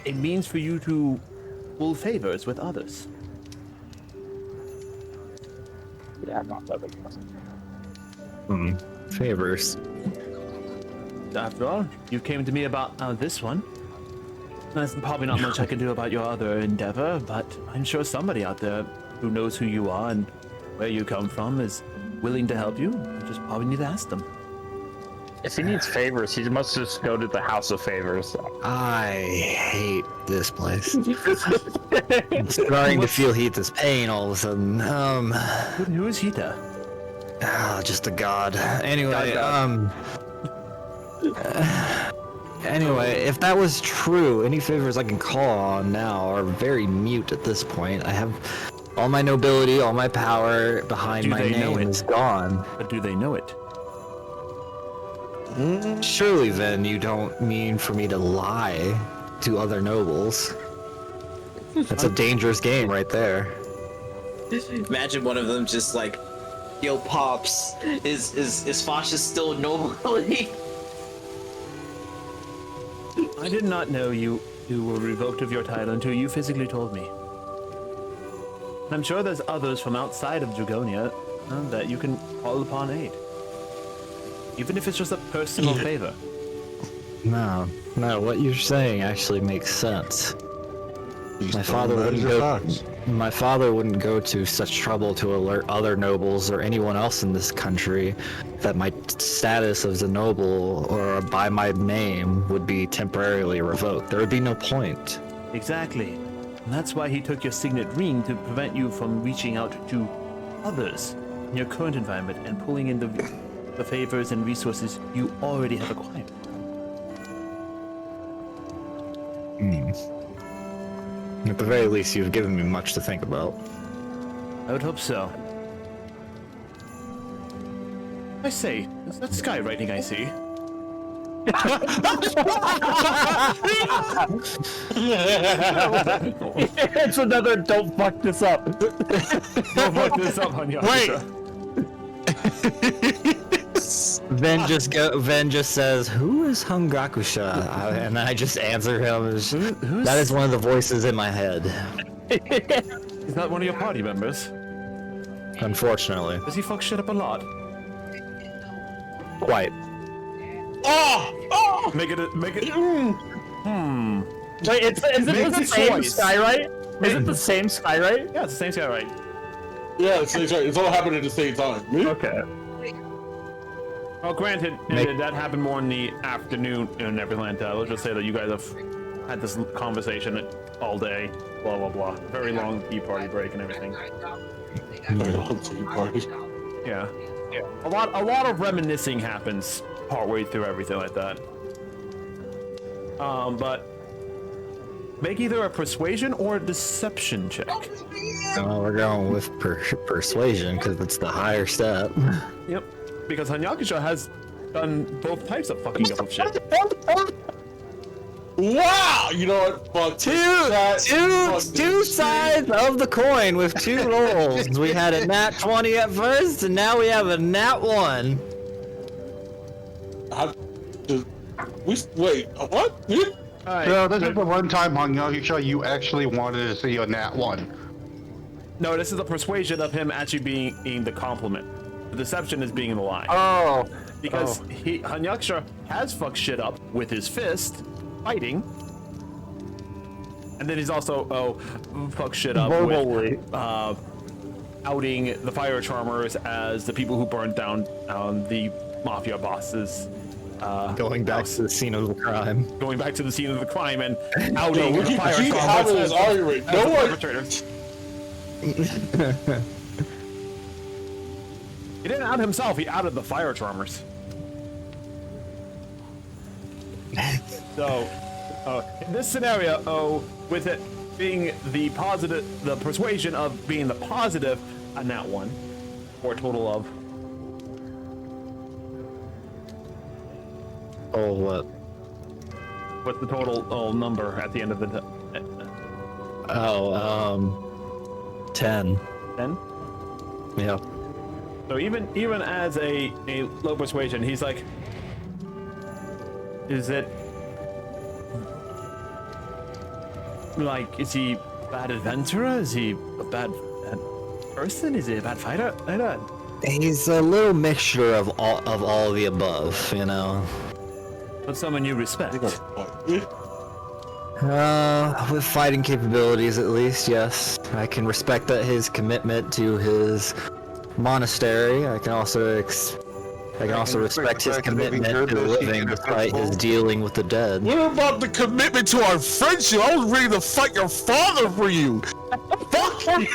it means for you to pull favors with others.
Yeah, I'm not that big.
Favors.
After all, you came to me about this one. There's probably not much I can do about your other endeavor, but I'm sure somebody out there who knows who you are and where you come from is willing to help you. You just probably need to ask them.
If he needs favors, he must just go to the House of Favors.
I hate this place. I'm starting to feel this pain all of a sudden.
Who is Hita?
Just a god. Anyway, anyway, if that was true, any favors I can call on now are very mute at this point. I have all my nobility, all my power behind my name is gone.
But do they know it?
Surely then you don't mean for me to lie to other nobles. That's a dangerous game right there.
Imagine one of them just like, yo, Pops, is Fasha still nobility?
I did not know you were revoked of your title until you physically told me. I'm sure there's others from outside of Dragonia that you can call upon aid. Even if it's just a personal favor.
No, what you're saying actually makes sense. My father wouldn't go to such trouble to alert other nobles or anyone else in this country that my status as a noble or by my name would be temporarily revoked. There would be no point.
Exactly. And that's why he took your signet ring to prevent you from reaching out to others in your current environment and pulling in the favors and resources you already have acquired.
At the very least, you've given me much to think about.
I would hope so. I say, is that skywriting I see?
It's another don't fuck this up.
Don't fuck this up, Hanya.
Ven just says, "Who is Hungakusha?" And then I just answer him as, "That is one of the voices in my head."
He's not one of your party members.
Unfortunately.
Does he fuck shit up a lot?
Quite.
Oh! Make it.
Wait, is it the same Skywrite? Is it the same Skywrite?
Yeah, it's the same Skywrite.
Yeah, it's all happening at the same time.
Okay.
Well, granted, that happened more in the afternoon in Neverland. Let's just say that you guys have had this conversation all day, blah blah blah. Very long tea party break and everything.
Very long tea party.
Yeah. A lot of reminiscing happens partway through everything like that. But make either a persuasion or a deception check.
We're going with persuasion because it's the higher step.
Yep. Because Hanyakusha has done both types of fucking up of shit.
Wow! You know what? Fuck.
Two sides of the coin with two rolls. We had a nat 20 at first, and now we have a nat 1.
Wait, what?
Alright.
So this is the one time on Yosha you actually wanted to see a nat 1.
No, this is a persuasion of him actually being the compliment. The deception is being the lie.
Oh.
Because Hanyaksha has fucked shit up with his fist, fighting. And then he's also, fucked shit up with outing the fire charmers as the people who burned down the mafia bosses.
Going back to the scene of the crime.
Going back to the scene of the crime and outing the fire
keep having this argument. No one.
He didn't out himself, he outed the fire charmers. So, in this scenario, with it being the persuasion of being the positive, a nat 1, for a total of.
Oh, what?
What's the total number at the end of the?
10.
10?
Yeah.
So even as a low persuasion, he's like, is he a bad adventurer? Is he a bad person? Is he a bad fighter? I don't know.
He's a little mixture of all the above, you know.
But someone you respect.
With fighting capabilities at least, yes. I can respect that his commitment to his monastery. I can also respect his commitment to living despite his dealing with the dead.
What about the commitment to our friendship? I was ready to fight your father for you. Fuck you!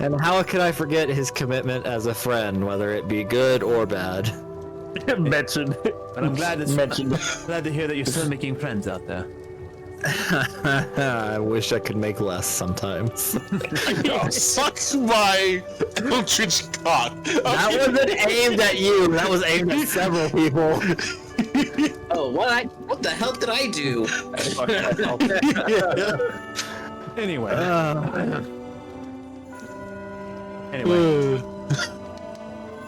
And how could I forget his commitment as a friend, whether it be good or bad?
Mentioned.
And I'm glad glad to hear that you're still making friends out there.
I wish I could make less sometimes.
Sucks my Eldritch cock.
That wasn't aimed at you. That was aimed at several people.
Oh, what the hell did I do?
Anyway. Well,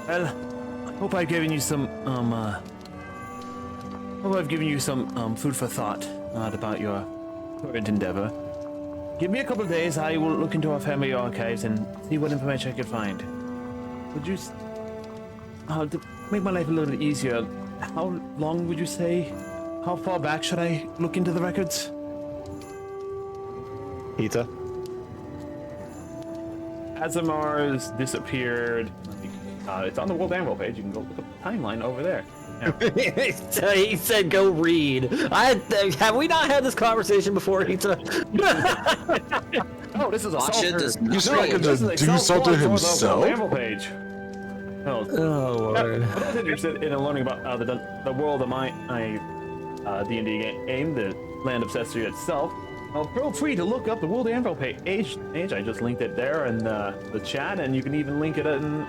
I hope I've given you some food for thought about your current endeavor. give me a couple of days. I will look into our family archives and see what information I can find. Would you, to make my life a little bit easier, how long would you say? How far back should I look into the records?
Ita?
Azamar's disappeared. It's on the World Anvil page. You can go look up the timeline over there.
He said, "Go read." Have we not had this conversation before, Ita?
Oh, this is a
Fasha does not
He's not gonna do something himself.
The page. Oh,
Lord.
For those interested in learning about the world of my D&D game, the land of Cestria itself, feel free to look up the World Anvil page. I just linked it there in the chat, and you can even link it in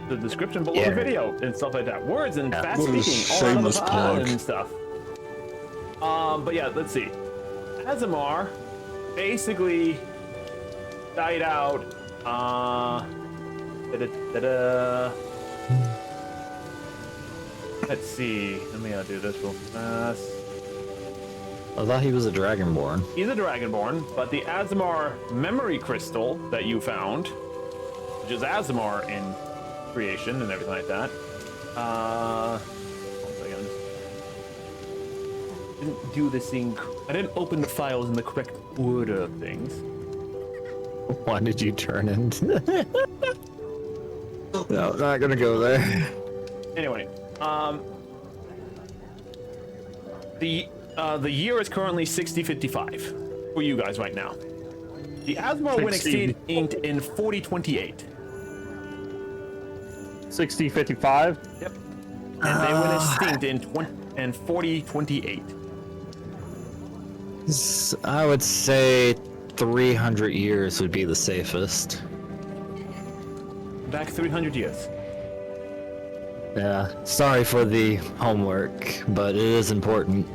the description below the video and stuff like that. Words and fast
What a
speaking, all out of
shameless
the pod
plug.
and stuff. But yeah, let's see. Azamar basically died out. Let's see. Let me do this real fast.
I thought he was a dragonborn.
He's a dragonborn, but the Azamar memory crystal that you found, which is Azamar in creation and everything like that. One second. Didn't do this thing. I didn't open the files in the correct order of things.
Why did you turn into? No, not gonna go there.
Anyway, the year is currently 6055 for you guys right now. The Azamar went extinct in 4028.
6055.
Yep. And they went extinct in 4028.
I would say 300 years would be the safest.
Back 300 years.
Yeah, sorry for the homework, but it is important.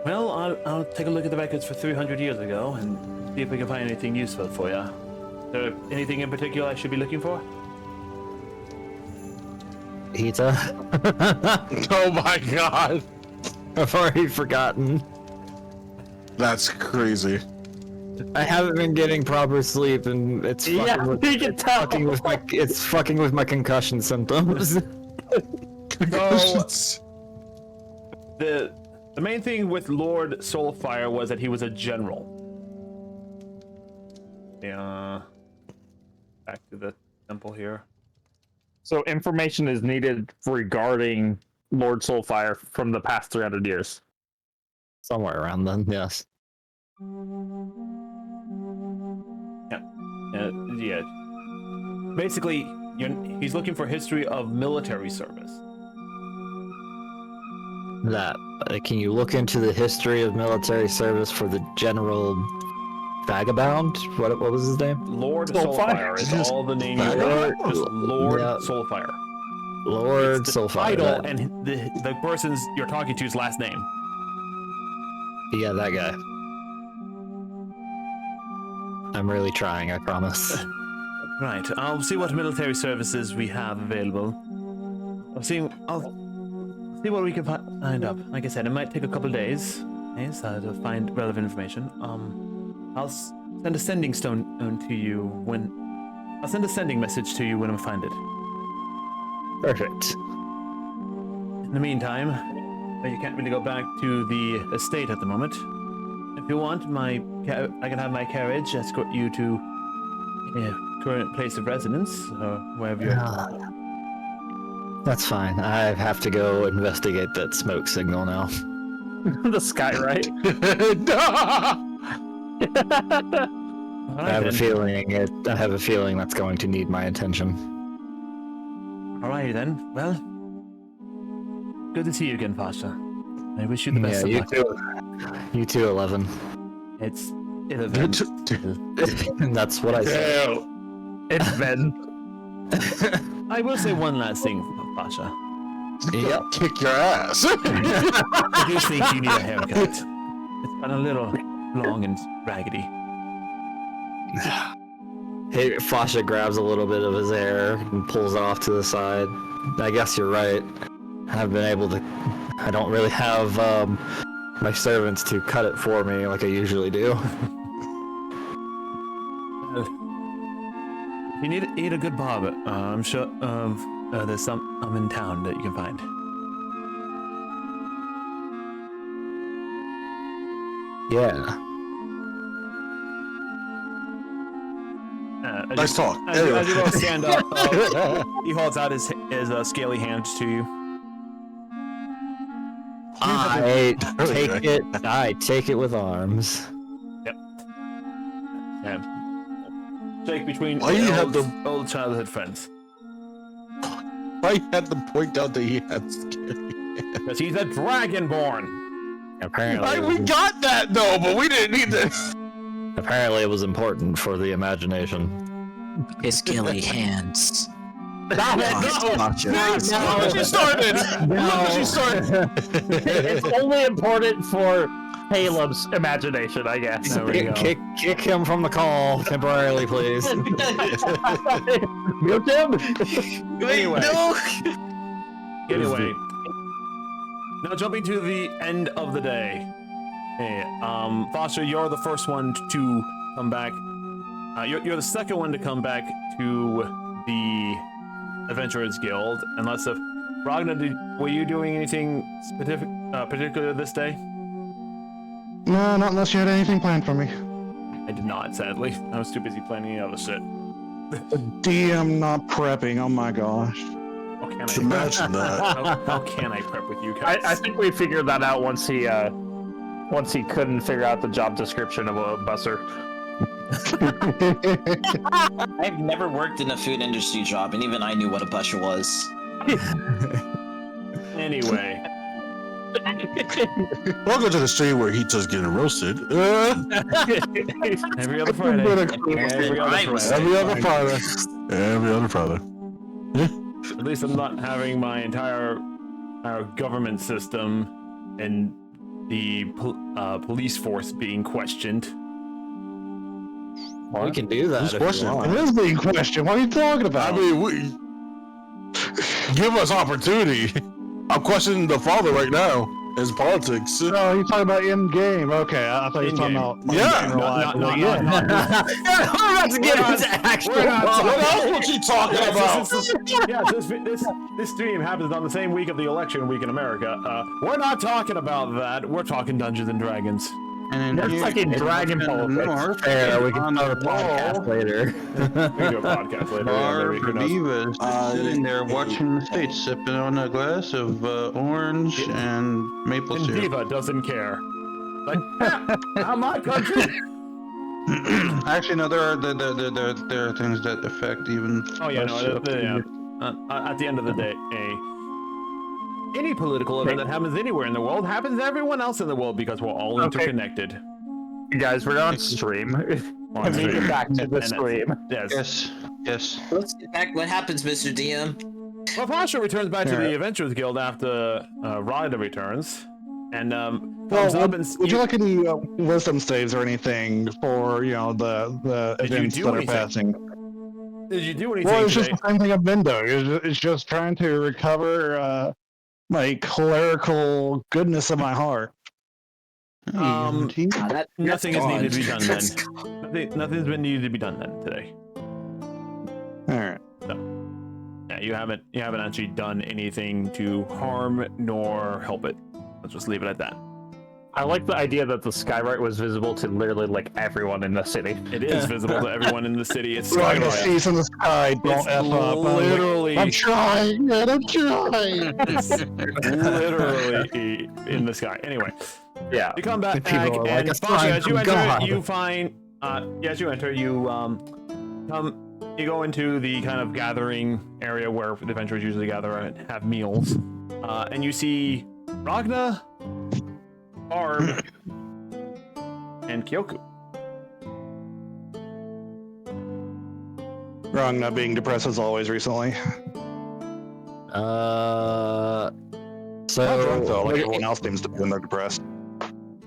Well, I'll take a look at the records for 300 years ago and see if we can find anything useful for you. Is there anything in particular I should be looking for?
Ita?
Oh my god.
I've already forgotten.
That's crazy.
I haven't been getting proper sleep, and it's fucking with my concussion symptoms.
The main thing with Lord Soulfire was that he was a general. Yeah. Back to the temple here.
So information is needed regarding Lord Soulfire from the past 300 years.
Somewhere around then, yes.
Yeah. Basically, he's looking for history of military service.
Can you look into the history of military service for the General Vagabond? What was his name?
Lord Soulfire is all the name you got. Just Lord Soulfire.
Lord
it's the
Soulfire.
title and the person's you're talking to's last name.
Yeah, that guy. I'm really trying, I promise.
Right, I'll see what military services we have available. I'll see what we can find up. Like I said, it might take a couple days to find relevant information. I'll send a sending stone to you I'll send a sending message to you when I find it.
Perfect.
In the meantime, you can't really go back to the estate at the moment. If you want, I can have my carriage escort you to your current place of residence, or wherever you're.
That's fine. I have to go investigate that smoke signal now.
The sky, right?
I have a feeling that's going to need my attention.
Alrighty then. Well, good to see you again, Fasha. I wish you the best of luck.
You too, 11.
It's 11.
That's what I said.
It's Ben.
I will say one last thing, Fasha.
Yep.
Kick your ass.
I do think you need a haircut. It's been a little long and raggedy.
Hey, Fasha grabs a little bit of his hair and pulls it off to the side. I guess you're right. I don't really have my servants to cut it for me like I usually do.
If you need to eat a good barber, I'm sure there's some in town that you can find.
Yeah.
Nice talk.
As you both stand up, he holds out his scaly hand to you.
I take it with arms.
Yep. Yeah. Shake between old childhood friends.
I had to point out that he had scary.
Because he's a dragonborn.
Apparently,
We got that though, but we didn't need this.
apparently it was important for the imagination.
His scaly hands.
Look what you started! Look what you started!
It's only important for Caleb's imagination, I guess.
There we go.
Kick him from the call temporarily, please.
Mute him.
Anyway.
No!
Anyway. Now jumping to the end of the day. Hey, Foster, you're the first one to come back. You're the second one to come back to the Adventurers Guild, unless if Ragnar, were you doing anything particular this day?
No, not unless you had anything planned for me.
I did not, sadly. I was too busy planning the other shit.
DM not prepping, oh my gosh.
How can I
Imagine that.
how can I prep with you guys?
I think we figured that out once he couldn't figure out the job description of a busser.
I've never worked in a food industry job, and even I knew what a busher was.
Anyway.
Welcome to the stream where he just getting roasted.
Every other Friday.
Every other Friday. Every other Friday.
At least I'm not having my entire government system and the police force being questioned.
We can do that.
Who's
if you
questioning?
want.
It is being questioned. What are you talking about?
I mean, give us opportunity. I'm questioning the father right now. His politics.
No, you're talking about in game. Okay, I thought you were talking about
Yeah.
in real life.
Not-
Yeah.
We're about to get into actual.
What else was you talking about?
This stream happens on the same week of the election week in America. We're not talking about that. We're talking Dungeons and Dragons.
And
That's fucking dragon politics.
Fair, we can start a podcast later.
We can do a podcast later. Yeah,
Our
maybe, who knows?
divas just sitting there watching the stage, sipping on a glass of orange and maple
And
syrup.
Diva doesn't care. Like, not my country.
Actually, no, there are things that affect even.
Oh yeah, no. At the end of the day, any political event that happens anywhere in the world happens to everyone else in the world because we're all interconnected.
Guys, we're on stream.
On
Let me
stream.
get back to the
And
stream.
Yes.
Yes.
Let's get back. What happens, Mr. DM?
Well, Pasha returns back to the Adventurers Guild after Ryder returns, and comes up and
Would you like any wisdom saves or anything for the
Did you
events
do
that
anything?
are passing?
Did you do anything
Well, it's just
today?
the same thing I've been doing. It's just trying to recover my clerical goodness of my heart.
Nothing is needed to be done then.
That's
Nothing's been needed to be done then today.
All right.
Yeah, you haven't actually done anything to harm nor help it. Let's just leave it at that.
I like the idea that the skywrite was visible to literally like everyone in the city.
It is visible to everyone in the city. It's
Right, the
skywriting.
seas in the sky don't
It's
F up.
literally-
I'm trying, man. I'm trying.
It's literally in the sky. Anyway,
Yeah.
you come back,
People are like,
and
"A
Pasha,
sign
as you
from
enter,
God."
you find, as you enter, you you go into the kind of gathering area where the adventurers usually gather and have meals, and you see Ragna, Barb, and Kyoku.
Wrong, not being depressed as always recently. Not drunk though, like everyone else seems to be when they're depressed.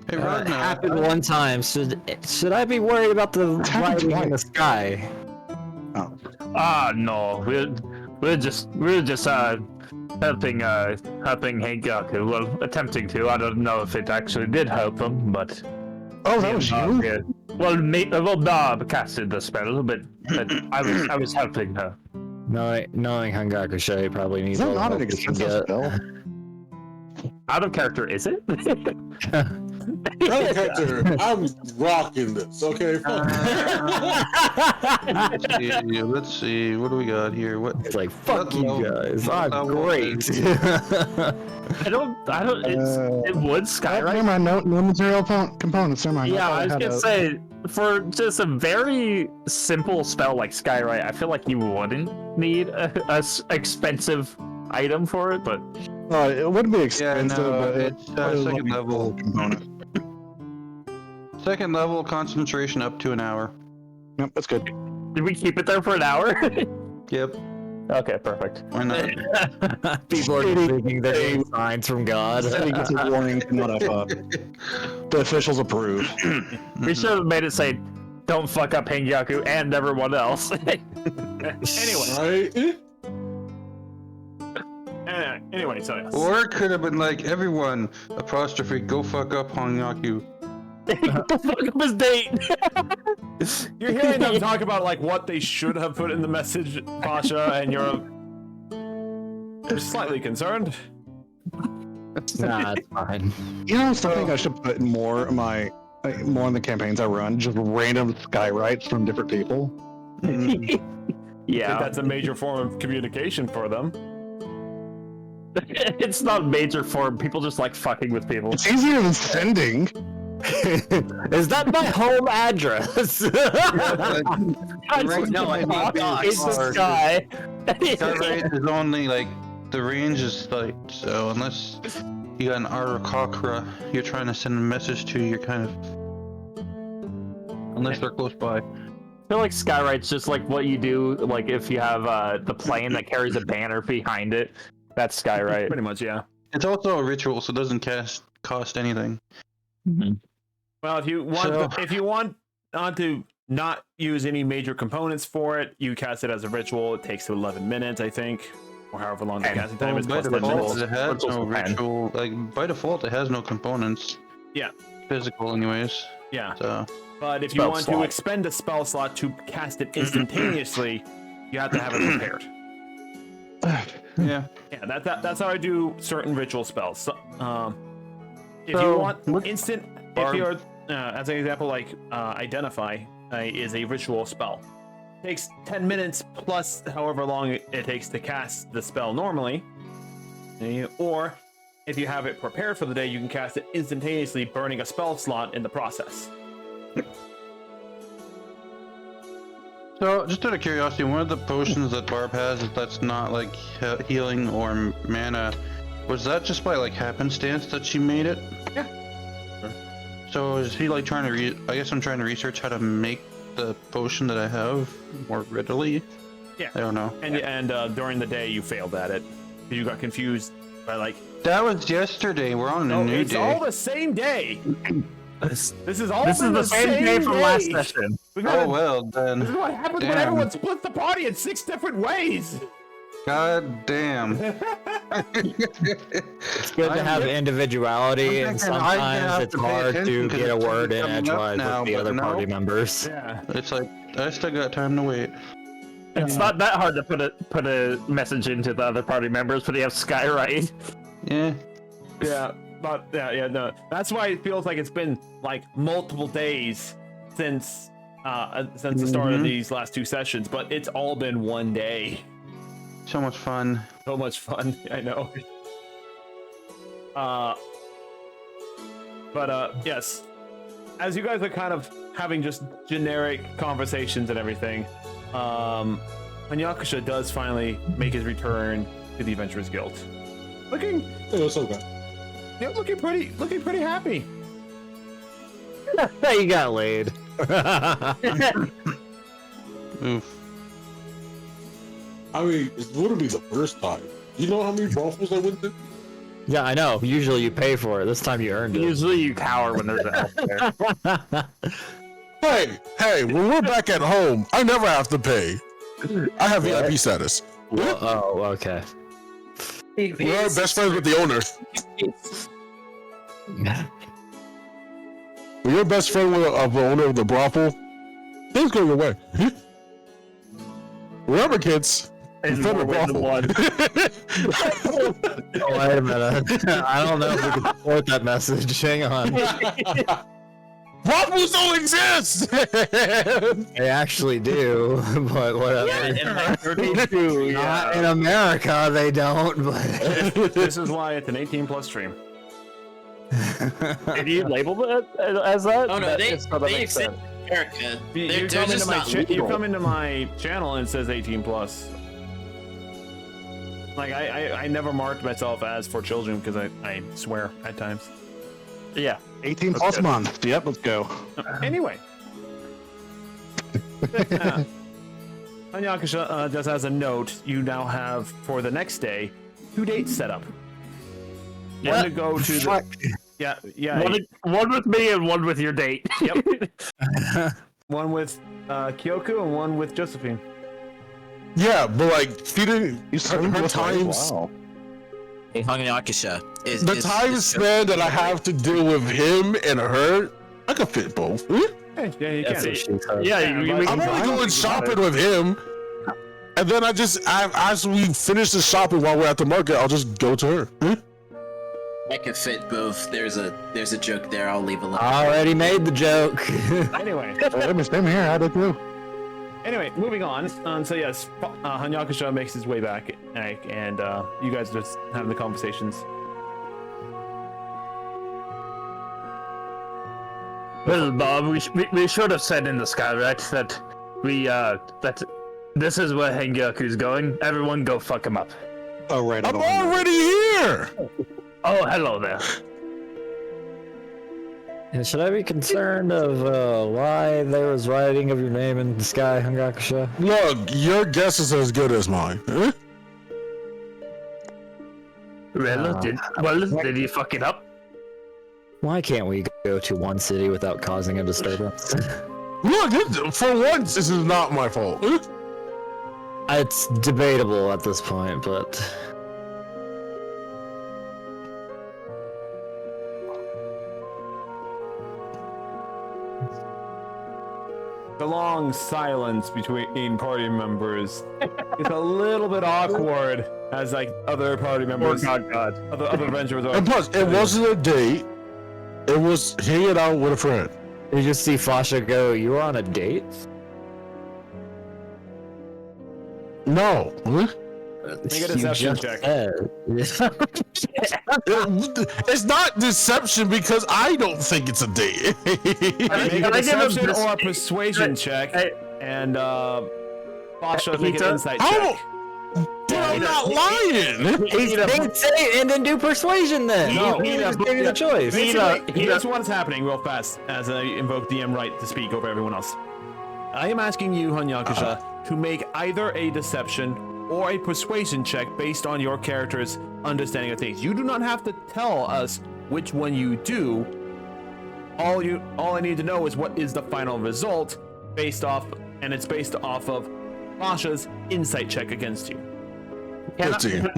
Hey,
It
Ragnar,
happened one time. Should I be worried about the
happened
writing in the sky?
Ah, no. We're just helping Hengaku. Well, attempting to. I don't know if it actually did help him, but.
Oh, that was you?
Yeah. Well, Bob casted the spell, but I was helping her.
Knowing Hangakusha probably needs
Is that
all the
not an
help he can
expensive
get.
spell?
Out of character, is it?
I'm rocking this, okay?
Let's see. What do we got here? What?
It's like, fuck you guys. I'm
level
great.
I don't. It would Skyrite.
Never mind. No material components. Never mind.
Yeah, I was gonna say, for just a very simple spell like Skyrite, I feel like you wouldn't need a expensive item for it, but.
It wouldn't be expensive, but
it's second level
component.
Second level concentration up to an hour.
Yep, that's good.
Did we keep it there for an hour?
Yep.
Okay, perfect.
Why not?
People are thinking they're getting signs from God.
He gets a warning from the officials approve.
We should have made it say, "Don't fuck up Hengyaku and everyone else."
Anyway.
Anyway, so yes.
Or it could have been like, everyone, apostrophe, go fuck up Hongyaku.
Go fuck up his date.
You're hearing them talk about like what they should have put in the message, Pasha, and you're slightly concerned.
Nah, it's fine.
You know, something I should put more in my more in the campaigns I run, just random skywrites from different people.
I think
Yeah,
that's a major form of communication for them.
it's not major form. People just like fucking with people.
It's easier than sending.
Is that my home address?
Right now, I think
It's the sky.
Skyrite is only like, the range is like, so unless you got an Arakakra you're trying to send a message to, you're kind of, unless they're close by.
I feel like Skyrite's just like what you do, like if you have the plane that carries a banner behind it. That's Skyrite.
Pretty much, yeah.
It's also a ritual, so it doesn't cost anything.
Mm-hmm.
Well, if you want to not use any major components for it, you cast it as a ritual. It takes 11 minutes, I think, or however long the casting time is.
By
Plus 10
default,
minutes.
it has no ritual. Like by default, it has no components.
Yeah.
Physical, anyways.
Yeah.
So.
But if you
Spell
want
slot.
to expend a spell slot to cast it instantaneously, you have to have it prepared.
Yeah.
Yeah, that's how I do certain ritual spells. So, if you want instant, if you're as an example, like identify is a ritual spell. It takes 10 minutes plus however long it takes to cast the spell normally. Or if you have it prepared for the day, you can cast it instantaneously, burning a spell slot in the process.
So, just out of curiosity, one of the potions that Barb has that's not like healing or mana, was that just by like happenstance that she made it?
Yeah.
So is he like trying to I guess I'm trying to research how to make the potion that I have more readily?
Yeah.
I don't know.
And during the day you failed at it. You got confused by like...
That was yesterday, we're on a new
it's
day.
all the same day! This is all
This is the same day from last session.
Oh well, then.
This is what happens when everyone splits the party in 6 different ways!
God damn.
It's good to have individuality, and sometimes it's hard to get a word in edgewise with the other party members.
Yeah.
It's like, I still got time to wait.
It's not that hard to put a message into the other party members, but you have Skyrite.
Yeah.
Yeah, but no. That's why it feels like it's been like multiple days since the start of these last 2 sessions, but it's all been one day.
So much fun.
So much fun, I know. Yes, as you guys are kind of having just generic conversations and everything, Hanyakusha does finally make his return to the Adventurers Guild. Looking pretty happy.
You got laid.
Oof.
I mean, it wouldn't be the first time. You know how many brothels I went to?
Yeah, I know. Usually you pay for it. This time you earned it.
Usually you cower when there's an elf there.
Hey, when we're back at home, I never have to pay. I have VIP status.
Oh, okay.
We're best friends with the owner. When you're best friend of the owner of the brothel, things go your way. Remember, kids.
In more ways than one.
Oh, wait a minute. I don't know if we can support that message. Hang on.
Brothels don't exist!
They actually do, but whatever. Not in America, they don't. But
This is why it's an 18+ stream.
Did you label it as that?
Oh no, they
makes
accept America.
You
They're
come into
just
my
not
you
legal.
come into my channel and it says 18+. Like I never marked myself as for children because I swear at times.
Yeah.
18 plus month. Yep, let's go.
Anyway. Hanyakusha, just as a note, you now have for the next day 2 dates set up. One
What?
to go to the yeah.
One with me and one with your date.
Yep. One with Kyoku and one with Josephine.
Yeah, but like, she didn't. Her times.
Wow.
Hey, Hanyakusha.
The time span that I have to deal with him and her, I can fit both.
Hey, yeah, you
that's
can.
what she said.
Yeah,
I'm only going shopping with him, and then as we finish the shopping while we're at the market, I'll just go to her.
I can fit both. There's a joke there. I'll leave alone.
Already made the joke.
Anyway.
Same here. I did too.
Anyway, moving on. So yes, Hanyakusha makes his way back, and you guys are just having the conversations.
Well, Bob, we should have said in the Skyrect that that this is where Hengyaku's going. Everyone go fuck him up.
Oh, right.
I'm already here.
Oh, hello there.
And should I be concerned of why there was writing of your name in the sky, Hanyakusha?
Look, your guess is as good as mine. Huh?
Well, did he fuck it up?
Why can't we go to one city without causing a disturbance?
Look, for once, this is not my fault. Huh?
It's debatable at this point, but
The long silence between party members is a little bit awkward as like other party members, other adventurers are.
And plus, it wasn't a date. It was hanging out with a friend.
you just see Fasha go, "You were on a date?"
No. Huh?
Make a deception check.
It's not deception because I don't think it's a date.
Make a deception or a persuasion check, and Fasha make an insight check.
Dude, I'm not lying.
Say and then do persuasion then.
No,
he just gave you the choice.
Here's what's happening real fast as I invoke DM right to speak over everyone else. I am asking you, Hanyakusha, to make either a deception or a persuasion check based on your character's understanding of things. You do not have to tell us which one you do. All I need to know is what is the final result based off, and it's based off of Fasha's insight check against you.
15.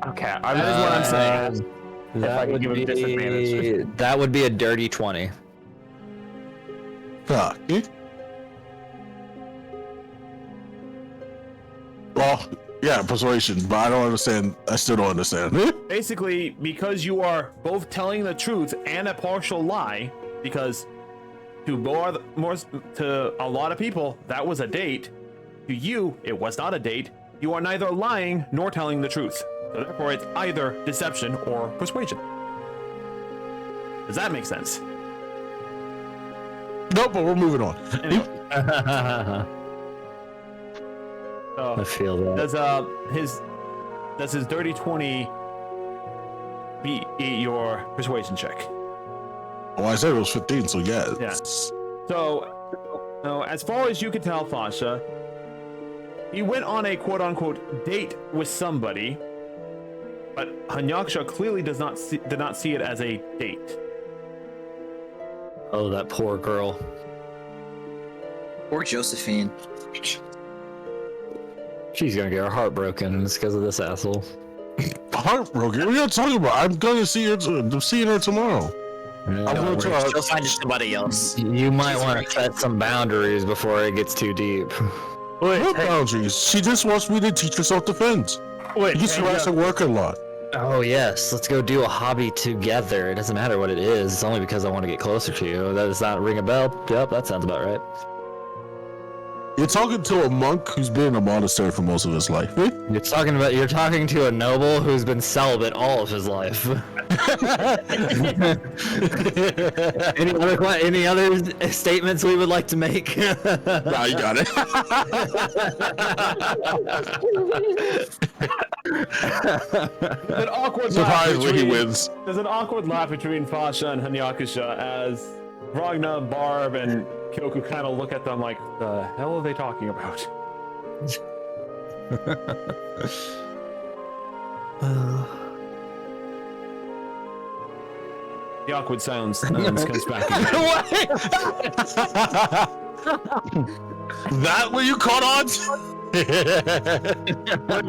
Okay,
That is what I'm saying.
That would be a dirty 20.
Fuck. Well, yeah, persuasion, but I don't understand. I still don't understand.
Basically, because you are both telling the truth and a partial lie, because to a lot of people that was a date. To you, it was not a date. You are neither lying nor telling the truth. So therefore, it's either deception or persuasion. Does that make sense?
Nope, but we're moving on.
Anyway. So,
I feel that.
does his dirty 20 beat your persuasion check?
Well, I said it was 15, so yeah.
Yeah. So, as far as you can tell, Fasha, he went on a quote-unquote date with somebody, but Hanyakusha clearly did not see it as a date.
Oh, that poor girl.
Or Josephine.
She's gonna get her heart broken, and it's because of this asshole.
heartbroken. What are you talking about? I'm gonna see her. I'm seeing her tomorrow. I'm going to her.
She'll find somebody else.
You might want to set some boundaries before it gets too deep.
What boundaries? She just wants me to teach her self-defense.
Wait,
She gets harassed at work a lot.
Oh yes, let's go do a hobby together. It doesn't matter what it is. It's only because I want to get closer to you. Does that ring a bell? Yep, that sounds about right.
You're talking to a monk who's been in a monastery for most of his life.
You're talking to a noble who's been celibate all of his life. Any other statements we would like to make?
Nah, you got it.
An awkward
Surprise
laugh
when he
between-
wins.
There's an awkward laugh between Fasha and Hanyakusha as Ragna, Barb, and Kyoku kind of look at them like, the hell are they talking about? The awkward silence comes back again.
That what you caught on?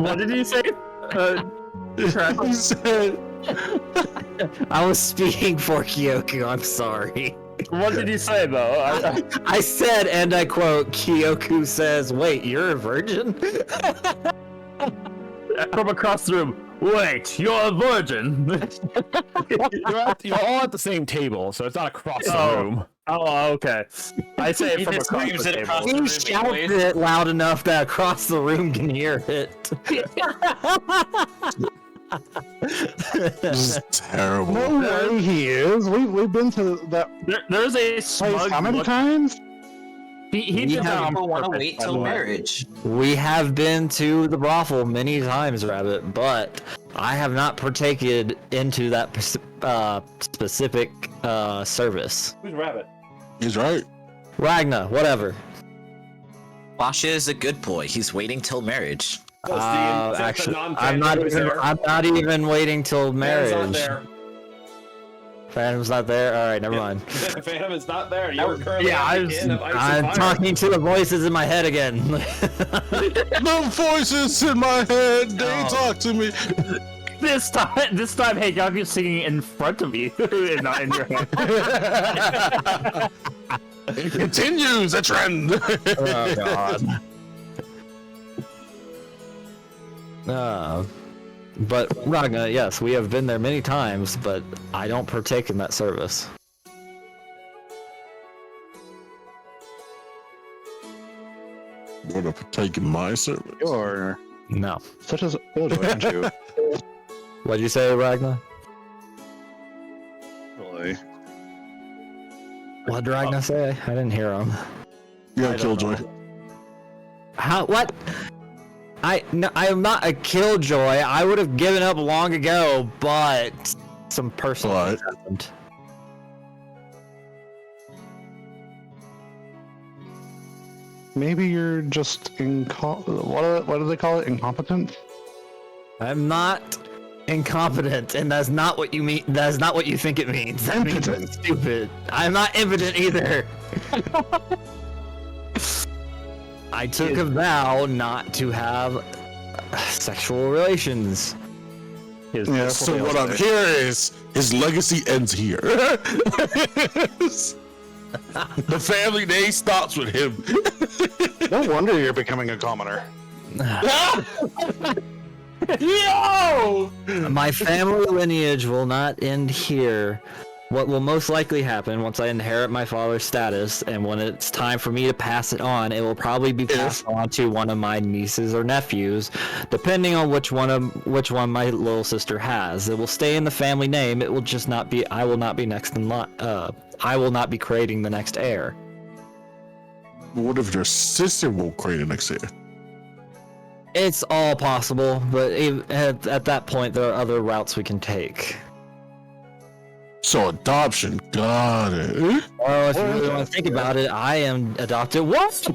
What did he say?
He said,
I was speaking for Kyoku, I'm sorry.
What did he say though?
I said, and I quote, Kyoku says, wait, you're a virgin?
From across the room. Wait, you're a virgin.
You're all at the same table, so it's not across the room.
Oh, okay. I say it
He
from
just
across
screams
the
it
table.
across the
He
room
shouts
anyways.
it loud enough that across the room can hear it.
this is terrible.
No way he is. We've been to that
There's a
place
smug
how many
look.
times?
He did that on
People want to
purpose,
wait
by the
till
way.
marriage.
We have been to the brothel many times, Rabbit, but I have not partaken into that specific service.
Who's Rabbit?
He's right.
Ragna, whatever.
Pasha is a good boy. He's waiting till marriage.
Actually, I'm not even waiting till marriage. Phantom's not there. All right, never mind.
Phantom is not there. You're currently
I'm talking to the voices in my head again.
The voices in my head, they talk to me.
This time, hey, Yaku's singing in front of you, and not in your head.
It continues a trend.
Oh God. But Ragna, yes, we have been there many times, but I don't partake in that service.
What a taking my service.
You're
No.
such a killjoy, aren't you?
What'd you say, Ragna?
Really?
What'd Ragna say? I didn't hear him.
Yeah, Killjoy.
How? What? I am not a killjoy. I would have given up long ago, but some personal things happened.
Maybe you're just what do they call it? Incompetent?
I'm not incompetent, and that's not what you mean. That's not what you think it means. That means I'm stupid. I'm not impotent either. I took a vow not to have sexual relations.
Yeah,
So what I'm hearing is his legacy ends here. The family name stops with him.
No wonder you're becoming a commoner.
Yo!
My family lineage will not end here. What will most likely happen once I inherit my father's status, and when it's time for me to pass it on, it will probably be passed on to one of my nieces or nephews, depending on which one my little sister has. It will stay in the family name. It will just not be. I will not be next in line. I will not be creating the next heir.
What if your sister will create it next year?
It's all possible, but at that point, there are other routes we can take.
So adoption, got it.
Well, if you really want to think about it, I am adopted. What?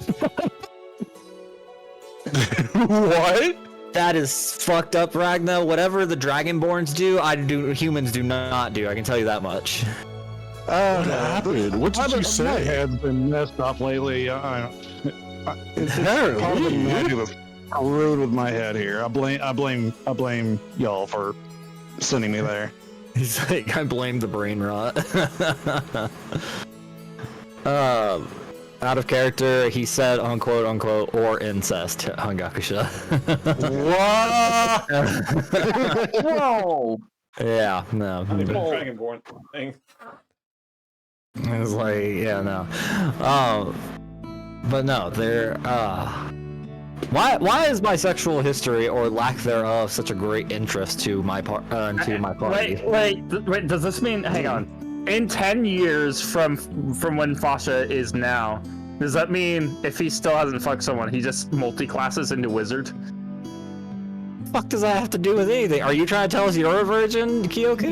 What?
That is fucked up, Ragna. Whatever the Dragonborns do, humans do not do. I can tell you that much.
What happened? What did you
My
say?
head's been messed up lately. It's
Apparently.
probably magic screwed with my head here. I blame y'all for sending me there.
He's like, I blame the brain rot. Out of character, he said unquote unquote or incest, Hangakusha.
What?
Whoa!
Yeah, no.
Dragonborn thing.
It was like, yeah, no. But no, they're why is my sexual history or lack thereof such a great interest to my to my party?
Wait, does this mean, hang on, in 10 years from when Fasha is now, does that mean if he still hasn't fucked someone, he just multi-classes into wizard?
What the fuck does that have to do with anything? Are you trying to tell us you're a virgin, Kyoku?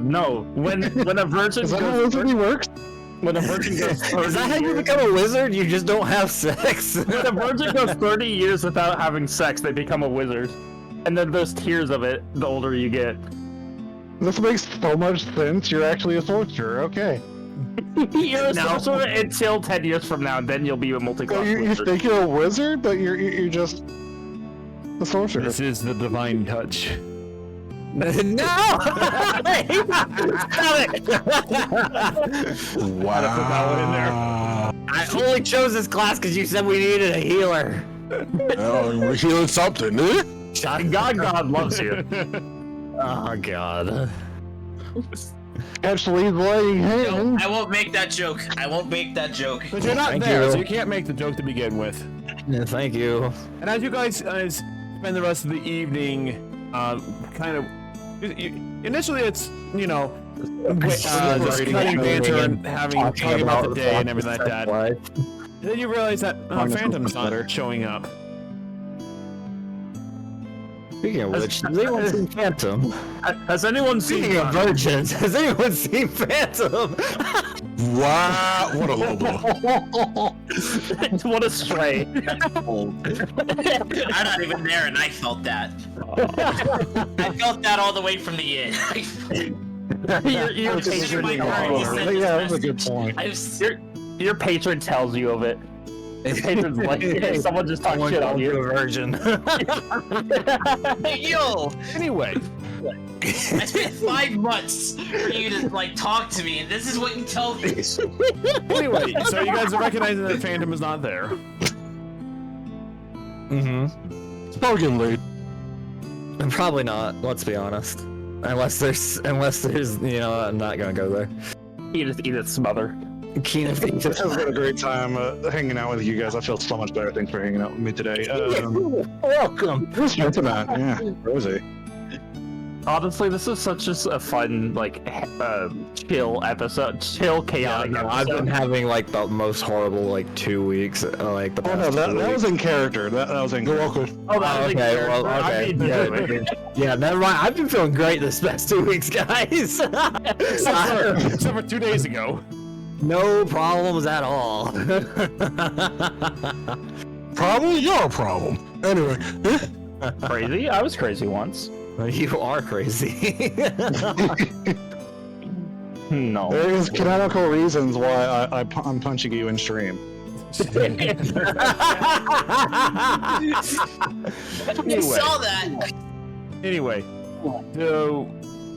No. When a virgin
Is that how wizarding works?
When a virgin goes 30
Is that how you become a wizard? You just don't have sex?
When a virgin goes 30 years without having sex, they become a wizard. And then there's tiers of it the older you get.
This makes so much sense. You're actually a sorcerer. Okay.
You're a sorcerer until 10 years from now, and then you'll be a multi-class
So you
wizard.
think you're a wizard, but you're just a sorcerer.
This is the divine touch.
No!
Wow.
I only chose this class because you said we needed a healer.
Oh, we're healing something, eh?
God loves you.
Oh god.
Actually, laying hands.
I won't make that joke.
But you're not
Thank
there,
you.
so you can't make the joke to begin with.
Yeah, thank you.
And as you guys spend the rest of the evening, kind of, initially it's, you know, just cutting banter and talking about the day and everything like that. And then you realize that Phantom's not showing up.
Speaking of which, has anyone seen Phantom?
Has anyone seen
Speaking of virgins, has anyone seen Phantom?
Wow. What a low blow.
What a stray.
I'm not even there, and I felt that. I felt that all the way from the end.
Your patron,
Yeah, that's a good point.
your patron tells you of it. His patron's like, someone just talked shit on you.
A virgin.
Yo!
Anyway,
I spent 5 months for you to like talk to me, and this is what you tell me.
anyway, so you guys are recognizing that Phantom is not there.
Mm-hmm.
It's probably getting late.
Probably not, let's be honest. Unless there's, you know, I'm not gonna go there.
Edith's mother.
Keenan
This has been a great time hanging out with you guys. I feel so much better. Thanks for hanging out with me today.
welcome.
Who's Phantom at? Yeah, Rosie.
Honestly, this is such just a fun, like, chill episode, chill, chaotic episode.
I've been having like the most horrible like 2 weeks, like the
Oh
past
no,
2
that
weeks.
was in character. That was in character.
Oh, that was
Okay, well, okay.
I mean,
Yeah, never mind. I've been feeling great this past 2 weeks, guys.
Except for 2 days ago.
No problems at all.
Problem? You're a problem. Anyway.
crazy? I was crazy once.
You are crazy.
No.
There is canonical reasons why I'm punching you in stream.
You saw that.
Anyway, to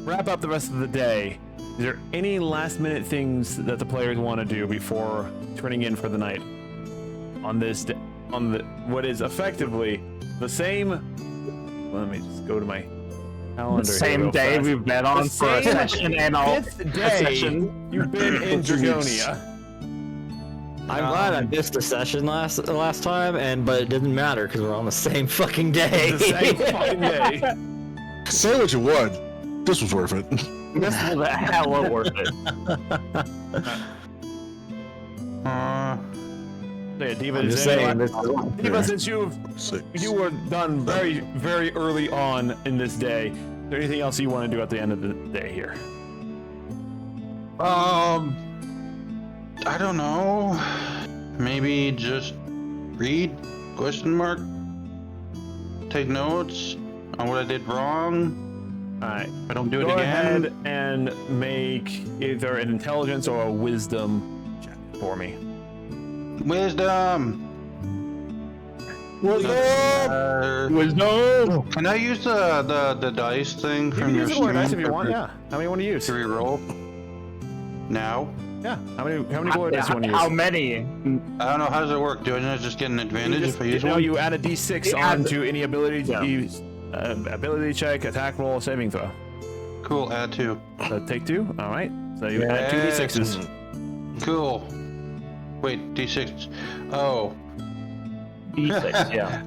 wrap up the rest of the day, is there any last minute things that the players want to do before turning in for the night on this on the what is effectively the same? Let me just go to my calendar.
The
here
same
real
day
fast.
we've been on for a
same
session and all.
Fifth day you've been in Dragonia.
I'm glad I missed a session last time, but it didn't matter because we're on the same fucking day.
It's the same fucking day.
Say what you would. This was worth it.
This was hella worth it.
Yeah, Diva,
I'm
is
just
there
saying.
any-
This
Diva, since you
Six.
were done very, very early on in this day, is there anything else you want to do at the end of the day here?
I don't know. Maybe just read? Question mark. Take notes on what I did wrong.
Alright.
I don't do it
Go
again.
ahead and make either an intelligence or a wisdom check for me.
Wisdom. Wisdom. Can I use the dice thing
You
from
can
your
use the
stream?
word dice if you want. Yeah. How many you want to use?
To reroll. Now?
Yeah. How many word dice you want to use?
How many?
I don't know. How does it work? Do I just get an advantage if I use
No,
one?
you add a d6 onto any ability ability check, attack roll, saving throw.
Cool. Add 2.
So take 2. All right. So you add 2 d6s.
Cool. Wait, d6. Oh.
D6, yeah.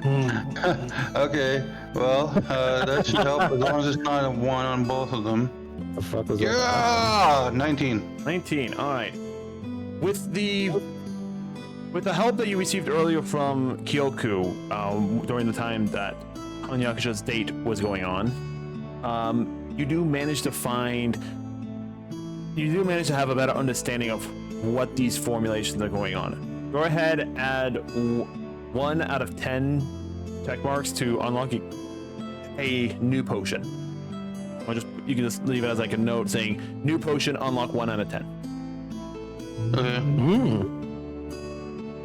Okay. Well, that should help as long as it's not a 1 on both of them.
The fuck was
Yeah, 19.
19. All right. With the help that you received earlier from Kyoku during the time that Hanyakusha's date was going on, you do manage to have a better understanding of what these formulations are going on. Go ahead, add 1 out of 10 check marks to unlock a new potion. Or you can just leave it as like a note saying new potion, unlock 1 out of 10.
Okay.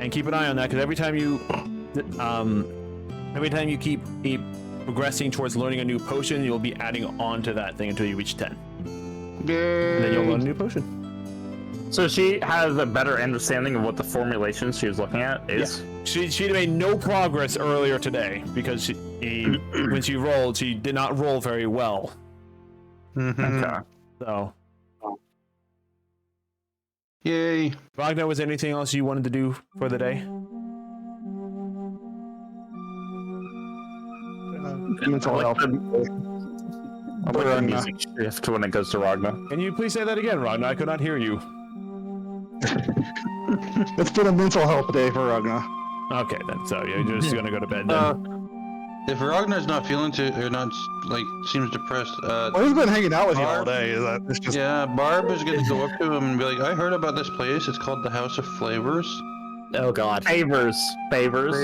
And keep an eye on that, because every time you keep progressing towards learning a new potion, you'll be adding on to that thing until you reach 10. And then you'll learn a new potion.
So she has a better understanding of what the formulation she was looking at is?
Yeah. She made no progress earlier today, because when she rolled, she did not roll very well.
Okay.
So.
Yay.
Ragnar, was there anything else you wanted to do for the day?
Mental health.
I'll put on music shift when it goes to Ragnar.
Can you please say that again, Ragnar? I could not hear you.
It's been a mental health day for Ragnar.
Okay, then. So you're just gonna go to bed then.
If Ragnar's not feeling too, or not, like, seems depressed,
Well, he's been hanging out with you all day. It's just...
Yeah, Barb is gonna go up to him and be like, I heard about this place. It's called the House of Flavors.
Oh god.
Favors.
Flavors.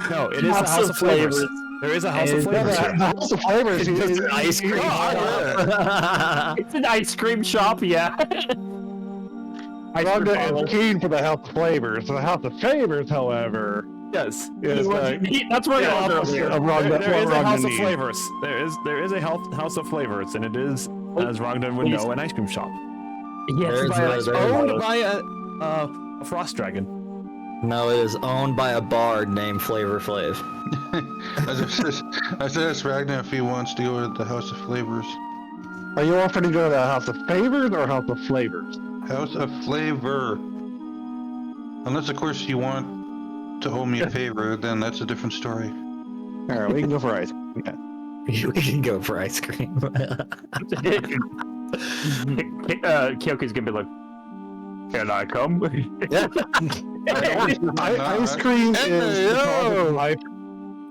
No, it is the House of Flavors. There is a House of Flavors.
The House of Flavors is
an ice cream shop.
It's an ice cream shop, yeah.
Ragnar is keen for the House of Flavors. The House of Favors, however,
Yes.
is
That's what
Yeah,
I
there is a House of Flavors. There is a House of Flavors, and it is, as Ragnar would know, an ice cream shop.
Yes,
Owned by a frost dragon.
No, it is owned by a bard named Flavor Flav.
I said it's Ragnar if he wants to go to the House of Flavors.
Are you offering to go to the House of Favors or House of Flavors?
House of Flavor. Unless, of course, you want to owe me a favor, then that's a different story.
Alright, we can go for ice cream. Yeah.
We can go for ice cream.
Kyoku's gonna be like, can I come?
Yeah.
Ice cream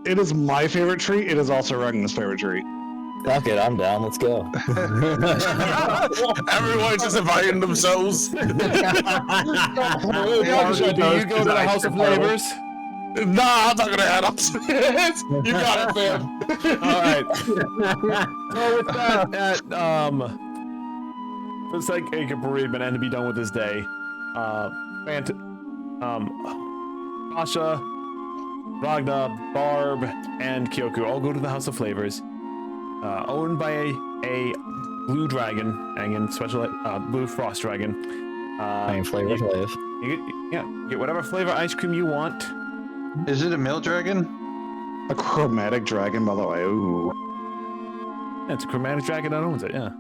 it is my favorite treat. It is also Ragnar's favorite treat.
Fuck it, I'm down. Let's go.
Everyone's just inviting themselves.
Do you go to the House of Flavors?
Nah, I'm not gonna add on to it. You got it, fam.
Alright. So with that, looks like a bereavement and to be done with this day. Asha, Ragnar, Barb, and Kyoku all go to the House of Flavors. Owned by a blue dragon, again, special blue frost dragon.
Named Flavor Flav.
You get whatever flavor ice cream you want.
Is it a male dragon?
A chromatic dragon, by the way. Ooh.
Yeah, it's a chromatic dragon that owns it. Yeah.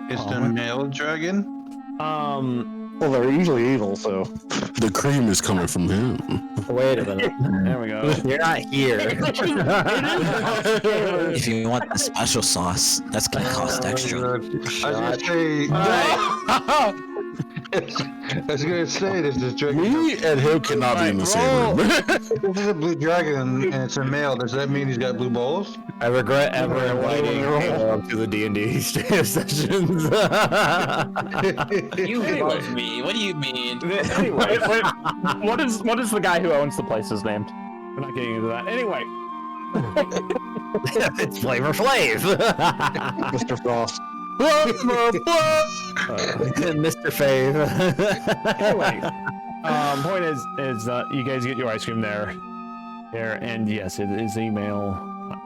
Is it a male dragon?
Well, they're usually evil, so.
The cream is coming from him.
Wait a minute.
There we go.
You're not here.
If you want the special sauce, that's gonna cost extra.
I was gonna say this is dragon.
Me and him cannot be in the same room.
This is a blue dragon and it's a male. Does that mean he's got blue balls?
I regret ever inviting Caleb to the D&D sessions.
You love me. What do you mean?
Anyway,
Wait, what is the guy who owns the place named?
we're not getting into that. Anyway,
It's Flavor Flav.
Mr. Frost.
Mr. Fave.
anyway, point is you guys get your ice cream there. There, and yes, it is a male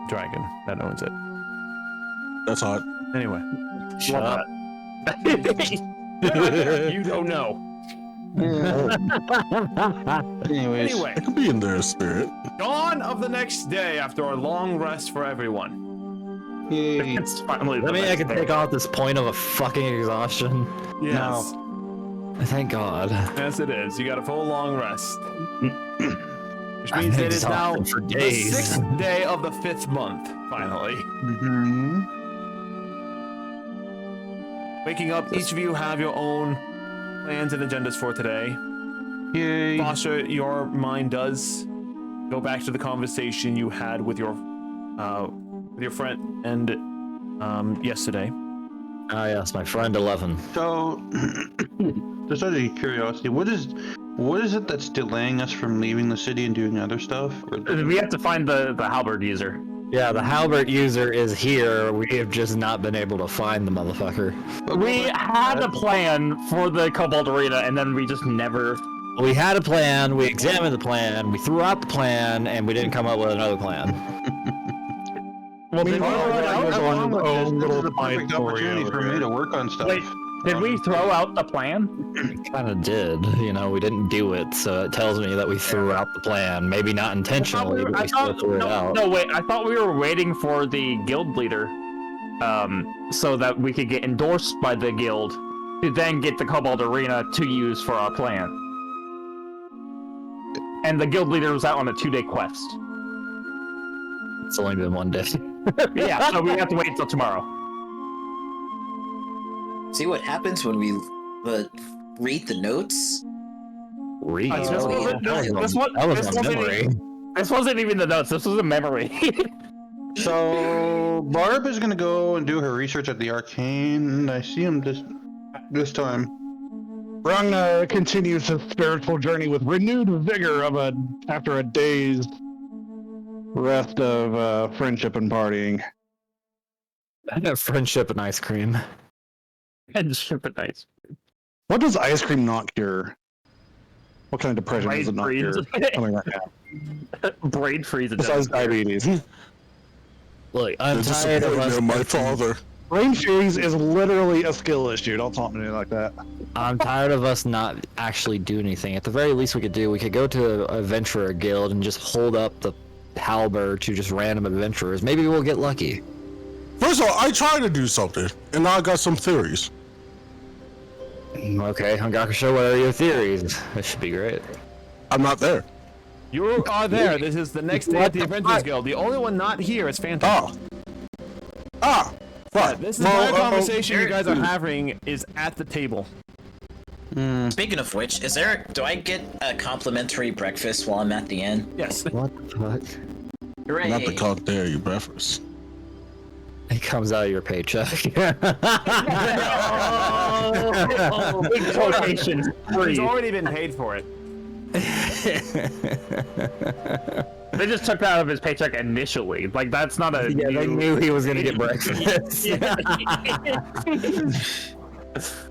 dragon that owns it.
That's hot.
Anyway.
Shut up.
You don't know.
Anyways.
Anyway,
It could be in their spirit.
dawn of the next day after a long rest for everyone.
Yay.
It's finally.
I mean, I can take off this point of a fucking exhaustion.
Yes.
Thank God.
Yes, it is. You got a full long rest. Which means
I'm
it is now
exhausted for
the
days.
6th day of the 5th month, finally.
Mm-hmm.
Waking up, each of you have your own plans and agendas for today.
Yay.
Foster, your mind does go back to the conversation you had with your friend and yesterday.
Ah, yes, my friend 11.
So, just out of curiosity, what is it that's delaying us from leaving the city and doing other stuff?
We have to find the halberd user.
Yeah, the halberd user is here. We have just not been able to find the motherfucker.
We had a plan for the Cobalt Arena, and then we just never.
We had a plan, we examined the plan, we threw out the plan, and we didn't come up with another plan.
Well,
This is
the perfect opportunity for me to work on stuff.
Wait, did we throw out the plan?
Kinda did, we didn't do it, so it tells me that we threw out the plan. Maybe not intentionally, but we still threw it out.
No, wait. I thought we were waiting for the guild leader, so that we could get endorsed by the guild, to then get the Cobalt Arena to use for our plan. And the guild leader was out on a 2-day quest.
It's only been 1 day.
Yeah, so we have to wait until tomorrow.
See what happens when we read the notes?
Read?
This
That was a memory.
This wasn't even the notes. This was a memory.
So, Barb is gonna go and do her research at the Arcane. I see him this time.
Ragna continues his spiritual journey with renewed vigor after a day's rest of friendship and partying.
Friendship and ice cream.
And ship it nice.
What does ice cream not cure? What kind of depression does it not cure? Coming right now.
Brain freeze.
Besides diabetes.
Look, I'm
The
tired of
disappointment
us.
of my father.
Brain freeze is literally a skill issue. Don't talk to me like that.
I'm tired of us not actually doing anything. At the very least we could go to a adventurer guild and just hold up the halberd to just random adventurers. Maybe we'll get lucky.
First of all, I tried to do something, and now I got some theories.
Okay, Hangakusho, what are your theories? This should be great.
I'm not there.
You are there. This is the next day at the Adventurers Guild. The only one not here is Phantom.
Right.
This entire conversation you guys are having is at the table.
Speaking of which, do I get a complimentary breakfast while I'm at the inn?
Yes.
What the fuck?
Hooray.
Not the cock there, you breakfast.
It comes out of your paycheck.
Big quotations.
He's already been paid for it.
They just took that out of his paycheck initially. Like, that's not a.
Yeah, they knew he was gonna get breakfast.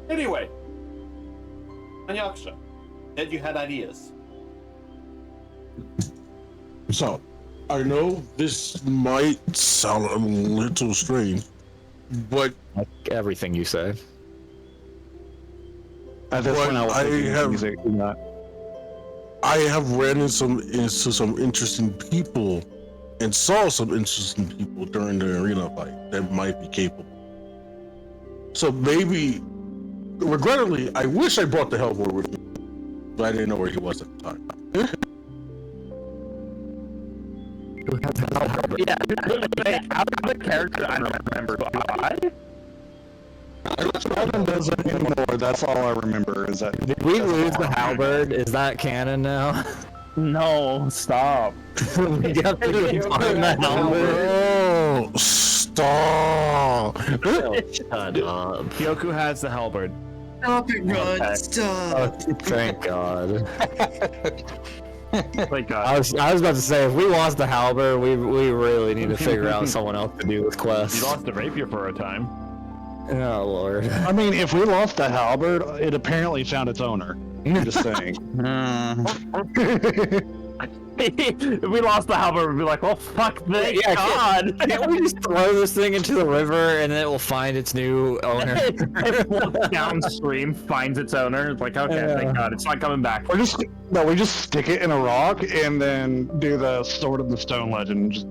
Anyway, Hanyakusha said you had ideas.
So, I know this might sound a little strange, but
Like everything you say.
At this point,
I have ran into some interesting people and saw some interesting people during the arena fight that might be capable. So maybe, regrettably, I wish I brought the Hellboy with me, but I didn't know where he was at the time.
Yeah, out of the character, I don't remember.
doesn't anymore. That's all I remember. Is that
Did we lose the halberd? Is that canon now?
No, stop.
We got to find the halberd.
Oh, stop!
Shut up.
Kyoku has the halberd.
Stop it, Run! Stop!
Thank God.
Thank God.
I was about to say, if we lost the halberd, we really need to figure out someone else to do this quest.
You lost the rapier for a time.
Oh Lord.
I mean, if we lost the halberd, it apparently found its owner. I'm just saying.
if we lost the halberd, we'd be like, well, fuck, thank God.
Can't we just throw this thing into the river and then it will find its new owner?
It floats downstream, finds its owner. It's like, okay, thank God, it's not coming back.
We just stick it in a rock and then do the Sword of the Stone legend. Just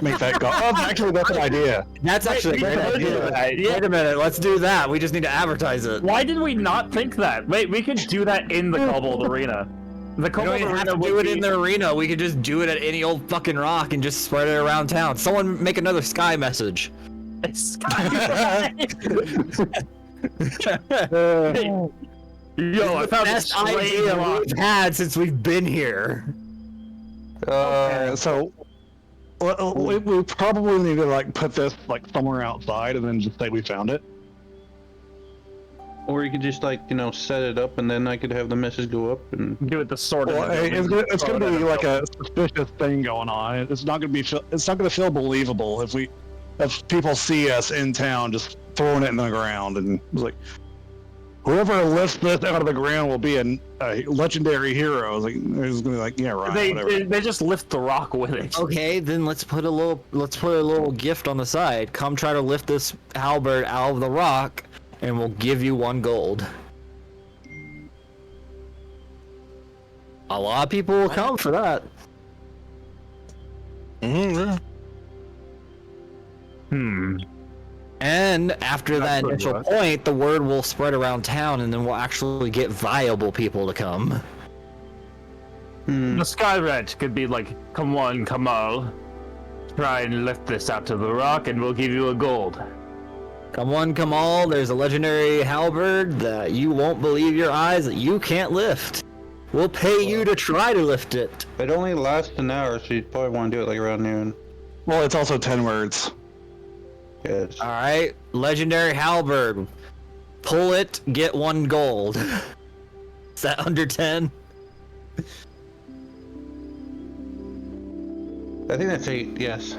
make that go. Oh, actually, that's an idea.
That's actually a great idea. Wait a minute, let's do that. We just need to advertise it.
Why did we not think that? Wait, we could do that in the Kobold Arena. The
We don't
Kobold
even have
Arena
to do it in the arena. We could just do it at any old fucking rock and just spread it around town. Someone make another sky message.
Yo, I found
Best idea we've had since we've been here.
So we probably need to like put this like somewhere outside and then just say we found it.
Or you could just like, set it up and then I could have the message go up and
do it the sword.
Well, it's gonna be like a suspicious thing going on. It's not gonna feel believable if people see us in town just throwing it in the ground and it's like, whoever lifts this out of the ground will be a legendary hero. It's like, they're just gonna be like, yeah, right, whatever.
They just lift the rock with it.
Okay, then let's put a little gift on the side. Come try to lift this halberd out of the rock, and we'll give you 1 gold. A lot of people will come for that. And after that initial point, the word will spread around town, and then we'll actually get viable people to come.
The Sky Wrench could be like, come on, come all. Try and lift this out to the rock, and we'll give you a gold.
Come one, come all, there's a legendary halberd that you won't believe your eyes that you can't lift. We'll pay you to try to lift it.
it only lasts an hour, so you'd probably want to do it like around noon.
Well, it's also 10 words.
Yes.
Alright, legendary halberd. Pull it, get 1 gold. Is that under 10?
I think that's 8, yes.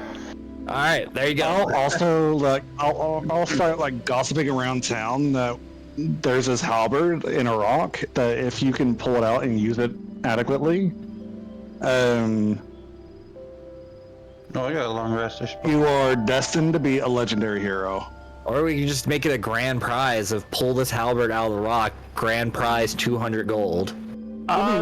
All right, there you go.
I'll start like gossiping around town that there's this halberd in a rock that if you can pull it out and use it adequately,
Oh, I got a long rest.
you are destined to be a legendary hero.
Or we can just make it a grand prize of pull this halberd out of the rock. Grand prize 200 gold.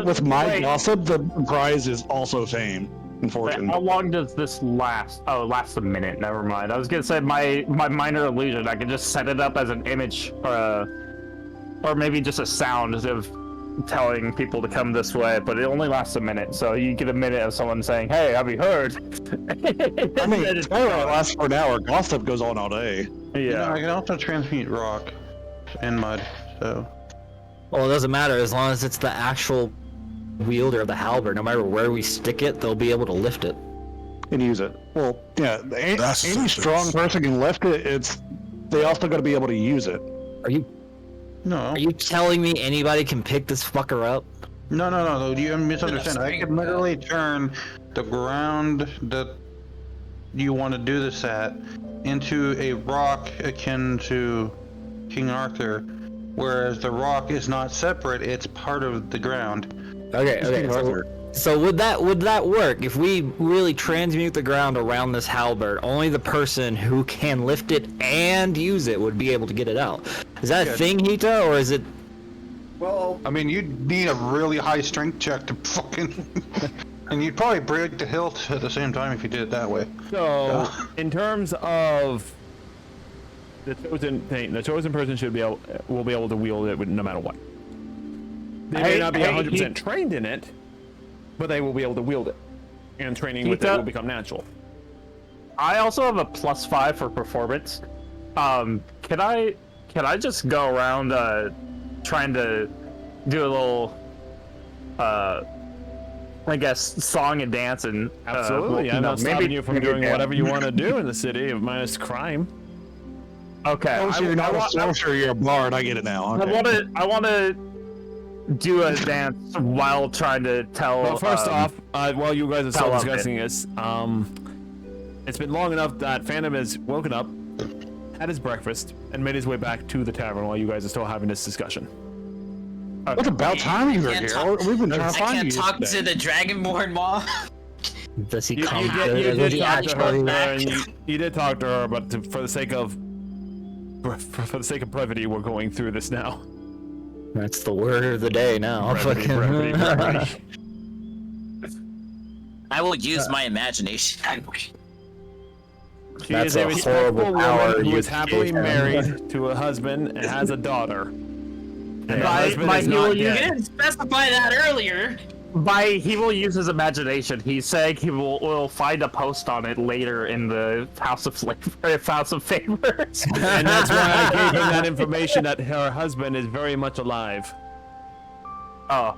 With my gossip, the prize is also fame. Unfortunately.
How long does this last? Oh, it lasts a minute. Never mind. I was gonna say my minor illusion. I could just set it up as an image, or maybe just a sound of telling people to come this way. But it only lasts a minute, so you get a minute of someone saying, "Hey, have you heard?"
I mean, it lasts for an hour. Gossip goes on all day.
Yeah.
I can also transmute rock and mud. So.
Well, it doesn't matter as long as it's the actual wielder of the halberd. No matter where we stick it, they'll be able to lift it
and use it. Well, yeah, any strong person can lift it. They also got to be able to use it.
Are you telling me anybody can pick this fucker up?
No. You misunderstand. I can literally turn the ground that you want to do this at into a rock akin to King Arthur, whereas the rock is not separate; it's part of the ground.
Okay. So would that work if we really transmute the ground around this halberd? Only the person who can lift it and use it would be able to get it out. Is that a thing, Hita, or is it?
Well,
I mean, you'd need a really high strength check to fucking, and you'd probably break the hilt at the same time if you did it that way.
So, in terms of the chosen thing, the chosen person will be able to wield it no matter what. They may not be 100% trained in it, but they will be able to wield it, and training with it will become natural.
I also have a +5 for performance. Can I just go around trying to do a little I guess song and dance and
absolutely. I'm not stopping you from doing whatever you want to do in the city, minus crime.
Okay.
Oh, so you're not a sorcerer, you're a bard. I get it now. Okay.
I want to do a dance while trying to tell.
Well, first off, while you guys are still discussing this, it's been long enough that Phantom has woken up, had his breakfast, and made his way back to the tavern while you guys are still having this discussion.
It's about time you were here. We've been trying to
I
find you.
can't talk to the Dragonborn mom.
Does he
You
come?
did
does he
talk to her,
actually-
and you did talk to her, but for the sake of brevity, we're going through this now.
That's the word of the day now.
Brevity, brevity, brevity.
I will use my imagination.
She
That's
is a
a
respectful
horrible power
woman who
you
is happily
gave him.
married to a husband and has a daughter. And the husband is
he
not
will
You
dead.
didn't specify that earlier.
He will use his imagination. He's saying he will find a post on it later in the House of Favors.
And that's why I gave him that information that her husband is very much alive.
Oh.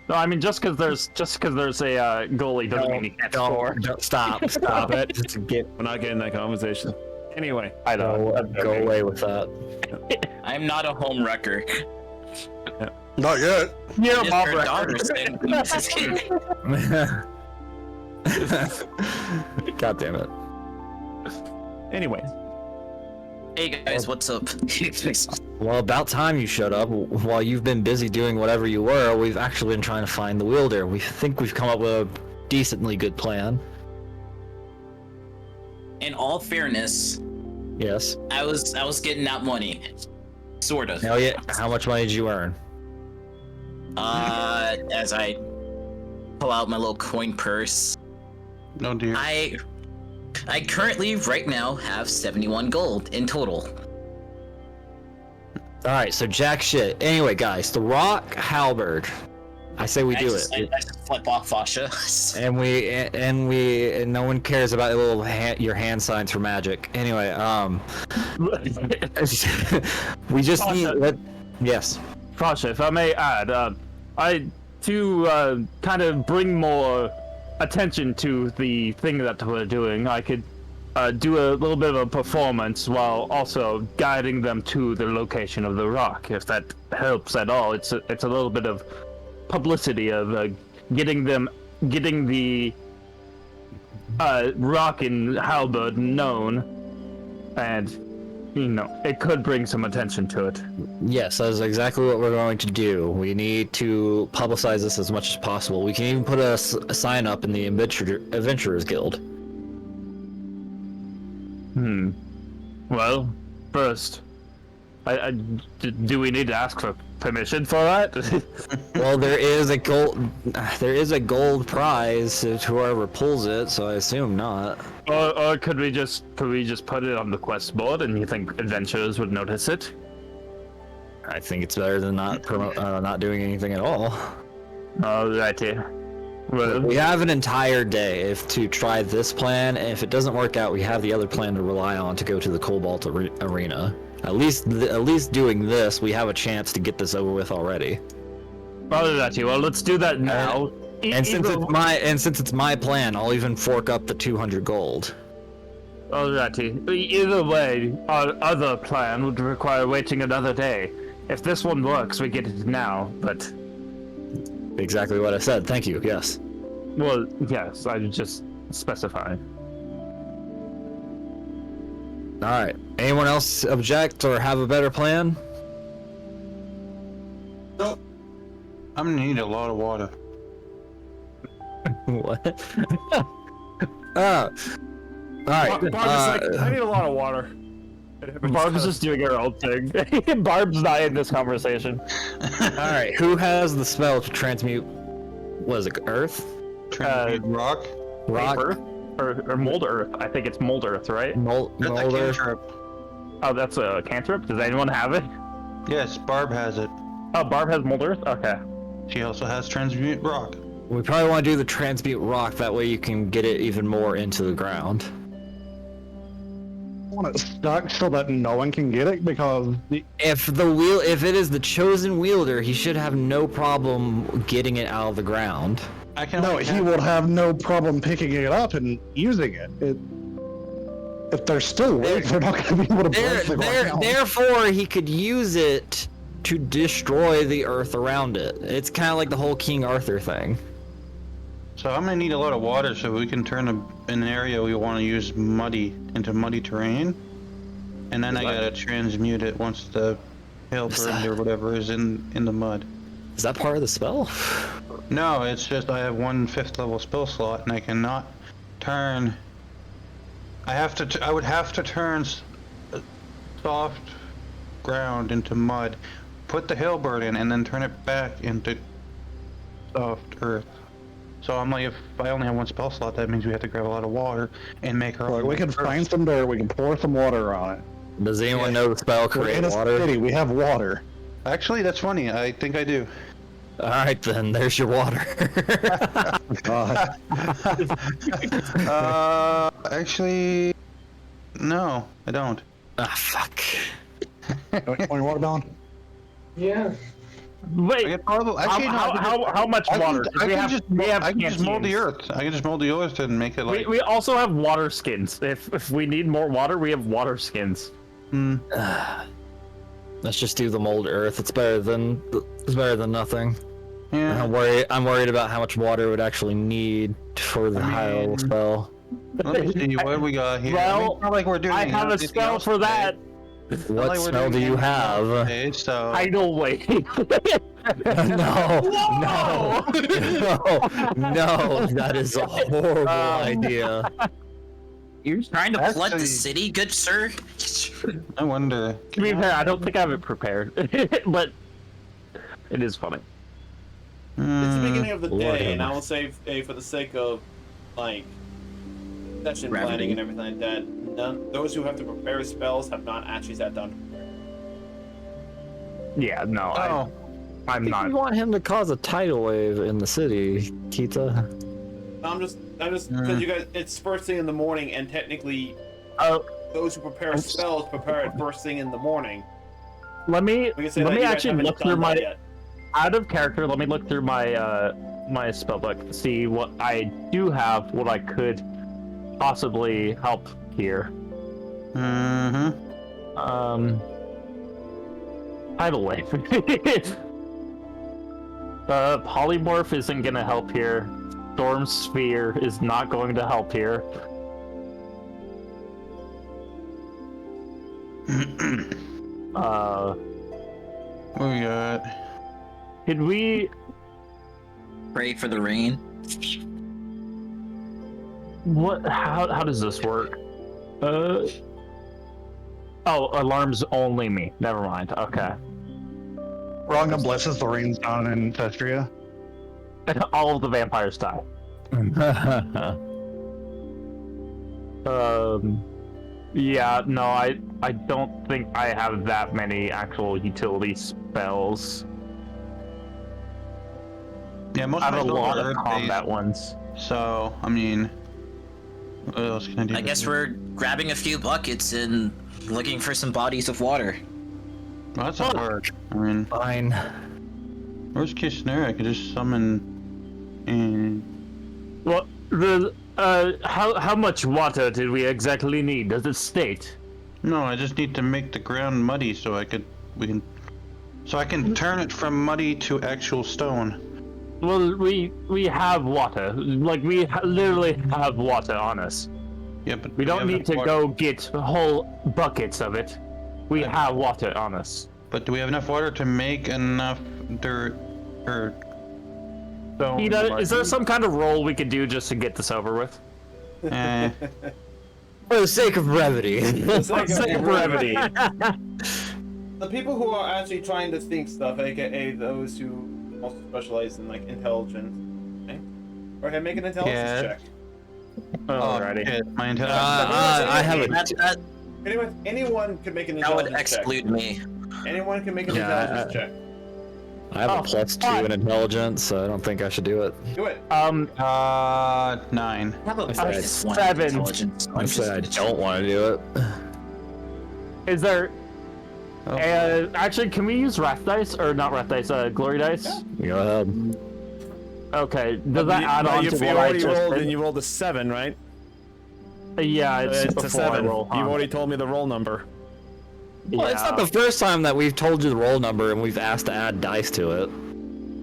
No, I mean just because there's a goalie doesn't mean he can't score.
Don't stop.
Stop it.
Just get
We're not getting that conversation. Anyway,
I know.
go away with that.
I'm not a home wrecker.
Not yet.
You're a
Just
mob
her
record.
daughter's thing. Just kidding.
God damn it.
anyway.
Hey guys, what's up?
Well, about time you showed up. While you've been busy doing whatever you were, we've actually been trying to find the wielder. We think we've come up with a decently good plan.
In all fairness,
Yes.
I was getting that money. Sort of.
Hell yeah. How much money did you earn?
As I pull out my little coin purse,
No dear.
I currently right now have 71 gold in total.
Alright, so jack shit. Anyway, guys, the rock halberd. I say we do it.
I just flip off Fasha.
And no one cares about your hand signs for magic. Anyway, we just need. Yes.
Fasha, if I may add, to kind of bring more attention to the thing that we're doing, I could do a little bit of a performance while also guiding them to the location of the rock, if that helps at all. It's a little bit of publicity of getting the rock and halberd known, and it could bring some attention to it.
Yes, that is exactly what we're going to do. We need to publicize this as much as possible. We can even put a sign up in the Adventurers Guild.
Well, first, do we need to ask for permission for that?
Well, there is a gold prize to whoever pulls it, so I assume not.
or could we just put it on the quest board, and you think adventurers would notice it?
I think it's better than not doing anything at all.
Alrighty. Well,
We have an entire day to try this plan, and if it doesn't work out, we have the other plan to rely on to go to the Cobalt Arena. At least doing this, we have a chance to get this over with already.
alrighty. Well, let's do that now.
And since it's my plan, I'll even fork up the 200 gold.
Alrighty. Either way, our other plan would require waiting another day. If this one works, we get it now, but...
Exactly what I said. Thank you. Yes.
Well, yes, I just specify.
All right. Anyone else object or have a better plan?
I'm gonna need a lot of water.
What? All right.
Barb's like, I need a lot of water.
Barb's just doing her own thing. Barb's not in this conversation.
All right. Who has the spell to transmute? What is it? Earth?
Transmute rock.
Rock?
Earth? Or mold earth. I think it's mold earth, right?
Mold
That's a
Earth?
cantrip.
Oh, that's a cantrip? Does anyone have it?
Yes, Barb has it.
Oh, Barb has mold earth? Okay.
She also has transmute rock.
We probably want to do the transmute rock. That way you can get it even more into the ground.
I want it stuck so that no one can get it, because
If it is the chosen wielder, he should have no problem getting it out of the ground.
I can.
no,
only
he will have no problem picking it up and using it. If they're still weak, they're not going to be able to break the ground.
Therefore, he could use it to destroy the earth around it. It's kind of like the whole King Arthur thing.
So I'm gonna need a lot of water so we can turn an area we want to use muddy into muddy terrain, and then I gotta transmute it once the halberd or whatever is in the mud.
Is that part of the spell?
No, it's just I have 1 5th level spell slot, and I cannot turn. I would have to turn soft ground into mud, put the halberd in, and then turn it back into soft earth. So I'm like, if I only have 1 spell slot, that means we have to grab a lot of water and make our own.
We can find some dirt. We can pour some water on it.
Does anyone know the spell create
in a
water?
city, we have water.
Actually, that's funny. I think I do.
All right, then. There's your water.
Actually, no, I don't.
Ah, fuck.
Want your water, Don?
Yeah.
Wait,
Actually,
how much water? 'Cause
I can just mold the
canteens.
earth. I can just mold the earth and make it like.
We also have water skins. If we need more water, we have water skins.
Let's just do the mold earth. It's better than nothing.
Yeah.
I'm worried about how much water would actually need for the high level spell.
Let me see what we got here.
Well,
it's not like we're doing
I have a
anything
spell
else
for
today.
that.
What
like we're
spell do
doing
you
anything else
have?
today, so
Tidal wave.
No, that is a horrible idea.
You're trying to flood the
Actually-
city, good sir?
I wonder.
To be fair, I don't think I have it prepared, but it is funny.
It's the beginning of the
Lord
day,
have
and I
mercy.
will say, for the sake of, like, session
Gravity.
planning and everything like that, those who have to prepare spells have not actually sat down to prepare.
Yeah, no,
Oh,
I'm
If
not.
you want him to cause a tidal wave in the city, Kita.
I'm just, because you guys, it's first thing in the morning, and technically, those who prepare spells prepare it first thing in the morning.
Let me
We can say that you guys
actually
haven't
look
done
through
that
my
yet.
out of character. Let me look through my my spellbook to see what I do have, what I could possibly help here. Tidal wave. Polymorph isn't gonna help here. Storm Sphere is not going to help here.
what we got?
Could we?
Pray for the rain.
What? How does this work? Oh, alarms only me. Never mind. Okay.
Ranga blesses the rains down in Cestria.
All of the vampires die. Yeah, no, I don't think I have that many actual utility spells.
Yeah, most
I
of
have a
my spells
lot
are
of
earth-based,
combat ones.
So, I mean, what else can I do?
I guess we're grabbing a few buckets and looking for some bodies of water.
Well, that's not hard. I mean,
Fine.
worst case scenario, I could just summon. And
Well, how much water did we exactly need? Does it state?
no, I just need to make the ground muddy so I can turn it from muddy to actual stone.
Well, we have water. Like literally have water on us.
Yeah, but
We don't
have
need
enough
to
water-
go get whole buckets of it. We have water on us.
But do we have enough water to make enough dirt or stone?
Ida, is there some kind of roll we could do just to get this over with?
Eh,
For the sake of brevity.
For the sake of brevity.
The people who are actually trying to think stuff, aka those who also specialize in like intelligence, okay? Go ahead, make an intelligence
Yeah.
check.
Alrighty.
shit, my intelligence.
I have a.
Anyone could make an
That would
intelligence check.
exclude me.
Anyone can make an
Yeah,
intelligence check.
I have a
Oh,
+2 in intelligence, so I don't think I should do it.
Do it.
9.
How about
said
minus 1
7.
intelligence?
I said I don't want to do it.
Is there?
Oh.
Actually, can we use wrath dice or not wrath dice? Glory dice.
Go ahead.
Okay. Does that add on to
you
what I
already
just
rolled,
did?
and you rolled a 7, right?
Yeah, it's
It's a
before I
7.
roll.
You've already told me the roll number.
Well, it's not the first time that we've told you the roll number and we've asked to add dice to it.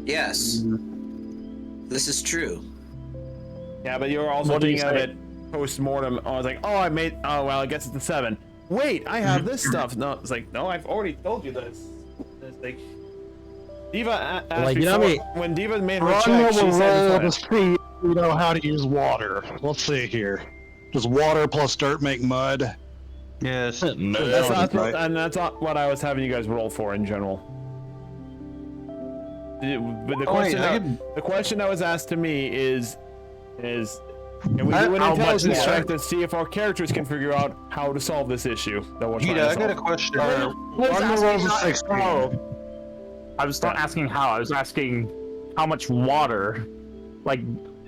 Yes. This is true.
Yeah, but you were also
What do you
thinking of
say?
it post-mortem. I was like, oh, well, I guess it's a 7. Wait, I have this stuff. No, it's like,
No, I've already told you this. It's like Diva asked
Like, you
before,
know what I mean?
when Diva made her
Run
check,
will
she said
roll to
it's fine.
see if you know how to use water. Let's see here. Does water plus dirt make mud?
Yes.
That's
right.
and that's not what I was having you guys roll for in general. But the question that was asked to me is can we do an intelligence check to see if our characters can figure out how to solve this issue that we're trying to
I got a
solve?
question.
I was not asking how. I was asking how much water. Like,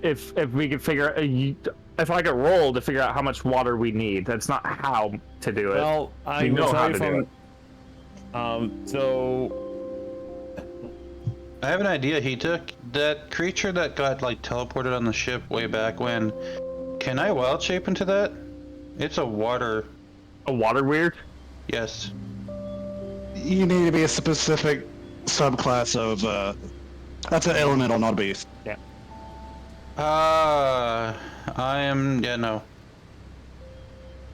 if we could figure, if I could roll to figure out how much water we need. That's not how to do it.
Well, I
know
will
how
tell
to
you
do
from. So
I have an idea. He took that creature that got like teleported on the ship way back when. Can I wild shape into that? It's a water.
A water weird?
Yes.
You need to be a specific subclass of. That's an elemental, not a beast.
yeah.
I am. Yeah, no.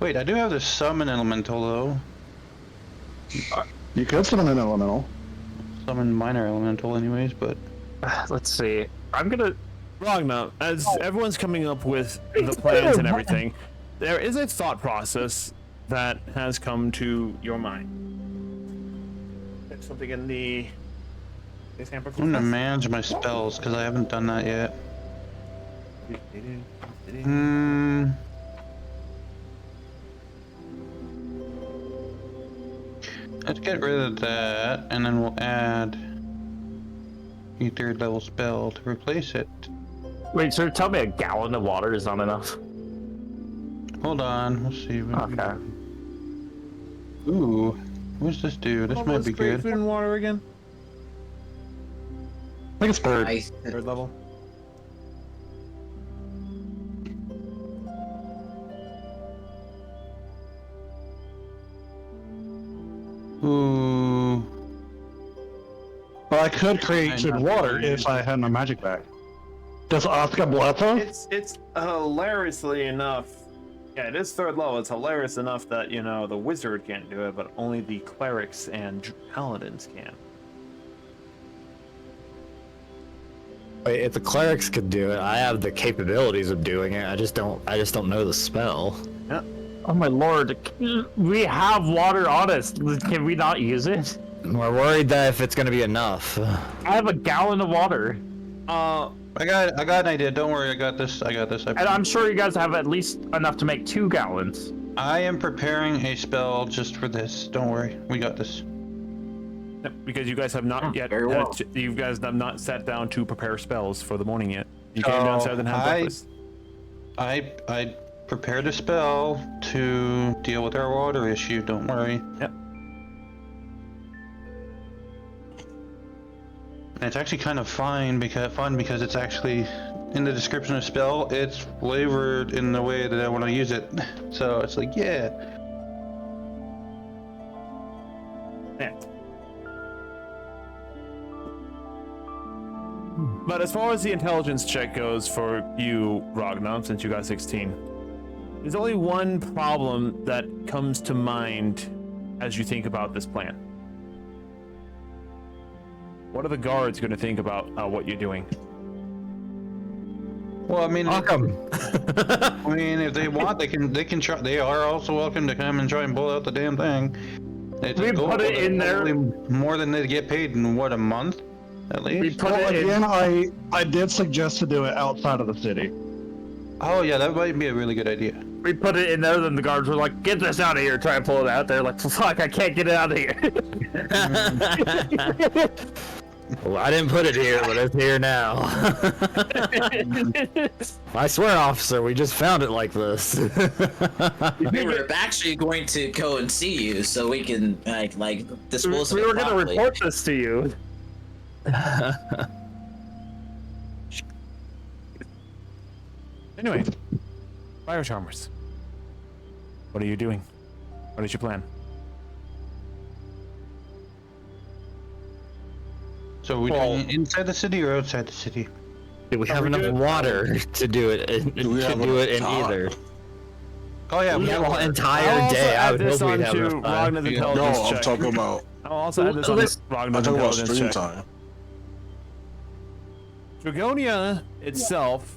Wait, I do have the summon elemental though.
You could summon an elemental.
Summon minor elemental, anyways, but.
Let's see. I'm gonna.
Ragnar, as everyone's coming up with the plans and everything, there is a thought process that has come to your mind. There's something in the
I'm gonna manage my spells because I haven't done that yet. Let's get rid of that, and then we'll add a 3rd level spell to replace it.
Wait, so tell me a gallon of water is not enough?
Hold on, we'll see.
Okay.
Ooh, what's this do? This might be good.
Food and water again.
I think it's third.
Third level.
Ooh.
Well, I could create food and water if I had my magic back. Does Oscar Blethra?
It's hilariously enough. Yeah, it is 3rd level. It's hilarious enough that, you know, the wizard can't do it, but only the clerics and paladins can.
Wait, if the clerics could do it, I have the capabilities of doing it. I just don't know the spell.
Yeah.
Oh my lord, we have water on us. Can we not use it?
We're worried that if it's gonna be enough.
I have a gallon of water.
I got an idea. Don't worry, I got this.
And I'm sure you guys have at least enough to make 2 gallons.
I am preparing a spell just for this. Don't worry, we got this.
Because you guys have not yet. You guys have not sat down to prepare spells for the morning yet. You came downstairs and had breakfast.
I prepared a spell to deal with our water issue. Don't worry.
Yep.
And it's actually kind of fun because it's actually in the description of spell. It's flavored in the way that I want to use it. So it's like, yeah.
Yeah. But as far as the intelligence check goes for you, Ragnar, since you got 16, there's only one problem that comes to mind as you think about this plan. What are the guards going to think about what you're doing?
Well, I mean, if they want, they can try. They are also welcome to come and try and pull out the damn thing.
We put it in there.
More than they get paid in what, a month, at least.
We put it in.
Again, I did suggest to do it outside of the city.
Oh yeah, that might be a really good idea.
We put it in there, then the guards were like, "Get this out of here!" Try and pull it out. They're like, "Fuck, I can't get it out of here."
Well, I didn't put it here, but it's here now. I swear, officer, we just found it like this.
We were actually going to go and see you so we can like dispose of it.
We were going to report this to you.
Anyway, fire charmers. What are you doing? What is your plan?
So are we doing it inside the city or outside the city?
Do we have enough water to do it in either?
Oh yeah,
we have an entire day. I would hope we'd have enough time.
No,
I'm talking about
I'll also add this on this Ragna's
I talk about
intelligence
stream
check.
time.
Dragonia itself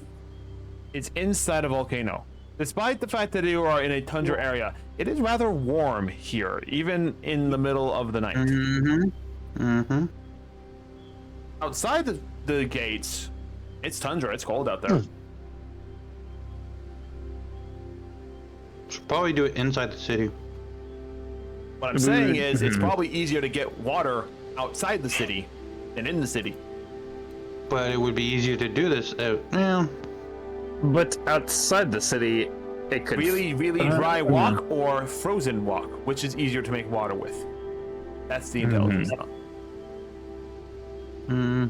is inside a volcano. Despite the fact that you are in a tundra area, it is rather warm here, even in the middle of the night. Outside the gates, it's tundra, it's cold out there.
Should probably do it inside the city.
What I'm saying is, it's probably easier to get water outside the city than in the city.
But it would be easier to do this.
But outside the city, it could
Really dry walk or frozen walk, which is easier to make water with. That's the intelligence.
To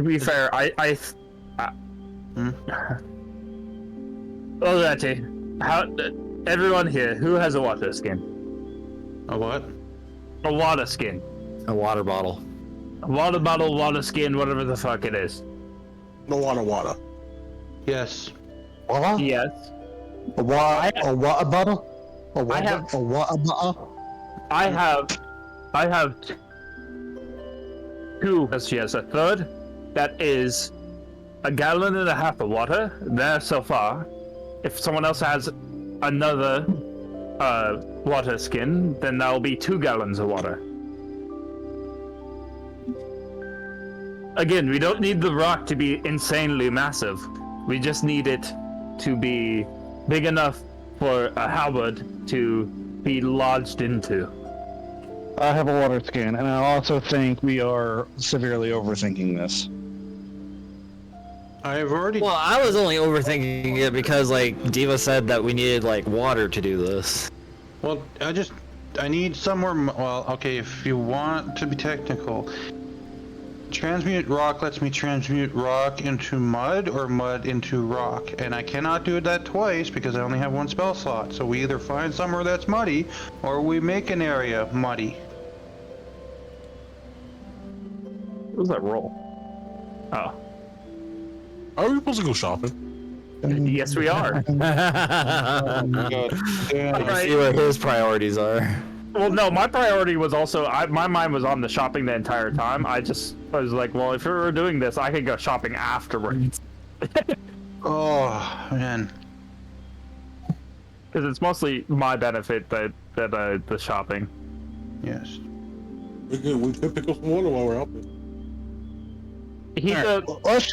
be fair, Olati, everyone here, who has a water skin?
A what?
A water skin.
A water bottle.
A water bottle, water skin, whatever the fuck it is.
No water.
Yes.
What?
Yes.
A water bottle? A water bottle?
I have two. She has a third. That is a gallon and a half of water there so far. If someone else has another water skin, then that'll be 2 gallons of water. Again, we don't need the rock to be insanely massive. We just need it to be big enough for a halberd to be lodged into.
I have a water skin, and I also think we are severely overthinking this.
I've already.
Well, I was only overthinking it because, like, Diva said that we needed, like, water to do this.
Well, I need somewhere. Well, okay, if you want to be technical, transmute rock lets me transmute rock into mud or mud into rock, and I cannot do that twice because I only have 1 spell slot. So we either find somewhere that's muddy, or we make an area muddy.
What was that roll? Oh.
Are we supposed to go shopping?
Yes, we are.
See what his priorities are.
Well, no, my priority was also, my mind was on the shopping the entire time. I was like, well, if we were doing this, I could go shopping afterwards.
Oh, man.
Because it's mostly my benefit that the shopping.
Yes.
We could pick up some water while we're out there.
Let's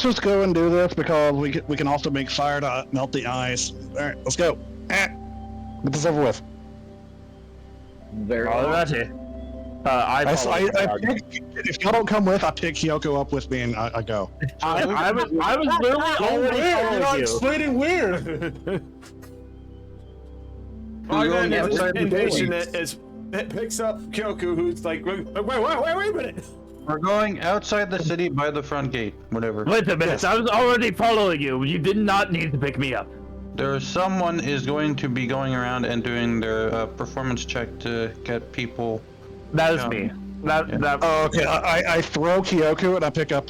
just go and do this because we can also make fire to melt the ice. All right, let's go. Get this over with.
Alrighty.
If y'all don't come with, I pick Kyoko up with me and I go.
I was literally already
You're not
following you.
explaining where.
It picks up Kyoku, who's like, wait a minute.
We're going outside the city by the front gate, whatever.
Wait a minute, I was already following you. You did not need to pick me up.
Someone is going to be going around and doing their performance check to get people.
That is me.
Oh, okay. I throw Kyoko and I pick up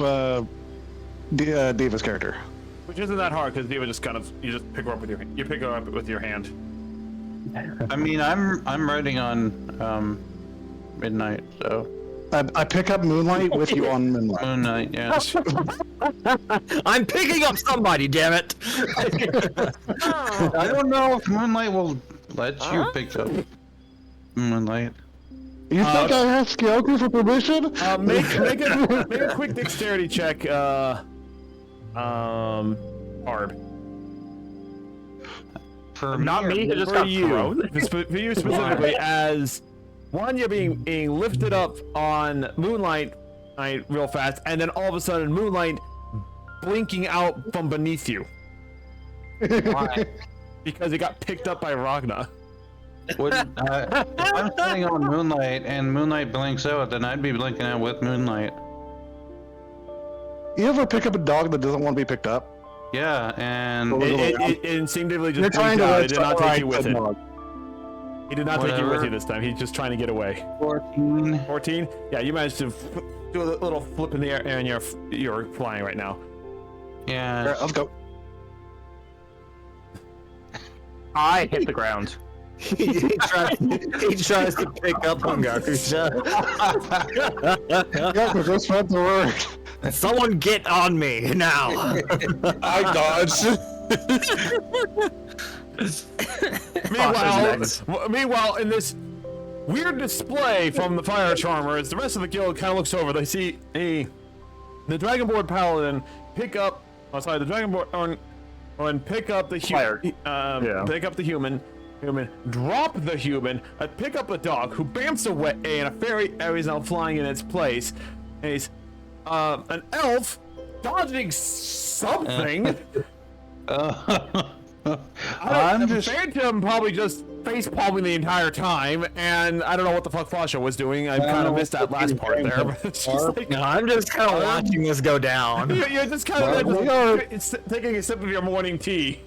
Diva's character.
Which isn't that hard because Diva just you just pick her up with your hand.
I mean, I'm riding on midnight, so.
I pick up Moonlight with you on Moonlight.
Moonlight, yes.
I'm picking up somebody, damn it!
I don't know if Moonlight will let you pick up Moonlight.
You think I asked Kyoko for permission?
Make a quick dexterity check, Arb.
For
Not me, who just
For
got
you,
thrown.
for you specifically, as one, you're being lifted up on Moonlight real fast, and then all of a sudden, Moonlight blinking out from beneath you. Why? Because it got picked up by Ragna.
If I'm sitting on Moonlight and Moonlight blinks out, then I'd be blinking out with Moonlight.
You ever pick up a dog that doesn't want to be picked up?
Yeah, and
It instinctively just
You're trying
blinked
to
out. It did not take you with
the
it.
dog.
He did not take you with
Whatever.
you this time. He's just trying to get away.
14.
14? Yeah, you managed to do a little flip in the air, and you're flying right now.
Yeah.
Alright, let's go.
I hit the ground.
he tries to pick up Hungakusha.
Yeah, but that's not the word.
Someone get on me now.
I dodged.
Meanwhile, in this weird display from the fire charmers, the rest of the guild kind of looks over. They see the Dragonborn Paladin pick up. Oh, sorry, the Dragonborn and pick up the human. Pick up the human. Drop the human. Pick up the dog, who bamps away, and a fairy is now flying in its place. And he's an elf dodging something. Phantom probably just face palming the entire time, and I don't know what the fuck Fasha was doing. I kind of missed that last part there. But it's just like,
no, I'm just kind of watching this go down.
You're just kind of taking a sip of your morning tea.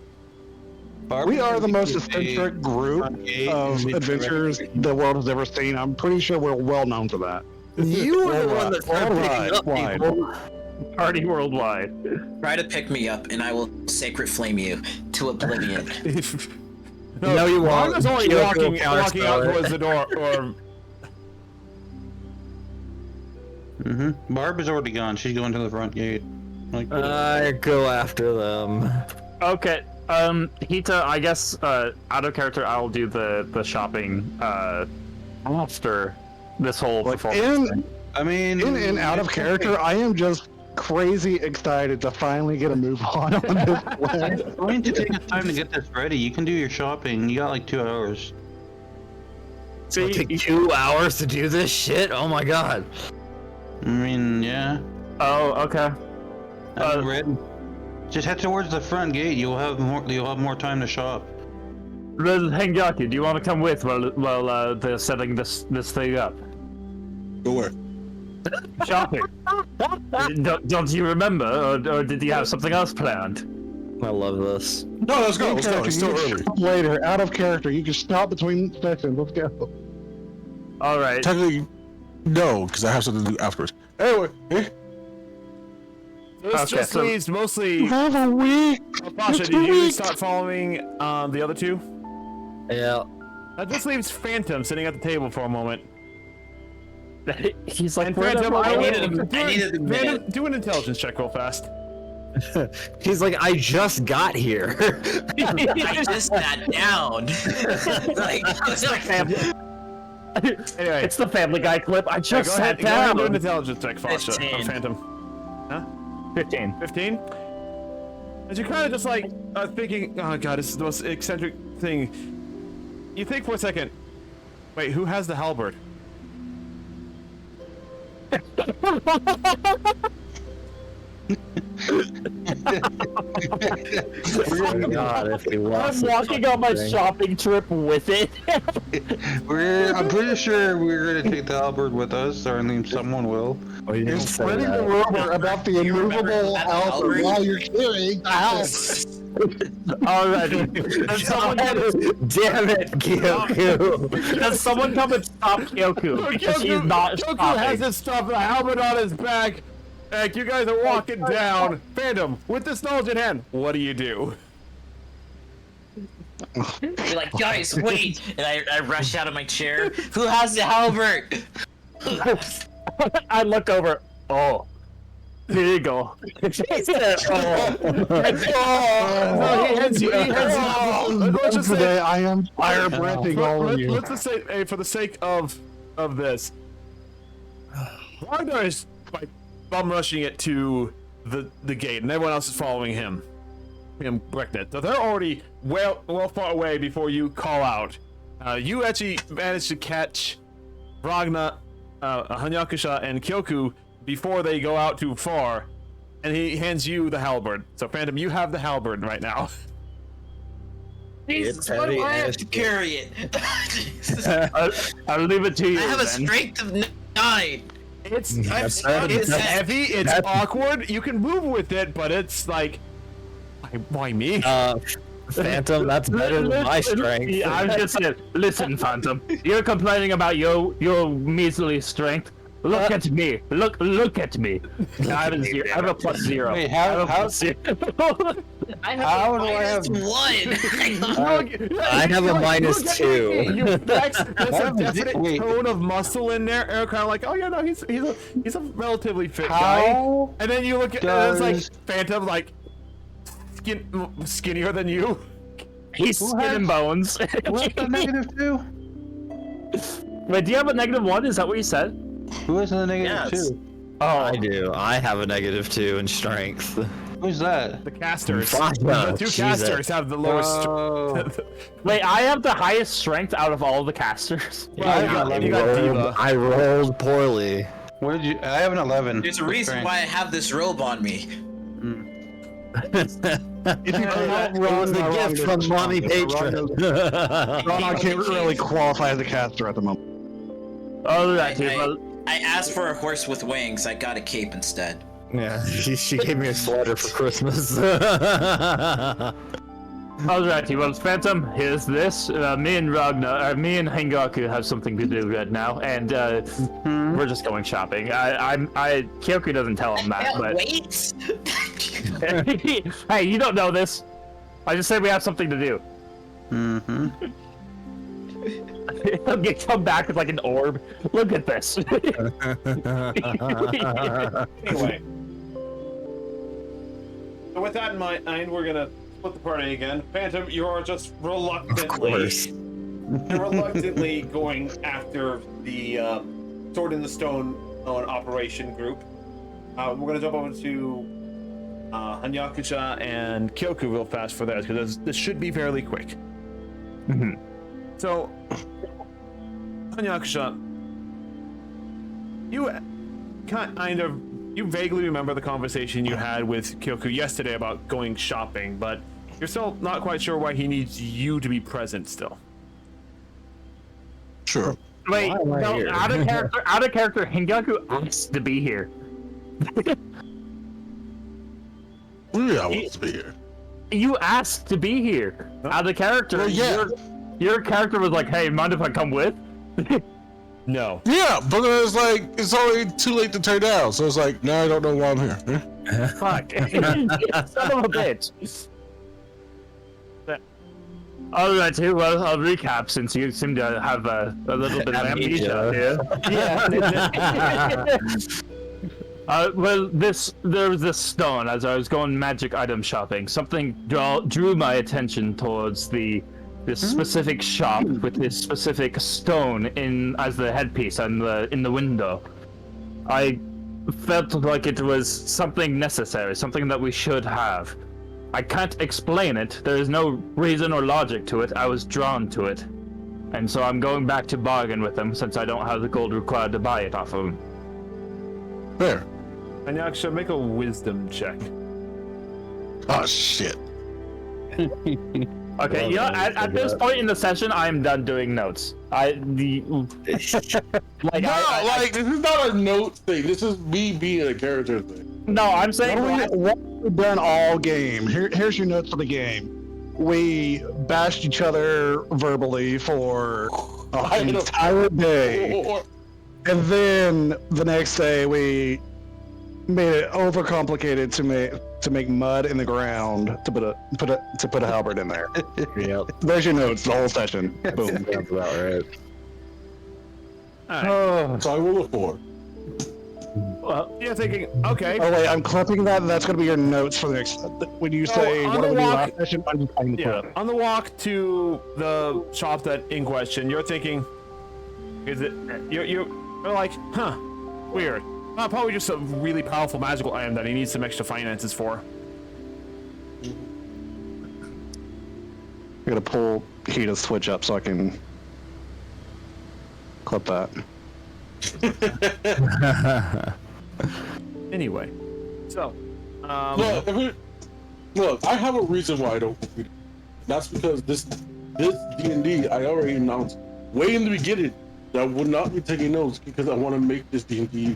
We are the most eccentric group of adventurers the world has ever seen. I'm pretty sure we're well known for that.
You are the one that's picking up people.
Party worldwide.
Try to pick me up, and I will sacred flame you to oblivion.
No, you won't.
Marga's only walking out towards the door, or...
Barb is already gone. She's going to the front gate.
I go after them.
Okay. Hita, I guess out of character, I'll do the shopping after this whole performance.
In and out of character, I am just crazy excited to finally get a move on this plan.
It's going to take us time to get this ready. You can do your shopping. You got like 2 hours.
It'll take 2 hours to do this shit? Oh my god.
I mean, yeah.
Oh, okay.
Ready. Just head towards the front gate. You'll have more time to shop.
Hengyaki, do you want to come with while they're setting this thing up?
Go where?
Shopping. Don't you remember, or did you have something else planned?
I love this.
No, let's go. Let's go. It's still early.
Later, out of character, you can stop between sessions. Let's go.
All right.
Technically, no, because I have something to do afterwards. Anyway,
This just leaves mostly...
You have a week.
Pasha, did you start following the other two?
Yeah.
That just leaves Phantom sitting at the table for a moment.
He's like,
and Phantom,
I needed a minute.
Do an intelligence check real fast.
He's like, I just got here.
I just sat down.
Anyway, it's the Family Guy clip. I just sat
Go ahead and
down.
do an intelligence check, Fasha.
15.
Phantom. Huh?
15.
15? As you're kind of just like thinking, oh god, this is the most eccentric thing. You think for a second, wait, who has the halberd?
God, if we
I'm
lost
walking on my shopping trip with it.
I'm pretty sure we're gonna take the halberd with us, or I mean, someone will.
You're spreading the rumor about the immovable halberd while you're carrying the house.
Alrighty.
Damn it, Kyoku.
Does someone come and stop Kyoku? Because she's not
Kyoku
stopping.
has his stuff, the helmet on his back. Like, you guys are walking down. Phantom, with this knowledge in hand, what do you do?
You're like, guys, wait! And I rush out of my chair. Who has the halberd?
I look over. Oh. Here you go.
No, he heads you. Let's just say,
Today I am fire breathing all of you.
let's just say, hey, for the sake of this, Ragnar is like bum rushing it to the gate, and everyone else is following him. Brecknet. So they're already well far away before you call out. You actually managed to catch Ragnar, Hanyakusha, and Kyoku before they go out too far, and he hands you the halberd. So Phantom, you have the halberd right now.
Jesus, why do I have to carry it?
I'll leave it to you.
I have a
then.
strength of 9.
It's heavy, it's awkward. You can move with it, but it's like, why me?
Phantom, that's better than my strength.
Yeah, I'm just saying. Listen, Phantom. You're complaining about your measly strength. Look at me. Look at me. I have a +0.
Wait,
I have a
how-
+0.
I
How
have
do I have-
-1.
I have a -2.
You flex. There's a definite
Wait.
tone of muscle in there. And kind of like, oh yeah, no, he's a relatively fit
How
guy. And then you look at and it's like
does-
Phantom, like skinnier than you.
He's skin and bones.
What's the -2?
Wait, do you have a -1? Is that what you said?
Who is the
Yes.
-2?
Oh,
I do. I have a -2 in strength.
Who's that?
The casters.
Fuck
The
no,
two
Jesus.
casters have the lowest.
Oh.
wait, I have the highest strength out of all the casters.
You got Diva.
I rolled poorly.
What did you? I have an 11.
There's a reason why I have this robe on me.
If you
It was the gift from Mommy Patron.
Ron can't really qualify as a caster at the moment.
Oh, that too.
I asked for a horse with wings. I got a cape instead.
Yeah, she gave me a sweater for Christmas.
All right, well, Phantom, here's this. Me and Hengaku have something to do right now, and we're just going shopping. Kyoku doesn't tell him that, but
Wait!
hey, you don't know this. I just said we have something to do.
Mm-hmm.
He'll come back with like an orb. Look at this.
Anyway. So with that in mind, we're gonna split the party again. Phantom, you are just reluctantly going after the Sword in the Stone operation group. We're gonna jump over to Hanyakusha
And Kyoku real fast for theirs because this should be fairly quick. So, Hanyakusha, you you vaguely remember the conversation you had with Kyoku yesterday about going shopping, but you're still not quite sure why he needs you to be present still.
Sure.
Wait,
Why am I
no,
here?
out of character, Hengaku asked to be here.
Yeah, I want to be here.
You asked to be here. Out of character.
Well, yeah.
Your character was like, hey, mind if I come with?
No.
Yeah, but then it's like, it's already too late to turn down. So it's like, now I don't know why I'm here.
Fuck. Son of a bitch. Alright, well, I'll recap since you seem to have a little bit of amnesia here. Yeah. Well, there was this stone as I was going magic item shopping. Something drew my attention towards this specific shop with this specific stone as the headpiece in the window. I felt like it was something necessary, something that we should have. I can't explain it. There is no reason or logic to it. I was drawn to it. And so I'm going back to bargain with them since I don't have the gold required to buy it off of them.
Fair.
Hanyakusha, make a wisdom check.
Oh, shit.
Okay, at this point in the session, I am done doing notes.
This is not a note thing. This is me being a character thing.
No, I'm saying
What we've done all game. Here's your notes for the game. We bashed each other verbally for an entire day, and then the next day we made it overcomplicated to make mud in the ground to put a halberd in there.
Yep.
There's your notes. The whole session. Boom.
Sounds about right.
So I will look for.
Well, you're thinking, okay.
Oh wait, I'm clipping that. That's gonna be your notes for the next. When you say
on
what
the
do we do
walk-
last session, I'm just playing the
Yeah,
clip.
on the walk to the shop that in question, you're thinking, you're like, huh, weird. Probably just a really powerful magical item that he needs some extra finances for.
I'm gonna pull Hita's Twitch up so I can clip that.
Anyway, so,
Look, I have a reason why I don't complete it. That's because this D&D, I already announced way in the beginning that I would not be taking notes because I want to make this D&D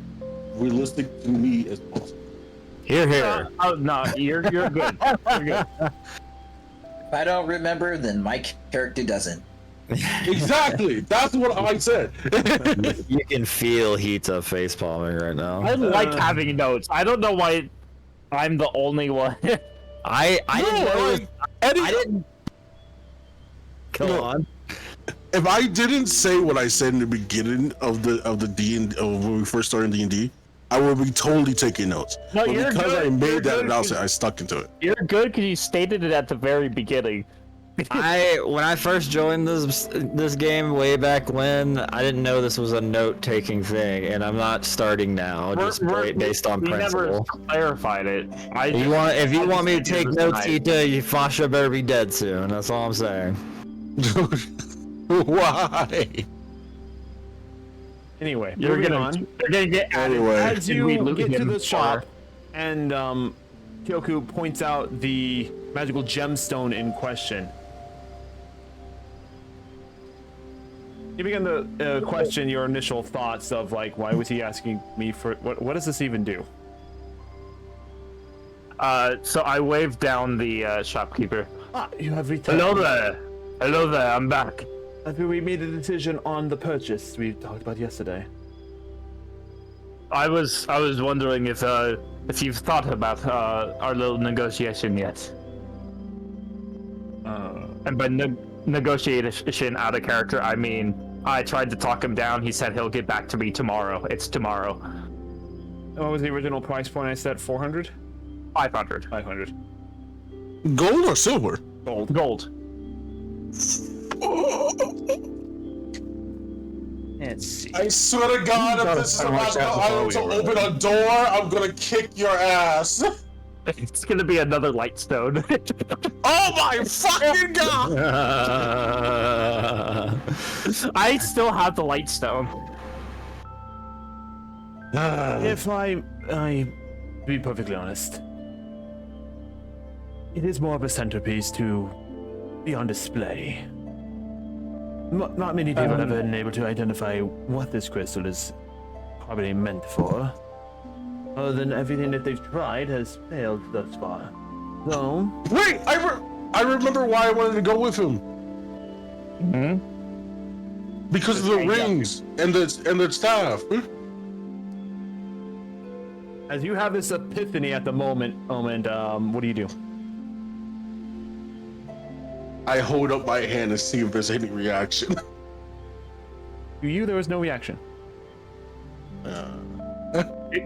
realistic to me as possible.
Here.
oh no, you're good. You're good.
If I don't remember, then my character doesn't.
Exactly. That's what I said.
You can feel Hita face palming right now.
I like having notes. I don't know why I'm the only one.
I didn't know.
like, Eddie,
I didn't. Go on.
if I didn't say what I said in the beginning of the D&D, when we first started D&D, I would be totally taking notes.
No,
but
you're
because
good.
I made
You're
that
good.
announcement, I stuck into it.
You're good because you stated it at the very beginning.
When I first joined this game way back when, I didn't know this was a note-taking thing, and I'm not starting now just based on principle.
We never clarified it.
If you want me to take notes, Ita, Fasha better be dead soon. That's all I'm saying.
Why?
Anyway,
You're
moving
gonna
on.
get
Anyway.
As you get to
him
the shop, and Kyoku points out the magical gemstone in question. You begin to question your initial thoughts of like, why was he asking me for what does this even do?
So I waved down the shopkeeper.
Ah, you have returned.
Hello there, I'm back.
We made a decision on the purchase we talked about yesterday.
I was wondering if you've thought about our little negotiation yet. And by negotiation out of character, I mean I tried to talk him down. He said he'll get back to me tomorrow. It's tomorrow.
What was the original price point I said? 400?
500.
500.
Gold or silver?
Gold.
Let's see.
I swear to God, if this is about to open a door, I'm gonna kick your ass.
It's gonna be another lightstone.
Oh my fucking God!
I still have the lightstone.
If I to be perfectly honest, it is more of a centerpiece to be on display. Not many people have been able to identify what this crystal is probably meant for. Other than everything that they've tried has failed thus far. So...
Wait! I remember why I wanted to go with him. Because of the rings and the staff.
As you have this epiphany at the moment, what do you do?
I hold up my hand and see if there's any reaction.
To you, there was no reaction.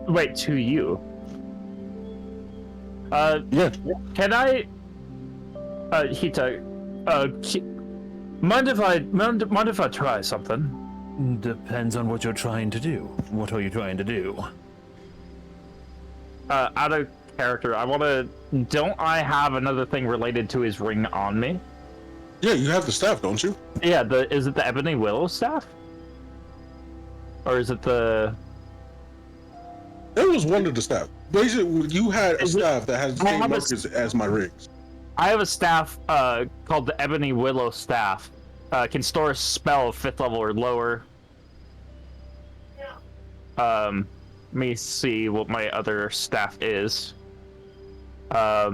Wait, to you?
Yeah.
Can I? Hita, mind if I try something?
Depends on what you're trying to do. What are you trying to do?
Out of character, don't I have another thing related to his ring on me?
Yeah, you have the staff, don't you?
Yeah, is it the Ebony Willow staff? Or is it the...
It was one of the staff. Basically, you had a staff that has the same markers as my rings.
I have a staff called the Ebony Willow staff. Can store a spell of 5th level or lower. Let me see what my other staff is. I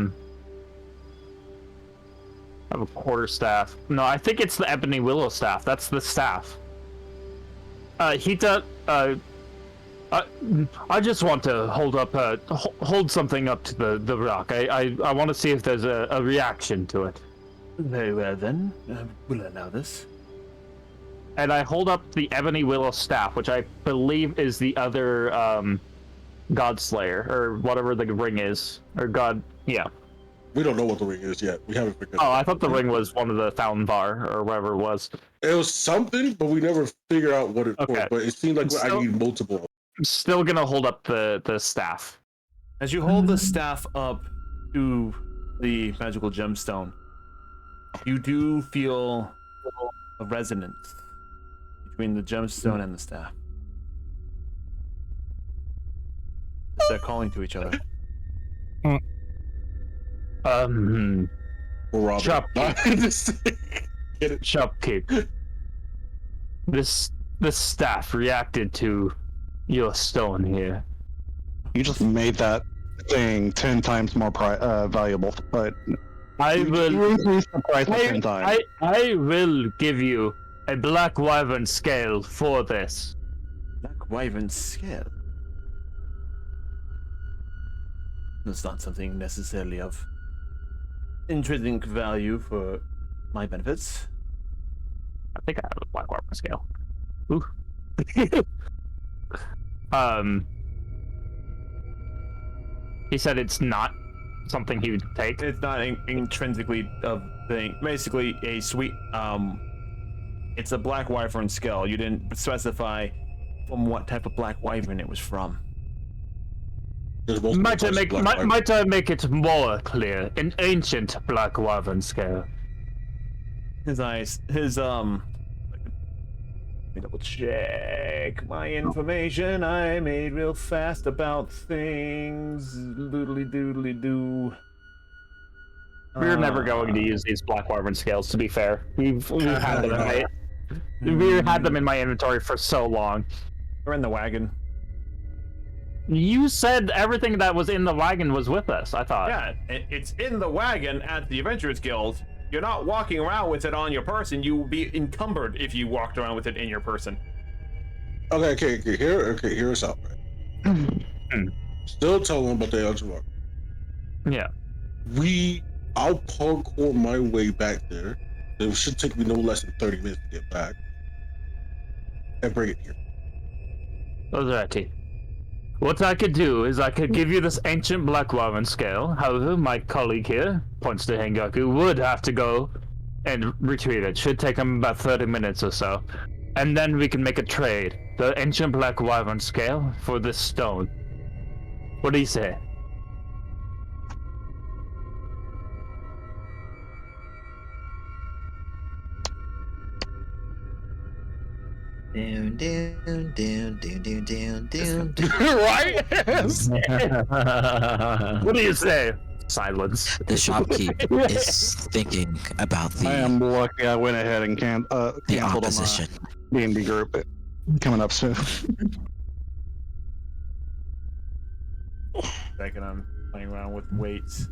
have a quarter staff. No, I think it's the Ebony Willow staff. That's the staff. Hita, I just want to hold something up to the rock. I want to see if there's a reaction to it.
Very well then, we'll allow this.
And I hold up the Ebony Willow staff, which I believe is the other God Slayer, or whatever the ring is, or God, yeah.
We don't know what the ring is yet. We haven't figured it out.
Oh, I thought the ring was one of the Fountain Bar, or whatever it was.
It was something, but we never figured out what it was. But it seemed like I need multiple.
I'm still gonna hold up the staff.
As you hold the staff up to the magical gemstone, you do feel a resonance between the gemstone and the staff. They're calling to each other.
Shopkeep. This staff reacted to your stone here.
You just made that thing 10 times more valuable, but
I will
you increased the price 10 times.
I will give you a black wyvern scale for this.
Black wyvern scale? That's not something necessarily of intrinsic value for my benefits.
I think I have a black wyvern scale. Ooh. He said it's not something he would take.
It's not intrinsically a thing. Basically, a sweet. It's a black wyvern scale. You didn't specify from what type of black wyvern it was from.
Might I make it more clear? An ancient black wyvern scale.
Let me double check my information. I made real fast about things. Doodly doodly doo.
We're never going to use these black wyvern scales. To be fair, we've had them. We had them in my inventory for so long.
They're in the wagon.
You said everything that was in the wagon was with us, I thought.
Yeah, it's in the wagon at the Adventurers Guild. You're not walking around with it on your person. You would be encumbered if you walked around with it in your person.
Okay, hear us out, right? Still tell them about the Ultra.
Yeah.
I'll parkour my way back there. It should take me no less than 30 minutes to get back. And bring it here.
Alrighty. What I could do is I could give you this ancient black wyvern scale. However, my colleague here, points to Hengaku, would have to go and retrieve it. Should take him about 30 minutes or so. And then we can make a trade. The ancient black wyvern scale for this stone. What do you say?
Down.
Right?
What do you say? Silence.
The shopkeep is thinking about
I am lucky I went ahead and
the
canceled
opposition.
on my D&D group. Coming up soon.
Second, I'm playing around with weights.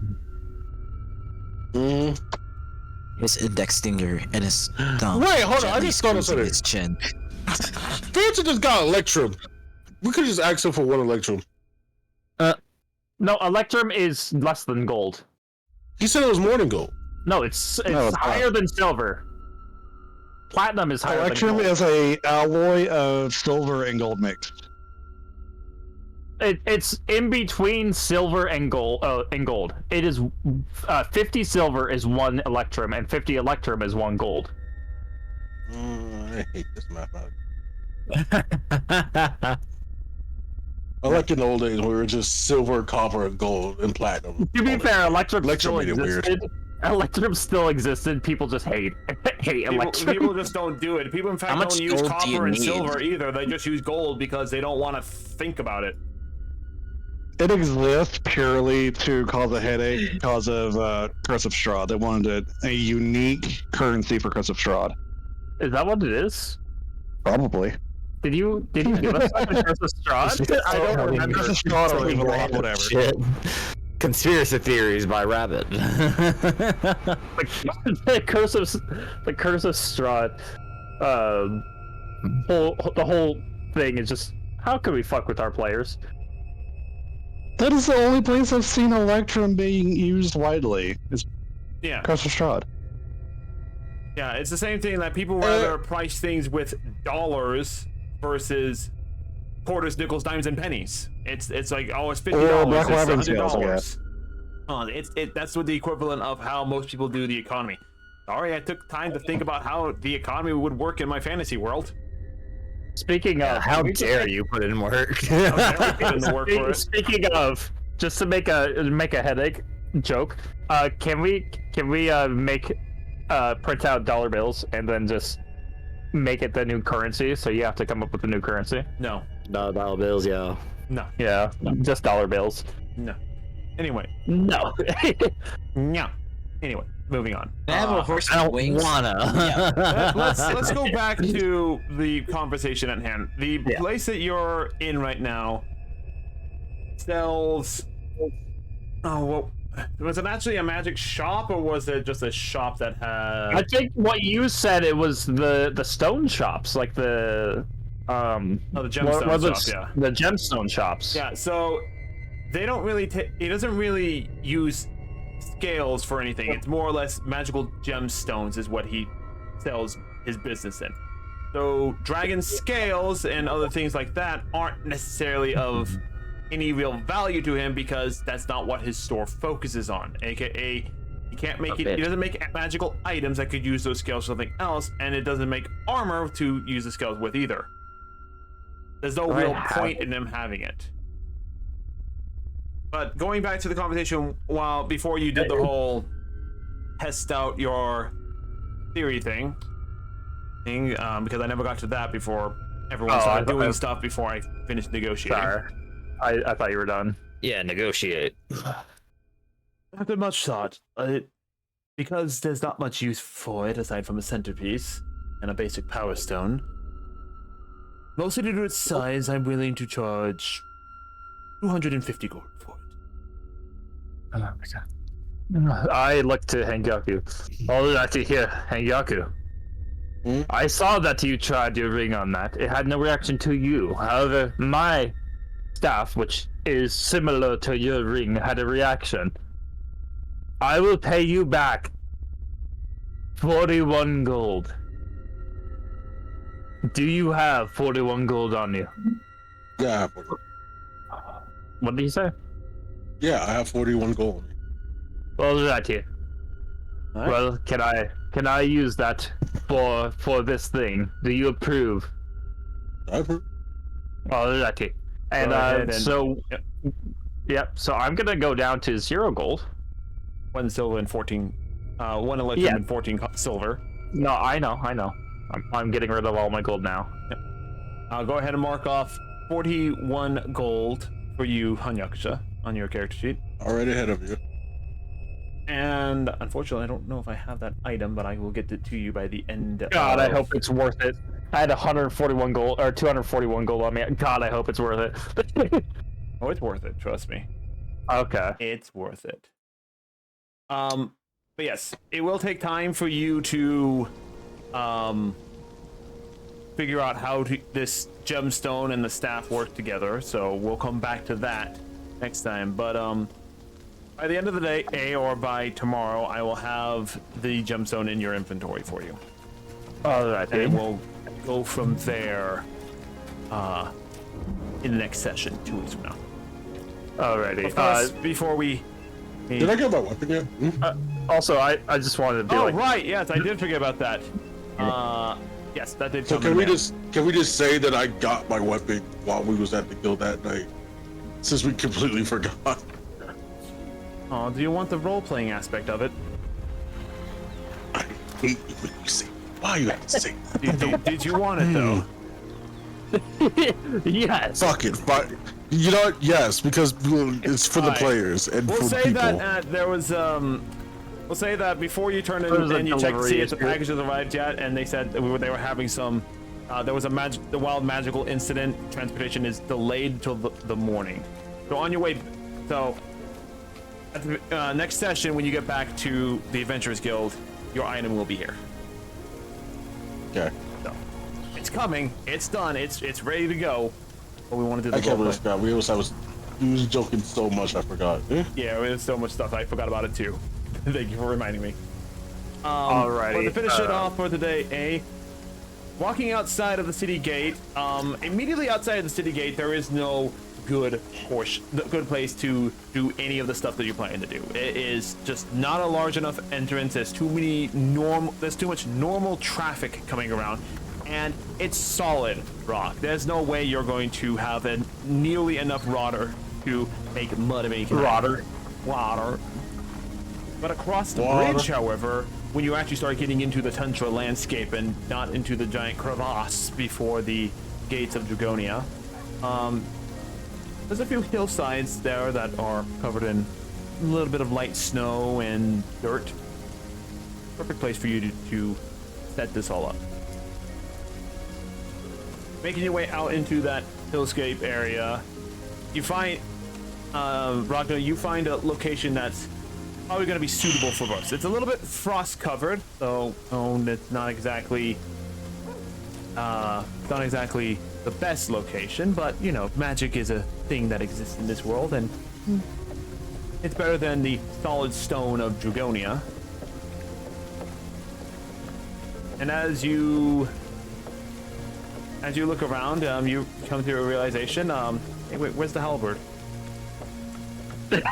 His index finger and his thumb.
Wait, hold on, I
gently
just thought of
squeezing
something.
his chin.
Fancy just got Electrum. We could just ask him for one Electrum.
No, Electrum is less than gold.
He said it was more than gold.
No, it's
it's
higher than silver. Platinum is higher
Electrum
than gold.
is a alloy of silver and gold mixed.
It's in between silver and gold. It is 50 silver is 1 Electrum, and 50 Electrum is 1 gold.
I hate this math. I like in the old days where we were just silver, copper, and gold, and platinum.
To be fair, Electrum still
made it weird.
existed. Electrum still existed. People just hate Electrum.
People just don't do it. People, in fact,
much
don't use
gold do you
copper and
need?
silver either. They just use gold because they don't want to think about it.
It exists purely to cause a headache because of Curse of Strahd. They wanted a unique currency for Curse of Strahd.
Is that what it is?
Probably.
Did you give us the Curse of Strahd? I don't remember.
Curse of Strahd or even whatever.
Shit. Conspiracy theories by Rabbit.
The Curse of Strahd. The whole thing is just, how can we fuck with our players?
That is the only place I've seen Electrum being used widely. Is
Yeah.
Curse of Strahd.
Yeah, it's the same thing that people rather price things with dollars versus quarters, nickels, dimes, and pennies. It's like, oh, it's $50.
Black
It's
Wyvern
$100.
scales, I guess.
That's what the equivalent of how most people do the economy. Sorry, I took time to think about how the economy would work in my fantasy world.
Speaking of,
How dare you put in work?
Speaking of, just to make a headache joke, can we make print out dollar bills and then just make it the new currency? So you have to come up with a new currency.
No.
No, dollar bills, yeah.
No.
Yeah, just dollar bills.
No. Anyway.
No.
No. Anyway, moving on.
Can I have a horse
I
with
don't
wings?
wanna.
Let's go back to the conversation at hand. The place that you're in right now sells. Oh, well, was it actually a magic shop, or was it just a shop that had?
I think what you said, it was the stone shops, like the
the gemstone shop, yeah.
The gemstone shops.
Yeah, so they don't really it doesn't really use scales for anything. It's more or less magical gemstones is what he sells his business in. So dragon scales and other things like that aren't necessarily of any real value to him because that's not what his store focuses on. AKA, he can't make it. He doesn't make magical items that could use those scales for something else, and it doesn't make armor to use the scales with either. There's no real point in him having it. But going back to the conversation before you did the whole test out your theory thing, because I never got to that before everyone started doing stuff before I finished negotiating.
Sorry. I thought you were done.
Yeah, negotiate.
After much thought, because there's not much use for it aside from a centerpiece and a basic power stone, mostly due to its size, I'm willing to charge 250 gold for it.
Oh my god. I look to Hangyaku. Actually, here, Hangyaku. I saw that you tried your ring on that. It had no reaction to you. However, my staff, which is similar to your ring, had a reaction. I will pay you back 41 gold. Do you have 41 gold on you?
Yeah, I have 41.
What did you say?
Yeah, I have 41 gold.
Well, that here.
Right.
Well, can I use that for this thing? Do you approve?
I approve.
Oh, that here. And so, yep. So I'm gonna go down to 0 gold.
1 silver and 14. 1 electrum and 14 silver.
No, I know. I'm getting rid of all my gold now.
Yep. I'll go ahead and mark off 41 gold for you, Hanyakusha, on your character sheet.
Already ahead of you.
And unfortunately, I don't know if I have that item, but I will get it to you by the end.
God, I hope it's worth it. I had 141 gold or 241 gold on me. God, I hope it's worth it.
Oh, it's worth it. Trust me.
Okay.
It's worth it. But yes, it will take time for you to figure out how this gemstone and the staff work together. So we'll come back to that next time. But by the end of the day, or by tomorrow, I will have the gemstone in your inventory for you.
All right.
And we'll go from there in the next session, 2 weeks from now.
Alrighty.
Of course, before we...
Did I get my weapon yet?
Also, I just wanted to be
Oh, right, yes, I did forget about that. Yes, that did
So
come
can
in.
we just say that I got my weapon while we was at the guild that night? Since we completely forgot.
Oh, do you want the role-playing aspect of it?
I hate you when you say. Why you have to say that?
Did you want it though?
Yes.
Fuck it. But you know what? Yes, because it's for the players and
We'll
for
say
people.
that there was we'll say that before you turned in and you checked to see if the package has arrived yet, and they said they were having some. There was the wild magical incident. Transportation is delayed till the morning. So on your way, at the next session when you get back to the Adventurers Guild, your item will be here.
Okay.
So it's coming. It's done. It's ready to go. But we want to do the
I can't believe
roleplay.
I forgot. He was joking so much I forgot.
Yeah, there's so much stuff. I forgot about it too. Thank you for reminding me.
Alrighty.
But to finish it off for today, walking outside of the city gate, immediately outside of the city gate, there is no good place to do any of the stuff that you're planning to do. It is just not a large enough entrance. There's too much normal traffic coming around, and it's solid rock. There's no way you're going to have nearly enough water to make mud making. Water. But across the bridge, however, when you actually start getting into the tundra landscape and not into the giant crevasse before the gates of Dragonia, there's a few hillsides there that are covered in a little bit of light snow and dirt. Perfect place for you to set this all up. Making your way out into that hillscape area, you find, Ragnar, you find a location that's probably going to be suitable for books. It's a little bit frost covered, so it's not exactly the best location, but you know, magic is a thing that exists in this world, and It's better than the solid stone of Dragonia. And as you look around, you come to a realization. Hey, wait, where's the halberd?
Did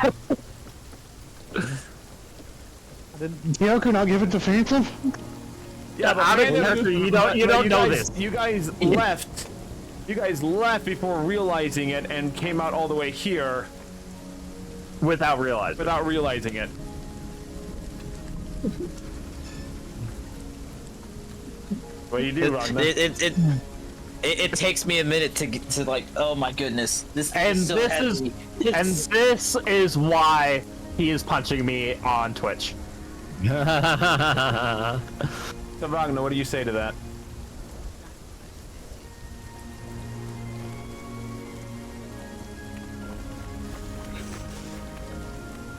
Yoko not give it to Phantom?
Yeah, but
out of character, you don't know this.
You guys left. You guys left before realizing it and came out all the way here
Without realizing.
it. What do you do, Ragnar?
It takes me a minute to get to like, oh my goodness, this
And
is so heavy.
this is why he is punching me on Twitch.
So Ragnar, what do you say to that?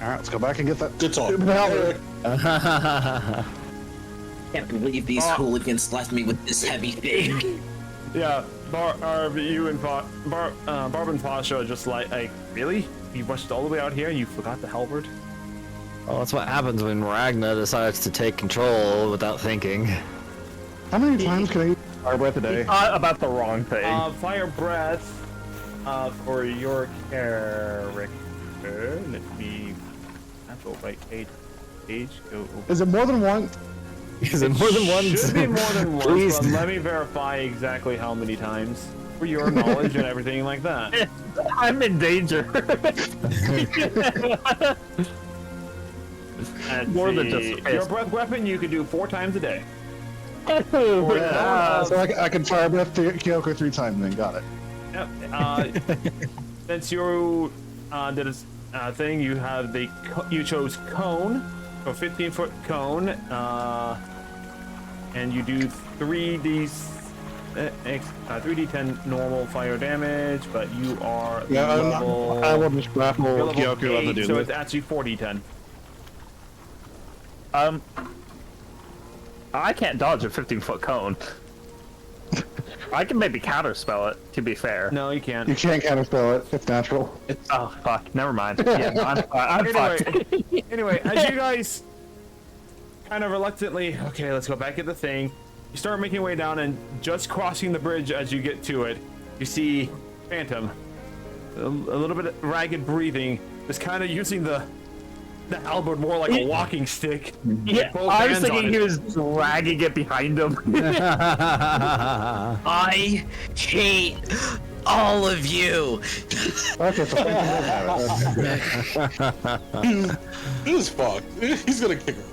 All right, let's go back and get that.
Good talk.
stupid halberd.
Can't believe these hooligans left me with this heavy thing.
Yeah, you and Barb and Pasha are just like, really? You rushed all the way out here and you forgot the halberd?
Well, that's what happens when Ragna decides to take control without thinking.
How many times can I use fire breath a day?
About the wrong thing.
Fire breath for your character. Let me go right page. Go.
Is it more than one?
Is it more than once?
Should be more than once,
Please.
but let me verify exactly how many times for your knowledge and everything like that.
I'm in danger. More than just a
your
fist.
breath weapon you can do 4 times a day.
So I can fire breath Kyoko 3 times then. Got it.
Yep. Since you did a thing, you have you chose cone, a 15-foot cone, and you do 3d10 normal fire damage, but you are level.
I will just grapple
you're level
Kyoko on the
8,
dude.
so it's actually 4d10.
I can't dodge a 15-foot cone. I can maybe counterspell it, to be fair.
No, you can't.
You can't counterspell it. It's natural.
Oh, fuck. Never mind. Yeah, no, I'm fucked.
Anyway, as you guys kind of reluctantly, okay, let's go back at the thing. You start making your way down, and just crossing the bridge as you get to it, you see Phantom, a little bit ragged breathing, just kind of using the halberd more like a walking stick.
Yeah, I was thinking he was dragging it behind him.
I hate all of you.
Okay, so
He's fucked. He's gonna kick her.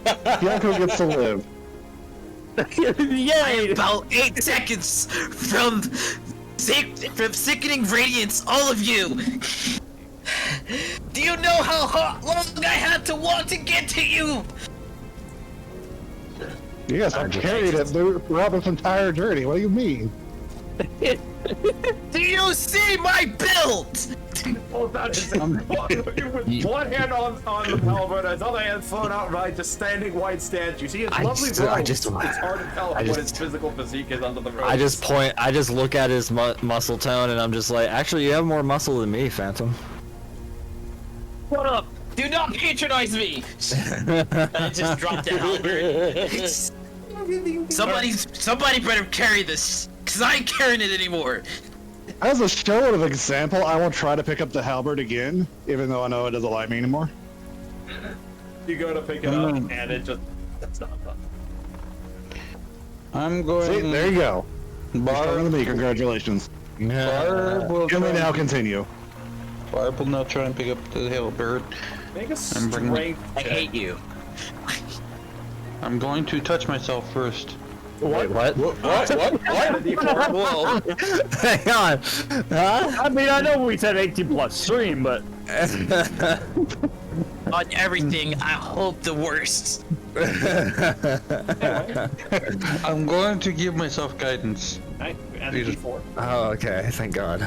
Kyoko gets to live.
I'm about 8 seconds from sickening radiance, all of you. Do you know how long I had to walk to get to you?
Yes, I carried it throughout this entire journey. What do you mean?
Do you see my build?
With one hand on the halberd, his other hand thrown out right, just standing wide stance. You see his lovely robes. It's hard to tell what his physical physique is under the robes.
I just look at his muscle tone and I'm just like, actually, you have more muscle than me, Phantom.
Shut up! Do not patronize me! I just dropped the halberd. Somebody better carry this, cause I ain't carrying it anymore.
As a show of example, I will try to pick up the halberd again, even though I know it doesn't like me anymore.
You go to pick it up, and it just... That's not fun.
I'm going.
See, there you go.
Barb
to me. Congratulations.
will
Can we now continue?
Barb will now try and pick up the halberd.
Make a
And bring
strength
I
check.
hate you.
I'm going to touch myself first.
Wait, what?
What?
Whoa. Hang on. Huh?
I mean, I know we said 18+ stream, but...
On everything, I hope the worst.
I'm going to give myself guidance.
Nice. And a D4.
Oh, okay. Thank God.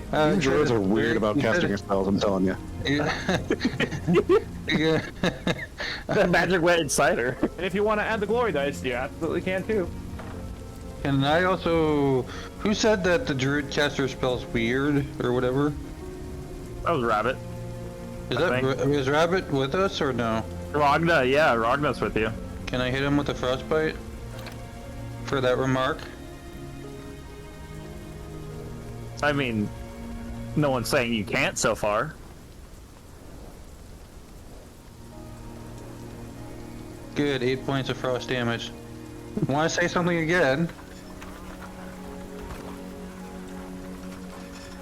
You droids are weird about casting your spells, I'm telling you.
Yeah.
The magic went inside her.
And if you want to add the glory dice, you absolutely can too.
And I also... Who said that the druid caster spell's weird, or whatever?
That was Rabbit.
Is Rabbit with us or no?
Ragna, yeah, Ragna's with you.
Can I hit him with a frostbite? For that remark?
I mean, no one's saying you can't so far.
Good, 8 points of frost damage. Want to say something again?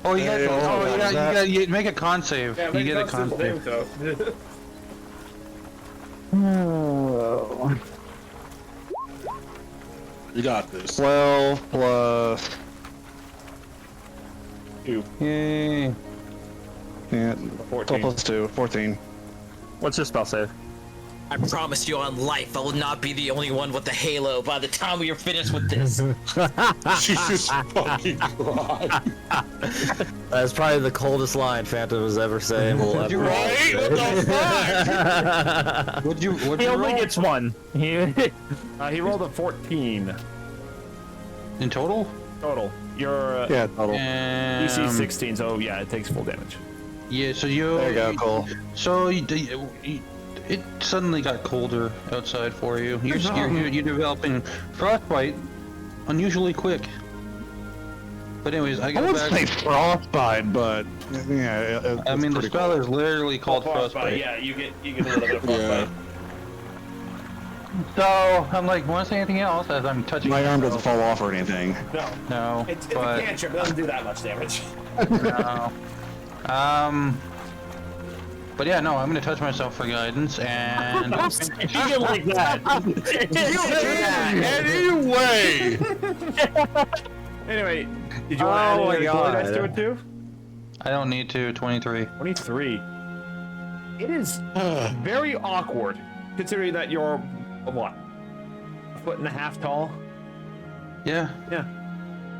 Oh, you got make a con save.
Yeah,
you
make
get a
con
con
save.
save.
You got this.
12 plus.
2.
Yay.
Yeah,
14.
12 plus 2, 14.
What's your spell save?
I promise you on life, I will not be the only one with the halo by the time we are finished with this.
Jesus fucking Christ.
That's probably the coldest line Phantom has ever said.
Right? What the fuck?
What'd you
He only
roll?
gets one. He
He rolled a 14
In total?
total. Your
Yeah, total.
DC 16, so yeah, it takes full damage.
Yeah, so you...
There you go, Cole.
So it suddenly got colder outside for you. You're developing frostbite unusually quick. But anyways, I
I
got
would
back.
say frostbite, but yeah,
I mean, the
pretty
spell
cool.
is literally called frostbite.
Yeah, you get a little bit of
Yeah.
frostbite.
So I'm like, want to say anything else as I'm touching?
My arm doesn't
myself?
fall off or anything.
No,
It's a
but
cantrip. It doesn't do that much damage.
no. But yeah, no, I'm gonna touch myself for guidance and.
you like that.
Anyway.
Anyway, did you want to add any other dice to it too?
I don't need to. 23.
23. It is very awkward, considering that you're, what, a foot and a half tall?
Yeah.
Yeah.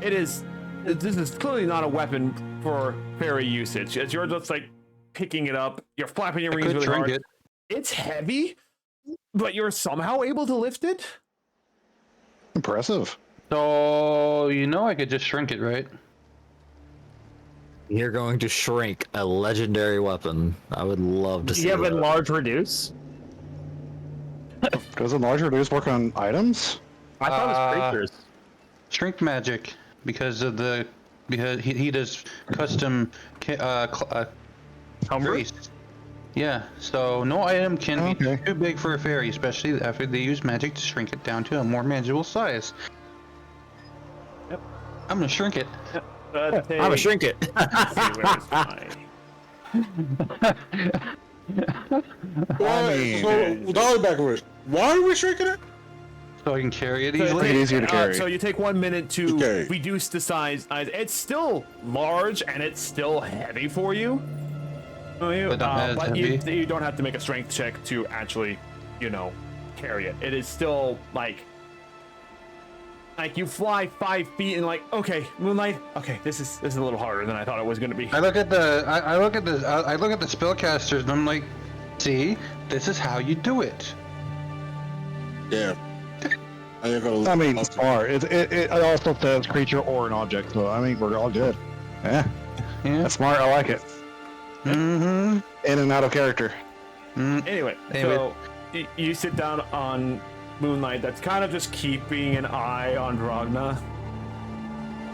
It is. This is clearly not a weapon for fairy usage. As you're just like picking it up, you're flapping your wings
could
really
shrink
hard.
it.
It's heavy, but you're somehow able to lift it.
Impressive.
So I could just shrink it, right?
You're going to shrink a legendary weapon. I would love to
Do
see
you have
that.
enlarge reduce?
Does enlarge reduce work on items?
I thought it was creatures.
Shrink magic because he does custom
Homebrew?
fairies. Yeah, so no item can be
Okay.
too big for a fairy, especially after they use magic to shrink it down to a more manageable size.
Yep.
I'm gonna shrink it.
I'm gonna shrink it.
Why? So, dollar backwards. Why are we shrinking it?
So I can carry it
So
easily.
Make it easier to carry.
So you take 1 minute to
Okay.
reduce the size. It's still large and it's still heavy for you.
But not as
But
heavy.
you don't have to make a strength check to actually, carry it. It is still like you fly 5 feet and like, okay, Moonlight. Okay, this is a little harder than I thought it was gonna be.
I look at the spellcasters and I'm like, see, this is how you do it.
Yeah.
I mean, smart. It also says creature or an object, so I mean, we're all good. Yeah,
Yeah.
that's smart. I like it.
Mm-hmm.
In and out of character.
Anyway, so you sit down on Moonlight. That's kind of just keeping an eye on Ragna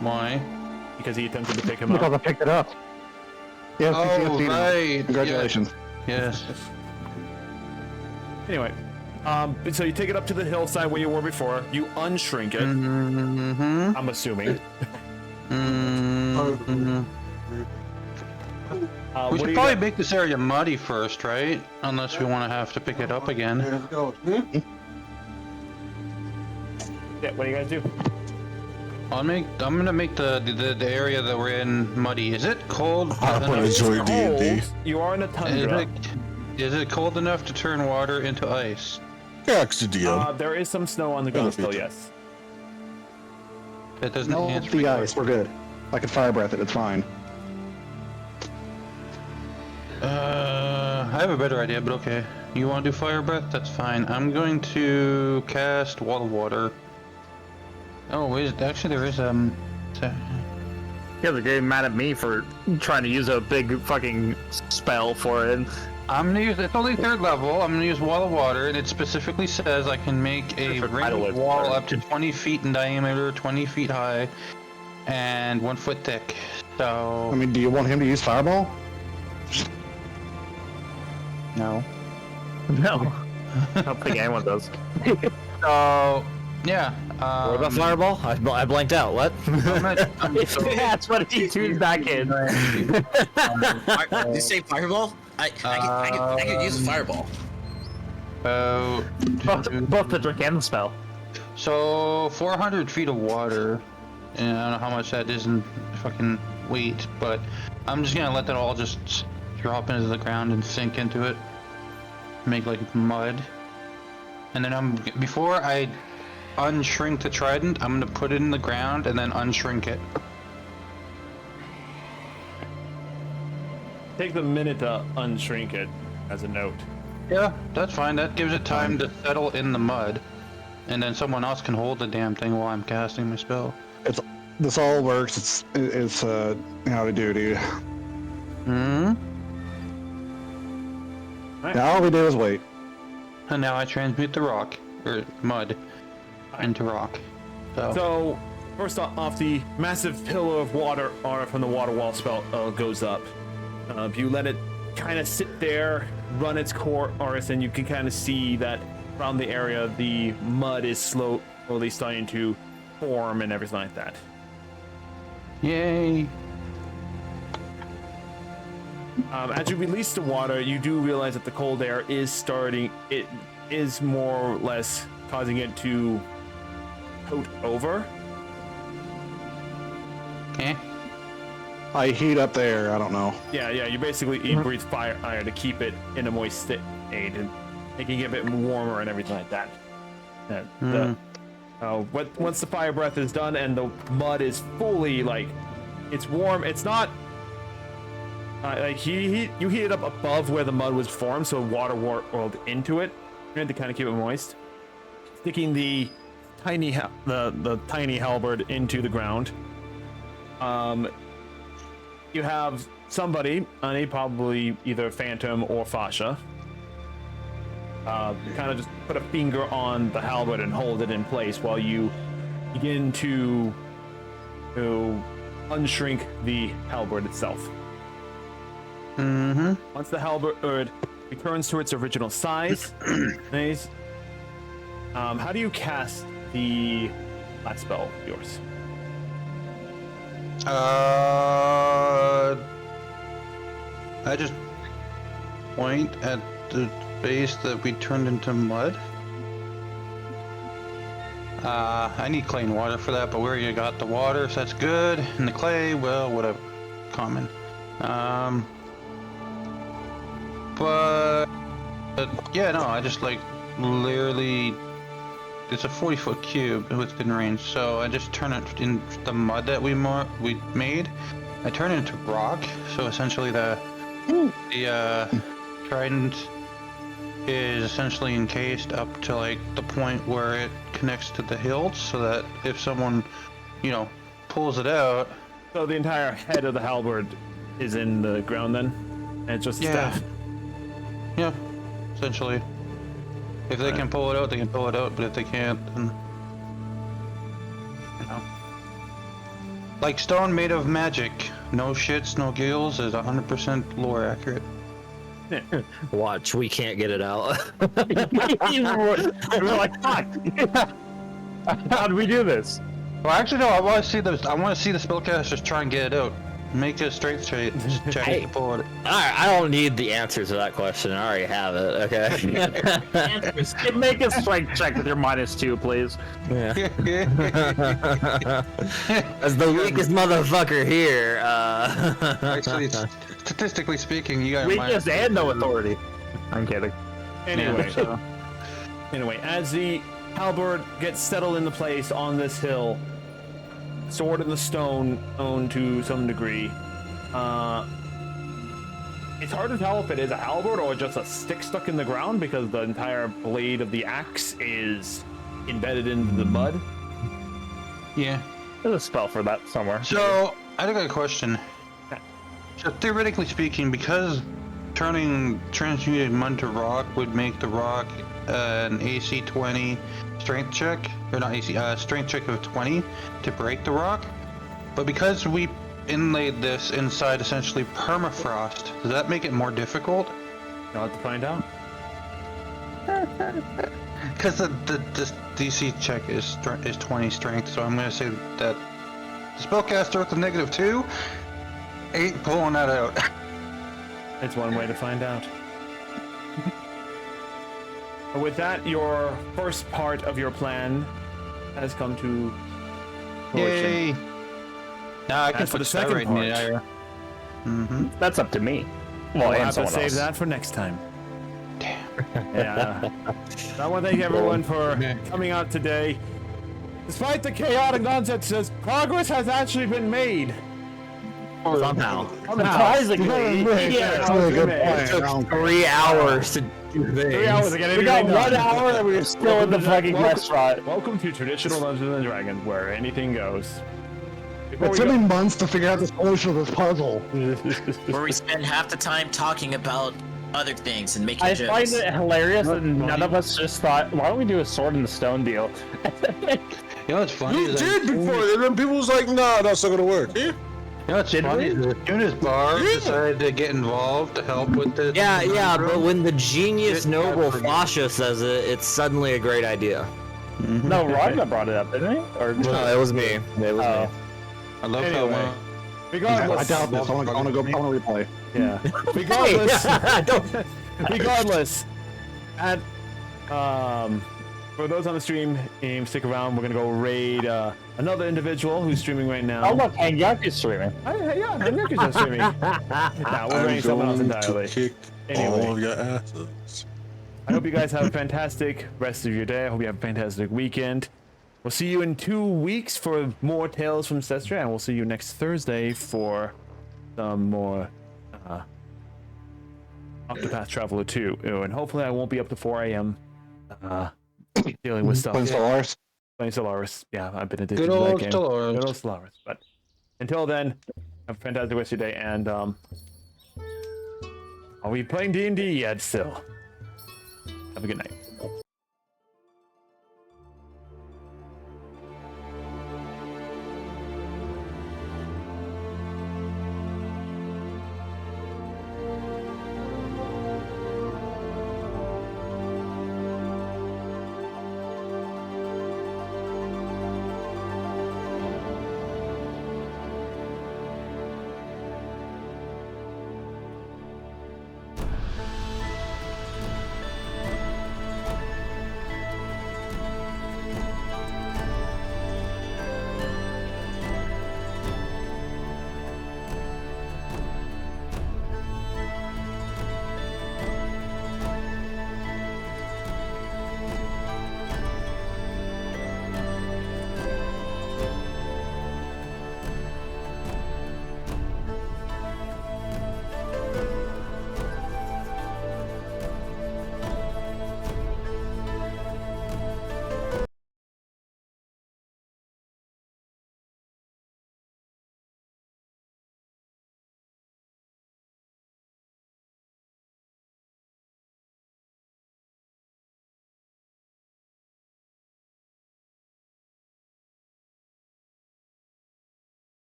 Why?
because he attempted to pick him
Because
up.
I picked it up. Yes,
Oh,
PTSD.
right.
Congratulations.
Yes.
Anyway, so you take it up to the hillside where you were before. You unshrink it.
Mm-hmm.
I'm assuming.
Mm-hmm. We
What do
should
you
probably
got?
make this area muddy first, right? Unless we want to have to pick it up again.
Yeah, what do you guys do?
I'm gonna make the area that we're in muddy. Is it cold?
I want to join D&D.
You are in a tundra.
Is it cold enough to turn water into ice?
Yeah, extra DM.
There is some snow on the ground still, yes.
That doesn't
No,
answer
the
my
ice. We're good. I can fire breath it. It's fine.
I have a better idea, but okay. You want to do fire breath? That's fine. I'm going to cast wall of water. Oh, wait, actually there is
guys are getting mad at me for trying to use a big fucking spell for it.
I'm gonna use, it's only 3rd level, I'm gonna use Wall of Water, and it specifically says I can make a ranged wall up to 20 feet in diameter, 20 feet high, and 1 foot thick. So...
I mean, do you want him to use Fireball?
No.
No. I don't think anyone does.
So, yeah.
What about Fireball? I blanked out. What?
That's what he tuned back in.
Did you say fireball? I could use a fireball.
Both the drink and the spell.
So 400 feet of water, and I don't know how much that is in fucking weight, but I'm just gonna let that all just drop into the ground and sink into it, make like mud, and then before I unshrink the trident, I'm gonna put it in the ground and then unshrink it.
Take the minute to unshrink it as a note.
Yeah, that's fine. That gives it time to settle in the mud, and then someone else can hold the damn thing while I'm casting my spell.
This all works. It's how we do, dude. Now all we do is wait.
And now I transmute the rock, or mud, into rock.
So first off, the massive pillar of water from the water wall spell goes up. You let it kind of sit there, run its course, and you can kind of see that around the area the mud is slowly starting to form and everything like that.
Yay!
As you release the water, you do realize that the cold air is it is more or less causing it to coat over.
Okay.
I heat up the air, I don't know.
Yeah, you basically breathe fire to keep it in a moist state and making it a bit warmer and everything like that. Once the fire breath is done and the mud is fully it's warm, it's not you heat it up above where the mud was formed, so water whirled into it. You had to kind of keep it moist. Sticking the tiny halberd into the ground. You have somebody, probably either Phantom or Fasha, kind of just put a finger on the halberd and hold it in place while you begin to unshrink the halberd itself. Once the halberd returns to its original size, nice. How do you cast the last spell of yours?
I just point at the base that we turned into mud. I need clay and water for that, but where you got the water, so that's good. And the clay, well, whatever. Common. But yeah, no, I just literally, it's a 40-foot cube within range, so I just turn it in the mud that we made. I turn it into rock, so essentially the trident is essentially encased up to the point where it connects to the hilt, so that if someone, pulls it out.
So the entire head of the halberd is in the ground then, and it's just a staff.
Yeah, essentially. If they can pull it out, they can pull it out, but if they can't, then... Like stone made of magic. No shits, no giggles is 100% lore accurate.
Watch, we can't get it out.
We're like, fuck! How do we do this?
Well, actually, no. I want to see the spellcasters try and get it out. Make a strength check to pull it.
I don't need the answer to that question. I already have it. Okay.
Make a strength check with your -2, please.
Yeah. As the weakest motherfucker here.
Actually, statistically speaking, you got
weakness and no authority. I'm kidding.
Anyway, as the halberd gets settled into place on this hill, sword in the stone owned to some degree, it's hard to tell if it is a halberd or just a stick stuck in the ground because the entire blade of the axe is embedded into the mud.
Yeah.
There's a spell for that somewhere.
So I got a question. So theoretically speaking, because turning transmuted mud to rock would make the rock an AC 20 strength check, or not AC, strength check of 20 to break the rock. But because we inlaid this inside essentially permafrost, does that make it more difficult?
You'll have to find out.
Because the DC check is 20 strength, so I'm gonna say that the spellcaster with the -2 ain't pulling that out.
It's one way to find out. But with that, your first part of your plan has come to fruition.
Yay! Now I can
As for
put
the
that
second
right in the
part,
area. Mm-hmm.
That's up to me. Well,
We'll
and
have to
someone
save
else.
that for next time.
Damn.
Yeah. I want to thank everyone for coming out today. Despite the chaotic nonsense, says progress has actually been made.
Somehow.
Surprisingly,
That's really a good
It took
point.
3 hours to do things.
3 hours to get
we got
everything
1
done.
hour and we were still in the fucking restaurant.
Welcome to Traditional Dungeons and Dragons, where anything goes. Before
It
we
took
go-
me months to figure out the solution to this puzzle.
Where we spend half the time talking about other things and making
I
jokes.
find it hilarious that none of us just thought, why don't we do a sword and stone deal?
You know what's funny?
You
is
did before, and then people was like, nah, that's not gonna work.
You know what's funny? Is as soon as Barb decided to get involved to help with this.
Yeah, but when the genius
It-
noble Fasha says it, it's suddenly a great idea.
No, Ragnar brought it up, didn't he? Or
No, it was me. It was me.
I love
Anyway.
how
I
Regardless,
doubt this. I want to replay.
yeah. Regardless,
Don't.
regardless, at for those on the stream, stick around. We're gonna go raid another individual who's streaming right now.
Oh, look, Hangyaku's streaming.
Hey, yeah, Henrika's just streaming. Nah, we're raiding someone else entirely.
Kick
Anyway.
all of your asses.
I hope you guys have a fantastic rest of your day. I hope you have a fantastic weekend. We'll see you in 2 weeks for more Tales from Cestria, and we'll see you next Thursday for some more Octopath Traveler 2. And hopefully I won't be up to 4 a.m. Dealing with stuff.
Playing Stellaris.
Playing Stellaris. Yeah, I've been addicted
good
to that
old
game.
Stellaris.
Good old Stellaris. But until then, have a fantastic rest of your day, and are we playing D&D yet still? Have a good night.